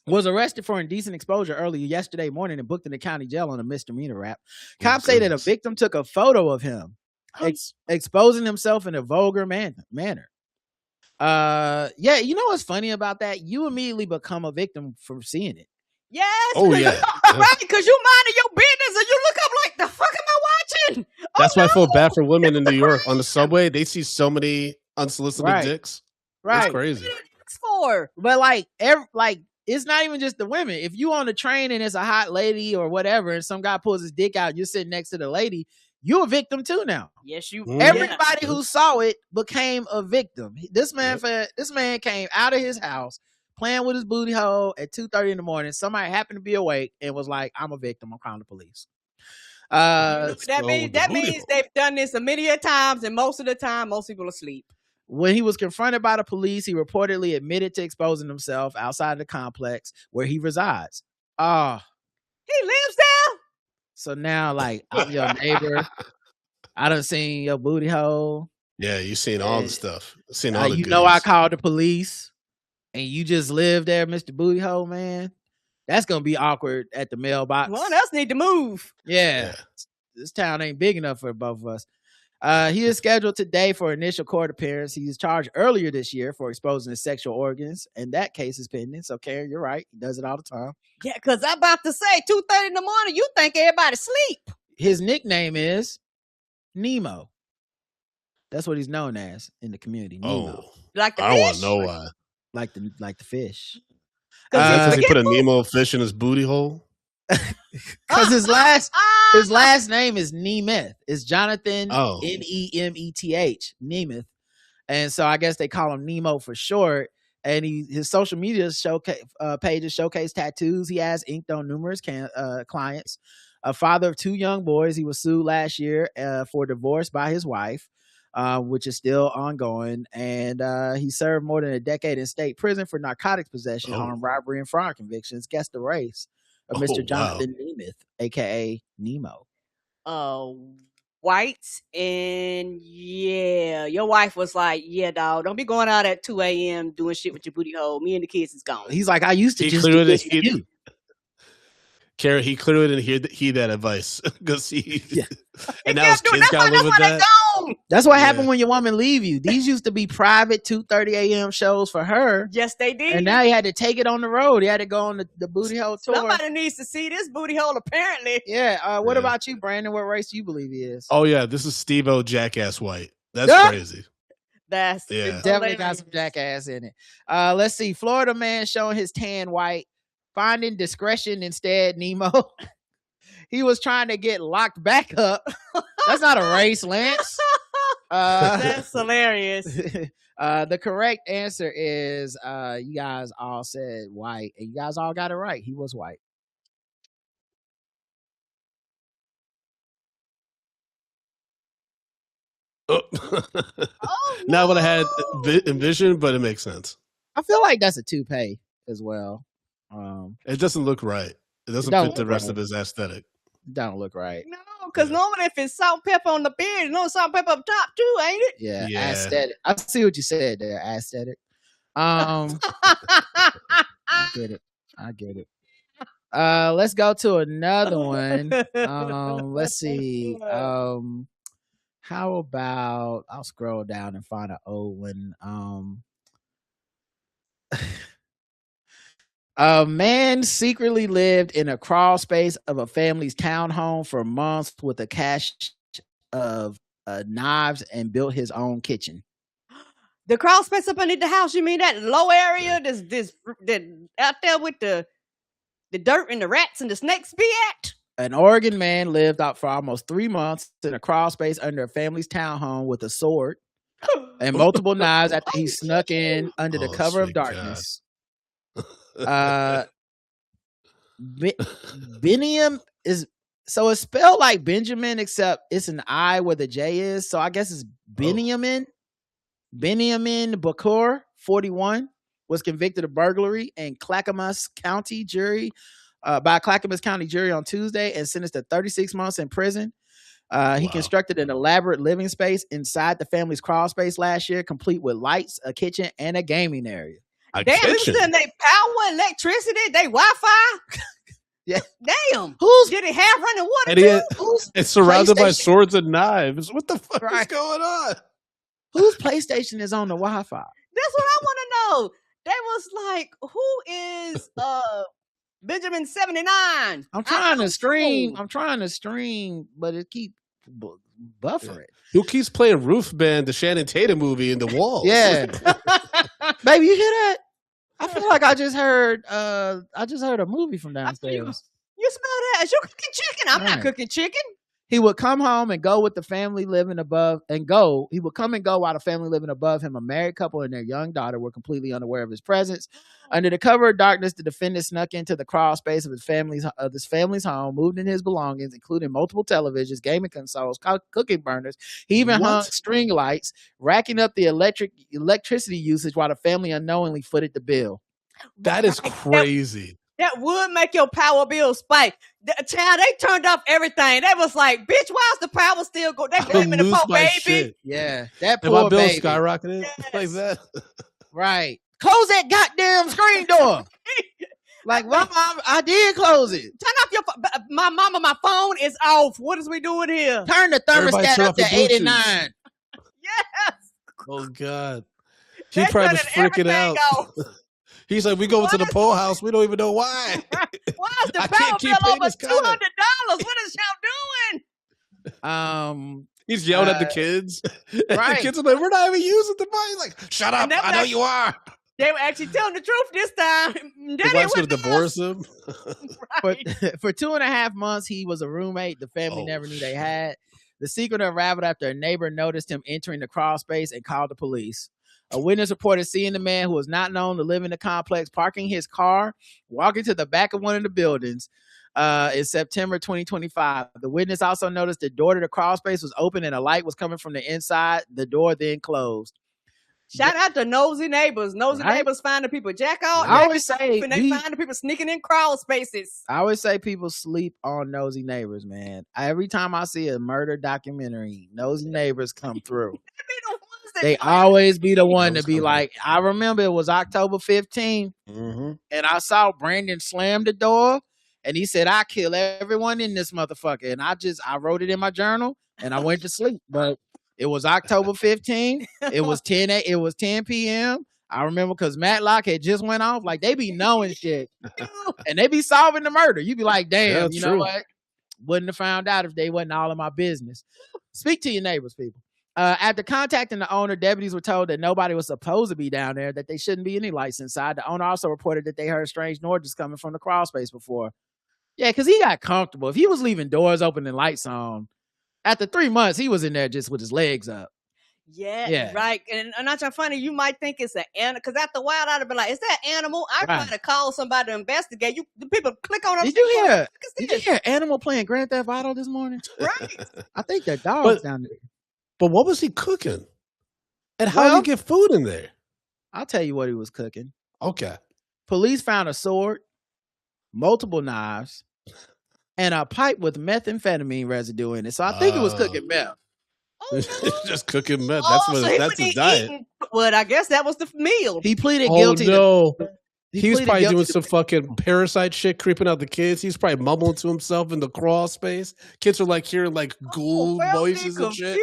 Speaker 1: was arrested for indecent exposure earlier yesterday morning and booked in the county jail on a misdemeanor rap. Cops say that a victim took a photo of him exposing himself in a vulgar manner. Yeah, you know what's funny about that? You immediately become a victim for seeing it.
Speaker 3: Yes.
Speaker 4: Oh, yeah.
Speaker 3: Right, because you minding your business and you look up like, the fuck am I watching?
Speaker 4: That's why I feel bad for women in New York on the subway. They see so many unsolicited dicks.
Speaker 1: Right.
Speaker 4: It's crazy.
Speaker 1: But it's not even just the women. If you on the train and it's a hot lady or whatever, and some guy pulls his dick out, you're sitting next to the lady, you're a victim too now.
Speaker 3: Yes, you.
Speaker 1: Everybody who saw it became a victim. This man came out of his house playing with his booty hole at 2:30 in the morning. Somebody happened to be awake and was like, I'm a victim. I'm calling the police.
Speaker 3: That means they've done this a many times, and most of the time, most people are asleep.
Speaker 1: When he was confronted by the police, he reportedly admitted to exposing himself outside of the complex where he resides.
Speaker 3: He lives there?
Speaker 1: So now, I'm your neighbor. I done seen your booty hole.
Speaker 4: Yeah, you seen all the stuff. Seen all the goodies.
Speaker 1: I called the police, and you just live there, Mr. Booty Hole, man. That's gonna be awkward at the mailbox.
Speaker 3: One else need to move.
Speaker 1: Yeah. This town ain't big enough for both of us. He is scheduled today for initial court appearance. He was charged earlier this year for exposing his sexual organs, and that case is pending. So, Karen, you're right. He does it all the time.
Speaker 3: Yeah, because I'm about to say 2:30 in the morning, you think everybody's asleep.
Speaker 1: His nickname is Nemo. That's what he's known as in the community. Nemo.
Speaker 3: Like the
Speaker 4: I
Speaker 3: fish?
Speaker 4: want to know why.
Speaker 1: Like the fish.
Speaker 4: Does he put a Nemo fish in his booty hole?
Speaker 1: Because his last name is Nemeth. It's Jonathan Nemeth. Nemeth. And so I guess they call him Nemo for short. And his social media pages showcase tattoos he has inked on numerous clients. A father of 2 young boys, he was sued last year for divorce by his wife, which is still ongoing. And he served more than a decade in state prison for narcotics possession, armed robbery, and fraud convictions. Guess the race of Mr. Jonathan Nemeth, a.k.a. Nemo.
Speaker 3: White. And yeah, your wife was like, yeah, dog, don't be going out at 2 a.m. doing shit with your booty hole. Me and the kids is gone.
Speaker 1: He's like, I used to just do this for you.
Speaker 4: Karen, he clearly didn't heed that advice because and now his kids gotta live with that.
Speaker 1: That's what happened when your woman leave you. These used to be private 2:30 a.m. shows for her.
Speaker 3: Yes, they did.
Speaker 1: And now he had to take it on the road. He had to go on the booty hole tour.
Speaker 3: Somebody needs to see this booty hole, apparently.
Speaker 1: Yeah. What about you, Brandon? What race do you believe he is?
Speaker 4: Oh yeah, this is Steve-O Jackass White. That's crazy.
Speaker 3: That's
Speaker 1: definitely got some jackass in it. Let's see. Florida man showing his tan white, finding discretion instead. Nemo. He was trying to get locked back up. That's not a race, Lance.
Speaker 3: That's hilarious.
Speaker 1: The correct answer is you guys all said white, and you guys all got it right. He was white.
Speaker 4: Not what I had envisioned, but it makes sense.
Speaker 1: I feel like that's a toupee as well.
Speaker 4: It doesn't look right. It doesn't fit the rest of his aesthetic.
Speaker 1: Don't look right.
Speaker 3: No, because normally if it's salt and pepper on the beard, no salt and pepper up top too, ain't it?
Speaker 1: Yeah, aesthetic. I see what you said there, aesthetic. I get it. Let's go to another one. Let's see. How about I'll scroll down and find an old one. A man secretly lived in a crawl space of a family's townhome for months with a cache of knives and built his own kitchen.
Speaker 3: The crawl space up underneath the house, you mean that low area this out there with the dirt and the rats and the snakes be at?
Speaker 1: An Oregon man lived out for almost 3 months in a crawl space under a family's townhome with a sword and multiple knives after he snuck in under the cover of darkness. Biniam is so it's spelled like Benjamin, except it's an I where the J is. So I guess it's Benjamin. Benjamin Bakur, 41, was convicted of burglary in Clackamas County jury by a Clackamas County jury on Tuesday and sentenced to 36 months in prison. He constructed an elaborate living space inside the family's crawl space last year, complete with lights, a kitchen, and a gaming area.
Speaker 3: Damn, this is in they power, electricity, they Wi-Fi.
Speaker 1: Yeah.
Speaker 3: Damn. Did it have running water too?
Speaker 4: It's surrounded by swords and knives. What the fuck is going on?
Speaker 1: Whose PlayStation is on the Wi-Fi?
Speaker 3: That's what I want to know. They was like, who is Benjamin 79?
Speaker 1: I'm trying to stream, but it keeps buffering.
Speaker 4: Who keeps playing Roof Band, the Shannon Tatum movie, in the walls?
Speaker 1: Yeah. Baby, you hear that? I feel like I just heard a movie from downstairs.
Speaker 3: You smell that? Is you cooking chicken? I'm not cooking chicken.
Speaker 1: He would come home and go with the family living above He would come and go while the family living above him, a married couple and their young daughter, were completely unaware of his presence. Under the cover of darkness, the defendant snuck into the crawl space of his family's home, moved in his belongings, including multiple televisions, gaming consoles, cooking burners. He even hung string lights, racking up the electricity usage while the family unknowingly footed the bill.
Speaker 4: That is crazy.
Speaker 3: That would make your power bill spike. Child, they turned off everything. They was like, bitch, why is the power still going? They blaming the poor baby.
Speaker 4: Shit.
Speaker 1: Yeah, that
Speaker 4: poor my bill baby. Skyrocketed like that.
Speaker 1: Right. Close that goddamn screen door. Like, my mom, I did close it.
Speaker 3: Turn off your my mama, my phone is off. What is we doing here?
Speaker 1: Turn the thermostat up to 89.
Speaker 3: Yes.
Speaker 4: Oh, God. He probably was freaking out. He's like, we go to the pole house. We don't even know why.
Speaker 3: Why is the power bill over $200? What is y'all doing?
Speaker 4: He's yelling at the kids.
Speaker 1: Right.
Speaker 4: The kids are like, we're not even using the money. Like, shut up. I know you are.
Speaker 3: They were actually telling the truth this time.
Speaker 4: The wife's going to divorce him.
Speaker 1: Right. For 2.5 months, he was a roommate the family never knew they had. The secret unraveled after a neighbor noticed him entering the crawl space and called the police. A witness reported seeing the man, who was not known to live in the complex, parking his car, walking to the back of one of the buildings. in September 2025. The witness also noticed the door to the crawl space was open and a light was coming from the inside. The door then closed.
Speaker 3: Shout out to nosy neighbors. Nosy neighbors find the people jack off.
Speaker 1: I always say
Speaker 3: and they find the people sneaking in crawl spaces.
Speaker 1: I always say people sleep on nosy neighbors, man. Every time I see a murder documentary, nosy neighbors come through. They always be the one to be like, I remember it was October 15th, and I saw Brandon slam the door, and he said, I kill everyone in this motherfucker. And I wrote it in my journal, and I went to sleep. But it was October 15th. It was 10 p.m. I remember because Matlock had just went off. Like, they be knowing shit. And they be solving the murder. You be like, damn, you know what? Wouldn't have found out if they wasn't all in my business. Speak to your neighbors, people. After contacting the owner, deputies were told that nobody was supposed to be down there, that they shouldn't be any lights inside. The owner also reported that they heard strange noises coming from the crawl space before. Yeah, because he got comfortable. If he was leaving doors open and lights on, after 3 months, he was in there just with his legs up.
Speaker 3: Yeah, right. And not so funny, you might think it's an animal, because after a while, I'd have been like, is that animal? I'd try to call somebody to investigate. The people click on them.
Speaker 1: Did you hear Animal playing Grand Theft Auto this morning?
Speaker 3: Right.
Speaker 1: I think that dog's down there.
Speaker 4: But what was he cooking? And how did he get food in there?
Speaker 1: I'll tell you what he was cooking.
Speaker 4: Okay.
Speaker 1: Police found a sword, multiple knives, and a pipe with methamphetamine residue in it. So I think it was cooking meth.
Speaker 4: Just cooking meth. That's his diet.
Speaker 3: Well, I guess that was the meal.
Speaker 1: He pleaded guilty.
Speaker 4: No. He was probably doing some fucking parasite shit, creeping out the kids. He's probably mumbling to himself in the crawl space. Kids are like hearing like ghoul voices and shit.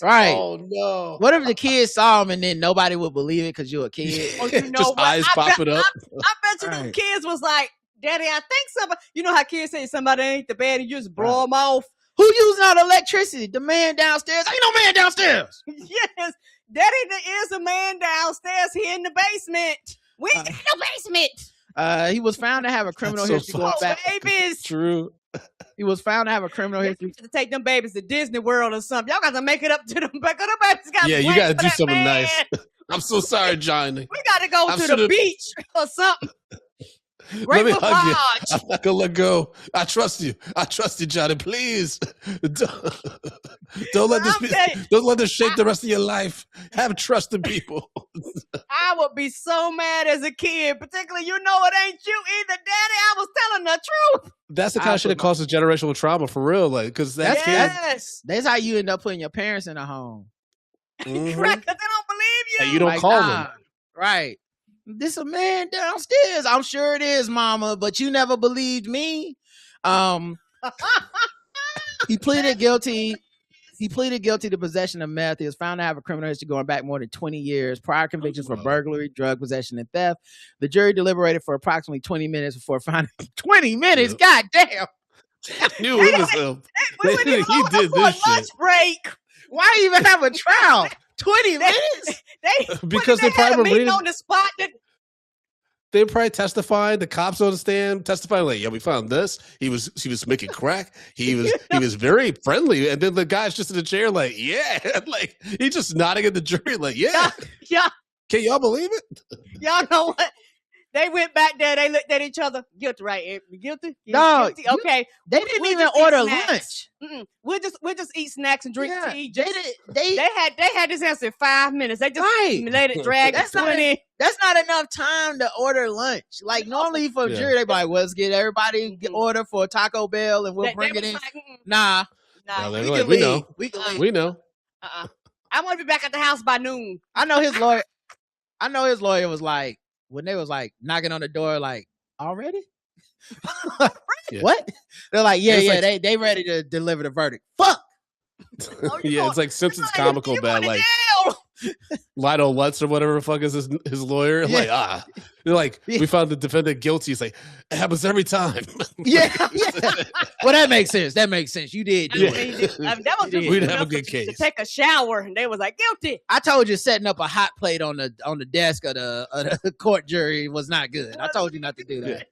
Speaker 1: Right.
Speaker 4: Oh no.
Speaker 1: What if the kids saw him and then nobody would believe it because you're a kid?
Speaker 4: Just eyes popping up.
Speaker 3: I bet you them kids was like, Daddy, I think somebody, you know how kids say somebody ain't the bed and you just blow them off?
Speaker 1: Who using all the electricity? The man downstairs? Ain't no man downstairs.
Speaker 3: Yes. Daddy, there is a man downstairs here in the basement. We ain't in the basement.
Speaker 1: He was found to have a criminal history going back.
Speaker 3: Babies.
Speaker 4: True.
Speaker 1: He was found to have a criminal history.
Speaker 3: To take them babies to Disney World or something. Y'all got to make it up to them. Because them babies got
Speaker 4: you got to do something
Speaker 3: man.
Speaker 4: nice. I'm so sorry, Johnny.
Speaker 3: We got to go to the beach or something.
Speaker 4: Let me hug you. I'm not gonna let go. I trust you. Johnny. Please, don't let this shape the rest of your life. Have trust in people.
Speaker 3: I would be so mad as a kid, particularly you know it ain't you either, Daddy. I was telling the truth.
Speaker 4: That's the kind of shit that causes generational trauma for real, like because
Speaker 1: that's how you end up putting your parents in a home.
Speaker 3: Right, because they don't believe you.
Speaker 4: And you don't call them.
Speaker 1: Right. This a man downstairs. I'm sure it is, Mama, but you never believed me. He pleaded guilty. He pleaded guilty to possession of meth. He was found to have a criminal history going back more than 20 years. Prior convictions for burglary, drug possession, and theft. The jury deliberated for approximately 20 minutes before finding 20 minutes. God damn.
Speaker 4: I knew it was him. He did this shit.
Speaker 3: Break.
Speaker 1: Why even have a trial? 20 minutes?
Speaker 4: Because they probably
Speaker 3: meeting on the spot.
Speaker 4: They probably testified. The cops on the stand testifying like, "Yeah, we found this. He was making crack. He was very friendly." And then the guy's just in the chair like, "Yeah," like he just nodding at the jury like, "Yeah." Can y'all believe it?
Speaker 3: Y'all know what? They went back there. They looked at each other. Guilty, right? Guilty?
Speaker 1: No.
Speaker 3: Guilty? Okay.
Speaker 1: They didn't even order lunch.
Speaker 3: We'll just eat snacks and drink tea.
Speaker 1: They
Speaker 3: had this answer in 5 minutes. They just let it drag.
Speaker 1: That's not enough time to order lunch. Like normally for a jury, they be like, well, let's get everybody order for Taco Bell and we'll bring it in.
Speaker 3: Like,
Speaker 1: nah.
Speaker 4: We know. We know.
Speaker 3: I want to be back at the house by noon.
Speaker 1: I know his lawyer was like, when they was like knocking on the door, like, already? What? They're like, they ready to deliver the verdict. Fuck.
Speaker 4: It's like Simpsons comical bad, like Lionel Lutz or whatever the fuck is his lawyer. Yeah. They're like, we found the defendant guilty. He's like, it happens every time.
Speaker 1: Yeah. Well, that makes sense. You did do it.
Speaker 3: That was
Speaker 4: we'd have a good case.
Speaker 3: To take a shower, and they was like, guilty.
Speaker 1: I told you setting up a hot plate on the desk of the court jury was not good. I told you not to do that.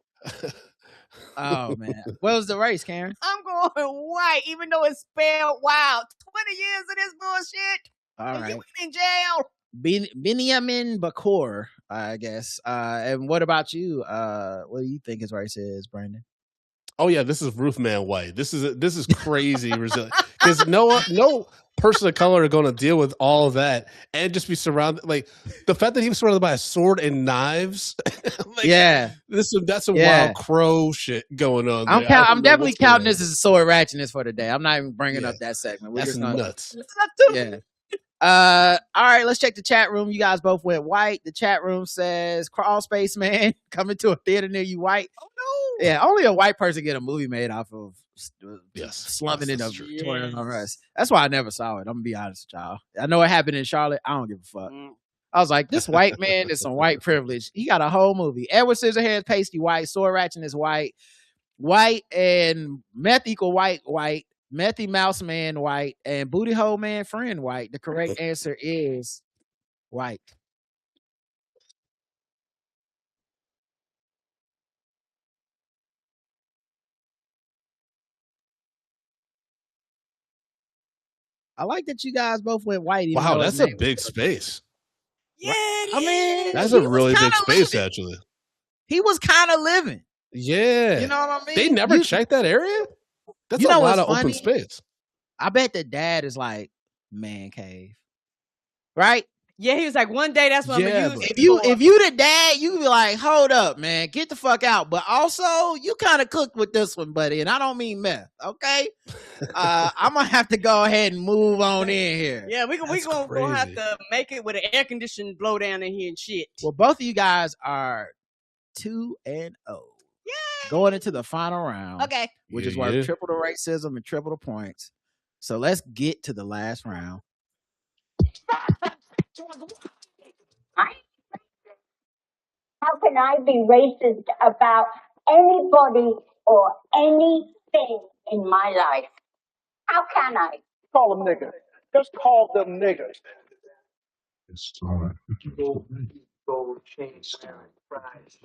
Speaker 1: Oh man, what was the race, Karen?
Speaker 3: I'm going white, even though it's spelled wild. 20 years of this bullshit.
Speaker 1: All right,
Speaker 3: you in jail.
Speaker 1: Binyamin Bakor, I guess. And what about you? What do you think his race is, Brandon?
Speaker 4: oh yeah, this is Roofman White. This is crazy resilient because no person of color are going to deal with all of that and just be surrounded. Like the fact that he was surrounded by a sword and knives. Like,
Speaker 1: yeah,
Speaker 4: that's some wild crow shit going on.
Speaker 1: I'm definitely counting this as a sword ratchetness for today. I'm not even bringing up that segment. We're
Speaker 4: that's
Speaker 1: just gonna,
Speaker 4: nuts.
Speaker 1: Yeah. All right, let's check the chat room. You guys both went white. The chat room says Crawl Space Man coming to a theater near you white. Oh no. Yeah, only a white person get a movie made off of slumming in a Millennials R Us. That's why I never saw it. I'm gonna be honest with y'all. I know it happened in Charlotte. I don't give a fuck. I was like, this white man is some white privilege. He got a whole movie. Edward Scissorhands Pasty white, Sword Ratchet is white, and meth equal white. Methy Mouse Man white and Booty Hole Man Friend white. The correct answer is white. I like that you guys both went white.
Speaker 4: Wow, that's a big space.
Speaker 3: Yeah,
Speaker 1: I mean,
Speaker 4: that's a really big space, actually.
Speaker 1: He was kind of living.
Speaker 4: Yeah.
Speaker 1: You know what I mean?
Speaker 4: They never checked that area? That's a lot of open space.
Speaker 1: I bet the dad is like, man cave. Right?
Speaker 3: Yeah, he was like, one day that's what I'm gonna use.
Speaker 1: If you the dad, you be like, hold up, man, get the fuck out. But also, you kind of cooked with this one, buddy, and I don't mean meth. Okay, I'm gonna have to go ahead and move on in here.
Speaker 3: Yeah, we gonna have to make it with an air conditioned blow down in here and shit.
Speaker 1: Well, both of you guys are 2-0. Yeah, going into the final round.
Speaker 3: Okay,
Speaker 1: which is worth triple the racism and triple the points. So let's get to the last round.
Speaker 8: How can I be racist about anybody or anything in my life? How can I?
Speaker 5: Call them niggas. Just call them niggas.
Speaker 7: It's time to get to the
Speaker 9: gold chains, fries,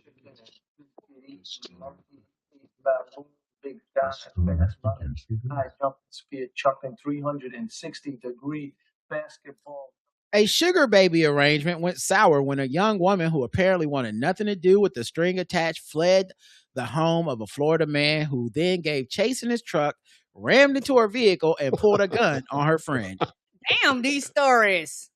Speaker 9: big guys, high jump spear chucking 360-degree basketball.
Speaker 1: A sugar baby arrangement went sour when a young woman who apparently wanted nothing to do with the string attached fled the home of a Florida man who then gave chase in his truck, rammed into her vehicle, and pulled a gun on her friend.
Speaker 3: Damn, these stories.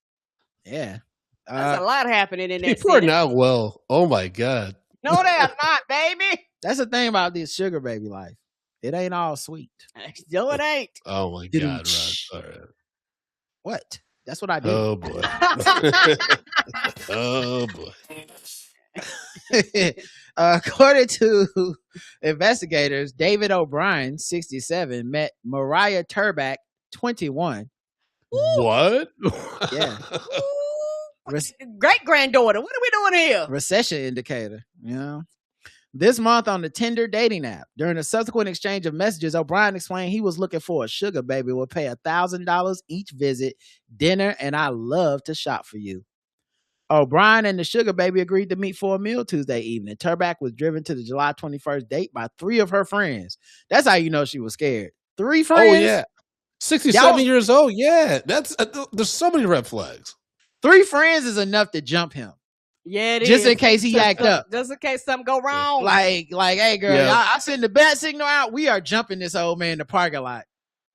Speaker 1: Yeah.
Speaker 3: That's a lot happening in that
Speaker 4: people are not well. Oh, my God.
Speaker 3: No, they're not, baby.
Speaker 1: That's the thing about this sugar baby life. It ain't all sweet.
Speaker 3: No, it ain't.
Speaker 4: Oh, my God, Rod. All right.
Speaker 1: What? That's what I did.
Speaker 4: Oh, boy. Oh, boy.
Speaker 1: According to investigators, David O'Brien, 67, met Mariah Turback, 21.
Speaker 4: What?
Speaker 1: Yeah.
Speaker 3: Great granddaughter. What are we doing here?
Speaker 1: Recession indicator. You know. This month on the Tinder dating app, during a subsequent exchange of messages, O'Brien explained he was looking for a sugar baby, would pay $1,000 each visit, dinner, and I love to shop for you. O'Brien and the sugar baby agreed to meet for a meal Tuesday evening. Turback was driven to the July 21st date by 3 of her friends. That's how you know she was scared. 3 friends?
Speaker 4: Oh, yeah. 67 years old. Yeah. That's there's so many red flags.
Speaker 1: 3 friends is enough to jump him.
Speaker 3: Yeah, it
Speaker 1: just
Speaker 3: is.
Speaker 1: In case he act up.
Speaker 3: Just in case something go wrong.
Speaker 1: Like, hey, girl, I send the bat signal out. We are jumping this old man in the parking lot.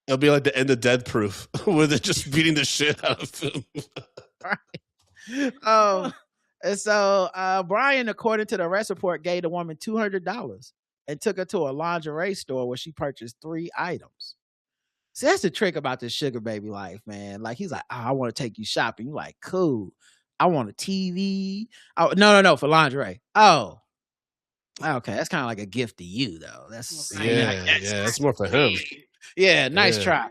Speaker 4: It'll be like the end of Dead Proof, where they're just beating the shit out of him.
Speaker 1: Right. And so Brian, according to the arrest report, gave the woman $200 and took her to a lingerie store where she purchased 3 items. See, that's the trick about this sugar baby life, man. Like, he's like, oh, I want to take you shopping. You're like, cool. I want a TV. Oh, no, for lingerie. Oh, okay. That's kind of like a gift to you, though. That's
Speaker 4: that's more for him.
Speaker 1: Yeah, nice try.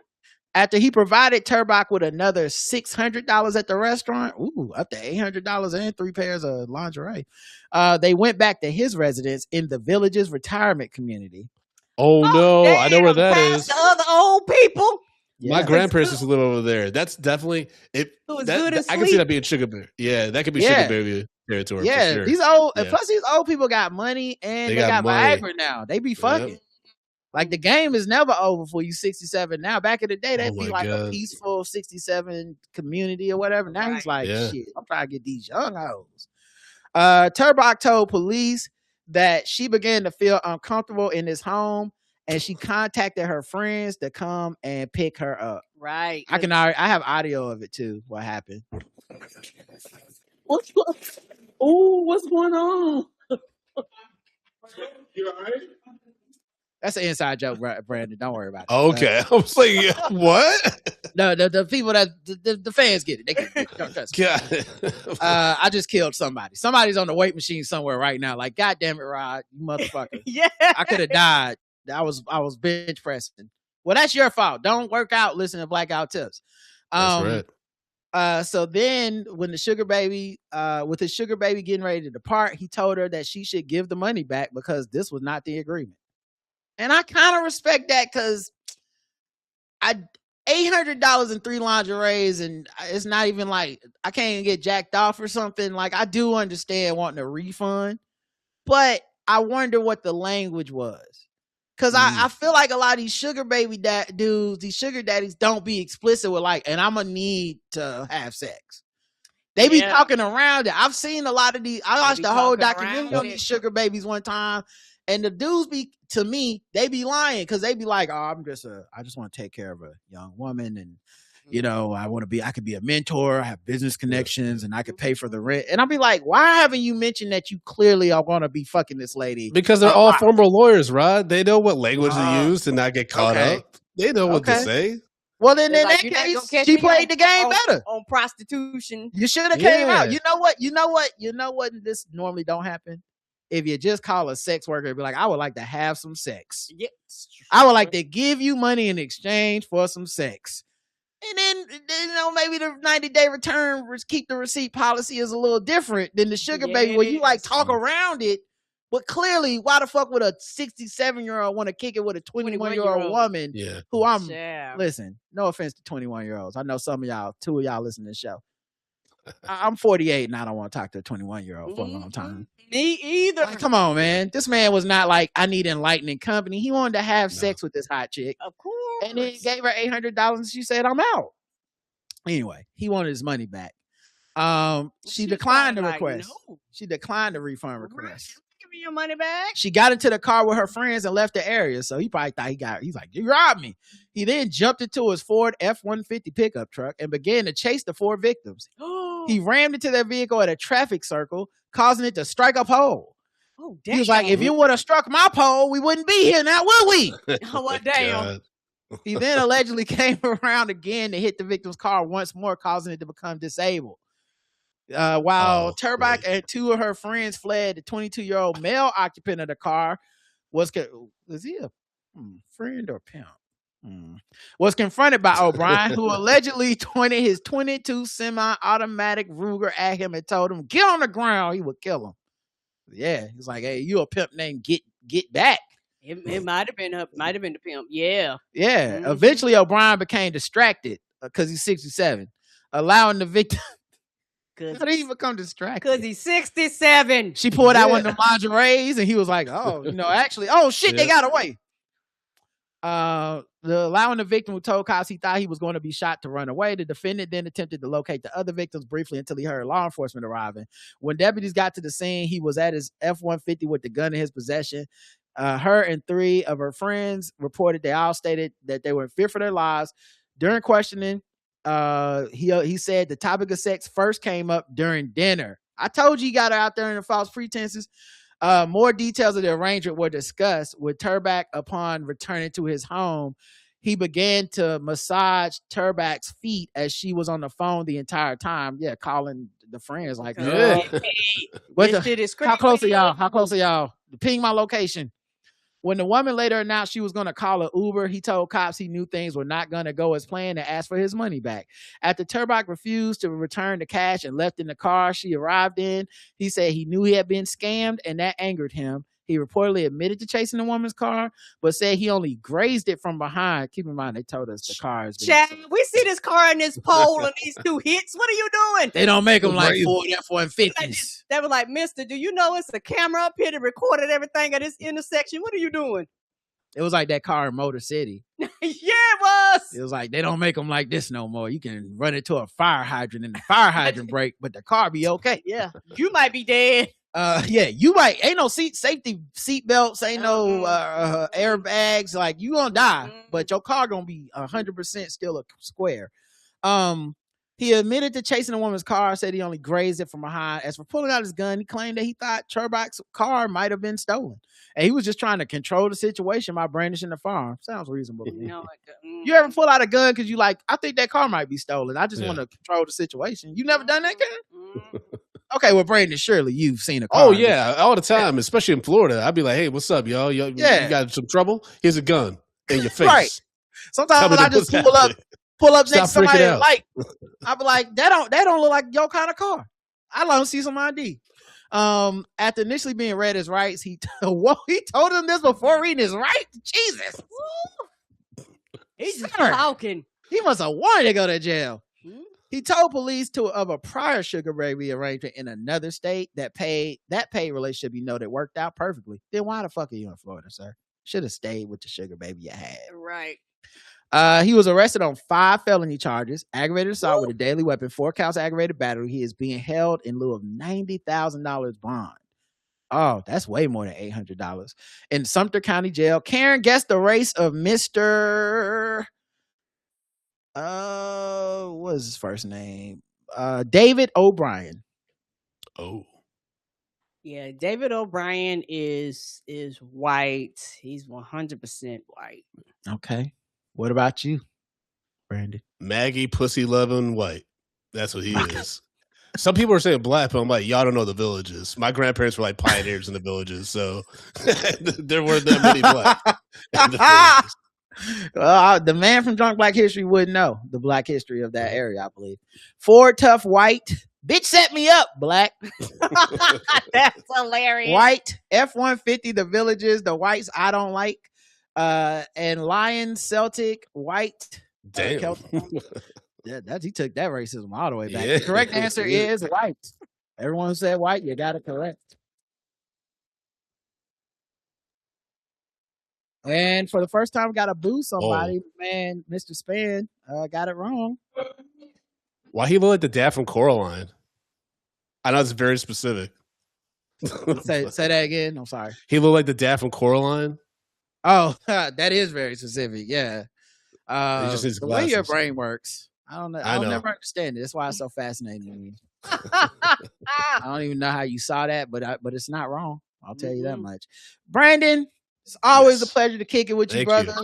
Speaker 1: After he provided Turbach with another $600 at the restaurant, up to $800 and 3 pairs of lingerie, they went back to his residence in the village's retirement community.
Speaker 4: Oh no, damn, I know where that is.
Speaker 3: The other old people.
Speaker 4: My grandparents used to live over there. That's definitely it. I can see that being sugar baby. Yeah, that could be sugar baby territory.
Speaker 1: Yeah,
Speaker 4: for sure.
Speaker 1: These old plus these old people got money and they got Viagra now. They be fucking. Yep. Like, the game is never over for you 67 now. Back in the day, that'd be like a peaceful 67 community or whatever. Now he's like, shit, I'm trying to get these young hoes. Turbach told police that she began to feel uncomfortable in his home and she contacted her friends to come and pick her up.
Speaker 3: Right.
Speaker 1: I have audio of it too. What happened?
Speaker 10: What's going on? You all right?
Speaker 1: That's an inside joke, Brandon. Don't worry about it.
Speaker 4: Okay. I was like, what?
Speaker 1: No, the people that the fans get it. They get it. Don't trust me. I just killed somebody. Somebody's on the weight machine somewhere right now. Like, God damn it, Rod, you motherfucker.
Speaker 3: Yeah.
Speaker 1: I could have died. I was bench pressing. Well, that's your fault. Don't work out. Listen to Blackout Tips.
Speaker 4: That's right.
Speaker 1: So then when the sugar baby, with his sugar baby getting ready to depart, he told her that she should give the money back because this was not the agreement. And I kind of respect that because $800 in 3 lingeries, and it's not even like I can't even get jacked off or something. Like, I do understand wanting a refund, but I wonder what the language was. Because I feel like a lot of these sugar baby dudes, these sugar daddies, don't be explicit with like, and I'm going to need to have sex. They be talking around it. I've seen a lot of these. I watched the whole documentary on these sugar babies one time, and the dudes be, to me, they be lying because they be like, oh, I just want to take care of a young woman, and you know, I could be a mentor, I have business connections, and I could pay for the rent. And I'll be like, why haven't you mentioned that you clearly are going to be fucking this lady?
Speaker 4: Because they're all former lawyers, Rod. They know what language to use to not get caught up. They know what to say.
Speaker 1: Well, then in that case, she played the game better.
Speaker 3: On prostitution.
Speaker 1: You should have came out. You know what? This normally don't happen. If you just call a sex worker and be like, I would like to have some sex.
Speaker 3: Yes.
Speaker 1: I would like to give you money in exchange for some sex. And then, you know, maybe the 90-day return, keep the receipt policy is a little different than the sugar baby where you like talk around it. But clearly, why the fuck would a 67-year-old want to kick it with a 21-year-old woman who listen, no offense to 21-year-olds. I know some of y'all, 2 of y'all listen to this show. I'm 48 and I don't want to talk to a 21-year-old for a long time.
Speaker 3: Me either.
Speaker 1: Like, come on, man. This man was not like, I need enlightening company. He wanted to have sex with this hot chick.
Speaker 3: Of course.
Speaker 1: And then gave her $800 and she said, I'm out. Anyway, he wanted his money back. She declined the request. No. She declined the refund request.
Speaker 3: Give me your money back.
Speaker 1: She got into the car with her friends and left the area. So he probably thought he's like, you robbed me. He then jumped into his Ford F-150 pickup truck and began to chase the 4 victims. He rammed into their vehicle at a traffic circle, causing it to strike a pole.
Speaker 3: Oh, damn.
Speaker 1: He was like, if you would have struck my pole, we wouldn't be here now, would we?
Speaker 3: Oh, what damn.
Speaker 1: He then allegedly came around again to hit the victim's car once more, causing it to become disabled. While Turbach and 2 of her friends fled, the 22-year-old male occupant of the car was he a friend or pimp? Was confronted by O'Brien, who allegedly pointed his .22 semi-automatic Ruger at him and told him, get on the ground, he would kill him. Yeah, he's like, hey, you a pimp named Get Back.
Speaker 3: It might have been the pimp. Yeah.
Speaker 1: Yeah. Mm-hmm. Eventually, O'Brien became distracted because he's 67, allowing the victim. How did he become distracted?
Speaker 3: Because he's 67.
Speaker 1: She pulled out one of the lingeries and he was like, oh, actually, oh shit, they got away. Allowing the victim who told cops he thought he was going to be shot to run away. The defendant then attempted to locate the other victims briefly until he heard law enforcement arriving. When deputies got to the scene, he was at his F-150 with the gun in his possession. Her and 3 of her friends reported they all stated that they were in fear for their lives. During questioning, he said the topic of sex first came up during dinner. I told you he got her out there in the false pretenses. More details of the arrangement were discussed with Turbach. Upon returning to his home, he began to massage Turbach's feet as she was on the phone the entire time. Yeah, calling the friends like, how close are y'all? How close are y'all? Ping my location. When the woman later announced she was going to call an Uber, he told cops he knew things were not going to go as planned and asked for his money back. After Turbach refused to return the cash and left in the car she arrived in, he said he knew he had been scammed and that angered him. He reportedly admitted to chasing the woman's car, but said he only grazed it from behind. Keep in mind, they told us the car is.
Speaker 3: Chad, we see this car in this pole and these 2 hits. What are you doing?
Speaker 1: They don't make them like Ford F-150s.
Speaker 3: They were like, mister, do you know it's a camera up here that recorded everything at this intersection? What are you doing?
Speaker 1: It was like that car in Motor City.
Speaker 3: Yeah, it was.
Speaker 1: It was like, they don't make them like this no more. You can run into a fire hydrant and the fire hydrant break, but the car be okay.
Speaker 3: Yeah, you might be dead.
Speaker 1: Yeah, you might ain't no safety seat belts, ain't no airbags. Like you gonna die, but your car gonna be 100% still a square. He admitted to chasing a woman's car, said he only grazed it from behind. As for pulling out his gun, he claimed that he thought Cherbach's car might have been stolen. And he was just trying to control the situation by brandishing the firearm. Sounds reasonable to me. You ever pull out a gun because you like, I think that car might be stolen. I just want to control the situation. You never done that, Ken? Okay, well, Brandon, surely you've seen a car.
Speaker 4: Oh, yeah, all the time, especially in Florida. I'd be like, hey, what's up, y'all? You got some trouble? Here's a gun in your face.
Speaker 1: Right. Sometimes I just pull up next to somebody and like, I'll be like, that don't look like your kind of car. I don't see some ID. After initially being read his rights, he told him this before reading his rights. Jesus.
Speaker 3: He's just talking.
Speaker 1: He must have wanted to go to jail. He told police of a prior sugar baby arrangement in another state that paid relationship that worked out perfectly. Then why the fuck are you in Florida, sir? Should have stayed with the sugar baby you had.
Speaker 3: Right.
Speaker 1: He was arrested on 5 felony charges: aggravated assault with a deadly weapon, 4 counts of aggravated battery. He is being held in lieu of $90,000 bond. Oh, that's way more than $800. In Sumter County Jail, Karen guessed the race of Mr. What is his first name? David O'Brien.
Speaker 4: Oh.
Speaker 3: Yeah, David O'Brien is white. He's 100% white.
Speaker 1: Okay. What about you, Brandon?
Speaker 4: Maggie Pussy Loving White. That's what he is. Some people are saying black, but I'm like, y'all don't know the villages. My grandparents were like pioneers in the villages, so there weren't that many black in the villages.
Speaker 1: The man from Drunk Black History would know the black history of that area, I believe. Ford Tough White. Bitch set me up, black.
Speaker 3: That's hilarious.
Speaker 1: White. F-150, the villages, the whites I don't like. And Lion Celtic White.
Speaker 4: Damn.
Speaker 1: He took that racism all the way back. The correct answer is white. Everyone who said white, you got it correct. And for the first time, got to boo somebody. Man, Mr. Span got it wrong.
Speaker 4: Why he look like the dad from Coraline? I know it's very specific.
Speaker 1: Say that again. I'm sorry.
Speaker 4: He looked like the dad from Coraline.
Speaker 1: Oh, that is very specific. Yeah.
Speaker 4: He just needs
Speaker 1: the
Speaker 4: glasses.
Speaker 1: way your brain works. I don't know. I'll never understand it. That's why it's so fascinating to me. I don't even know how you saw that, but it's not wrong. I'll tell you that much. Brandon, it's always a pleasure to kick it with you, brother.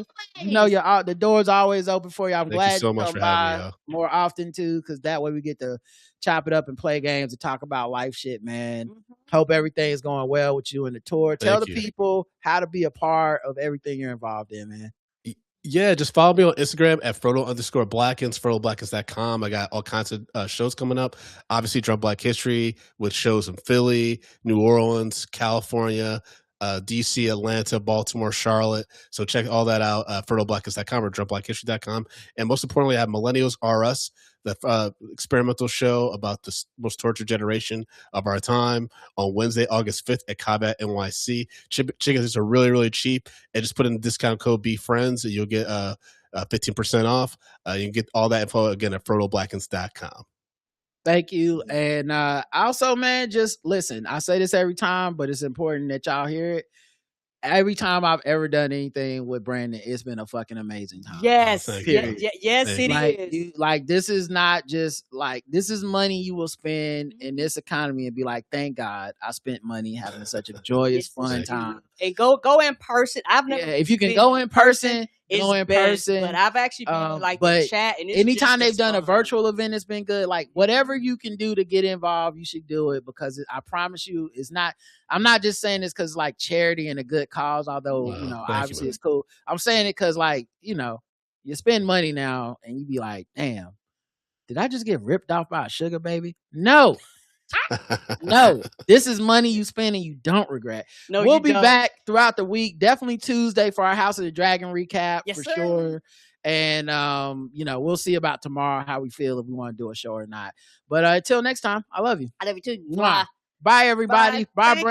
Speaker 1: You know, the door's always open for you. I'm glad
Speaker 4: you so much
Speaker 1: come
Speaker 4: for
Speaker 1: by
Speaker 4: having me,
Speaker 1: more often too, because that way we get to chop it up and play games and talk about life shit, man. Hope everything is going well with you and the tour. Tell the people how to be a part of everything you're involved in, man.
Speaker 4: Yeah, just follow me on Instagram at Frodo_Blackens, FrodoBlackens.com. I got all kinds of shows coming up. Obviously, Drunk Black History with shows in Philly, New Orleans, California, DC, Atlanta, Baltimore, Charlotte. So check all that out, FrodoBlackens.com or DrunkBlackHistory.com. And most importantly, I have Millennials R Us, the experimental show about the most tortured generation of our time, on Wednesday, August 5th at Combat NYC. Tickets are really, really cheap. And just put in the discount code BeFriends and you'll get 15% off. You can get all that info again at FrodoBlackens.com.
Speaker 1: Thank you. And also, man, just listen. I say this every time, but it's important that y'all hear it. Every time I've ever done anything with Brandon, it's been a fucking amazing time.
Speaker 3: Yes.
Speaker 1: Yes,
Speaker 3: it
Speaker 1: is. This is not just this is money you will spend in this economy and be like, thank God I spent money having such a joyous, fun time.
Speaker 3: And go in person. I've never.
Speaker 1: If you can go in person, go in person.
Speaker 3: But I've actually been the chat. And
Speaker 1: anytime they've done a virtual event, it's been good. Like whatever you can do to get involved, you should do it, because I promise you, it's not. I'm not just saying this because charity and a good cause, although obviously it's cool. I'm saying it because you spend money now and you be like, damn, did I just get ripped off by a sugar baby? No. No, this is money you spend and you don't regret. No, we'll be back throughout the week. Definitely Tuesday for our House of the Dragon recap sure. And we'll see about tomorrow how we feel, if we want to do a show or not. But until next time, I love you.
Speaker 3: I love you too.
Speaker 1: Bye everybody. Bye Brandon.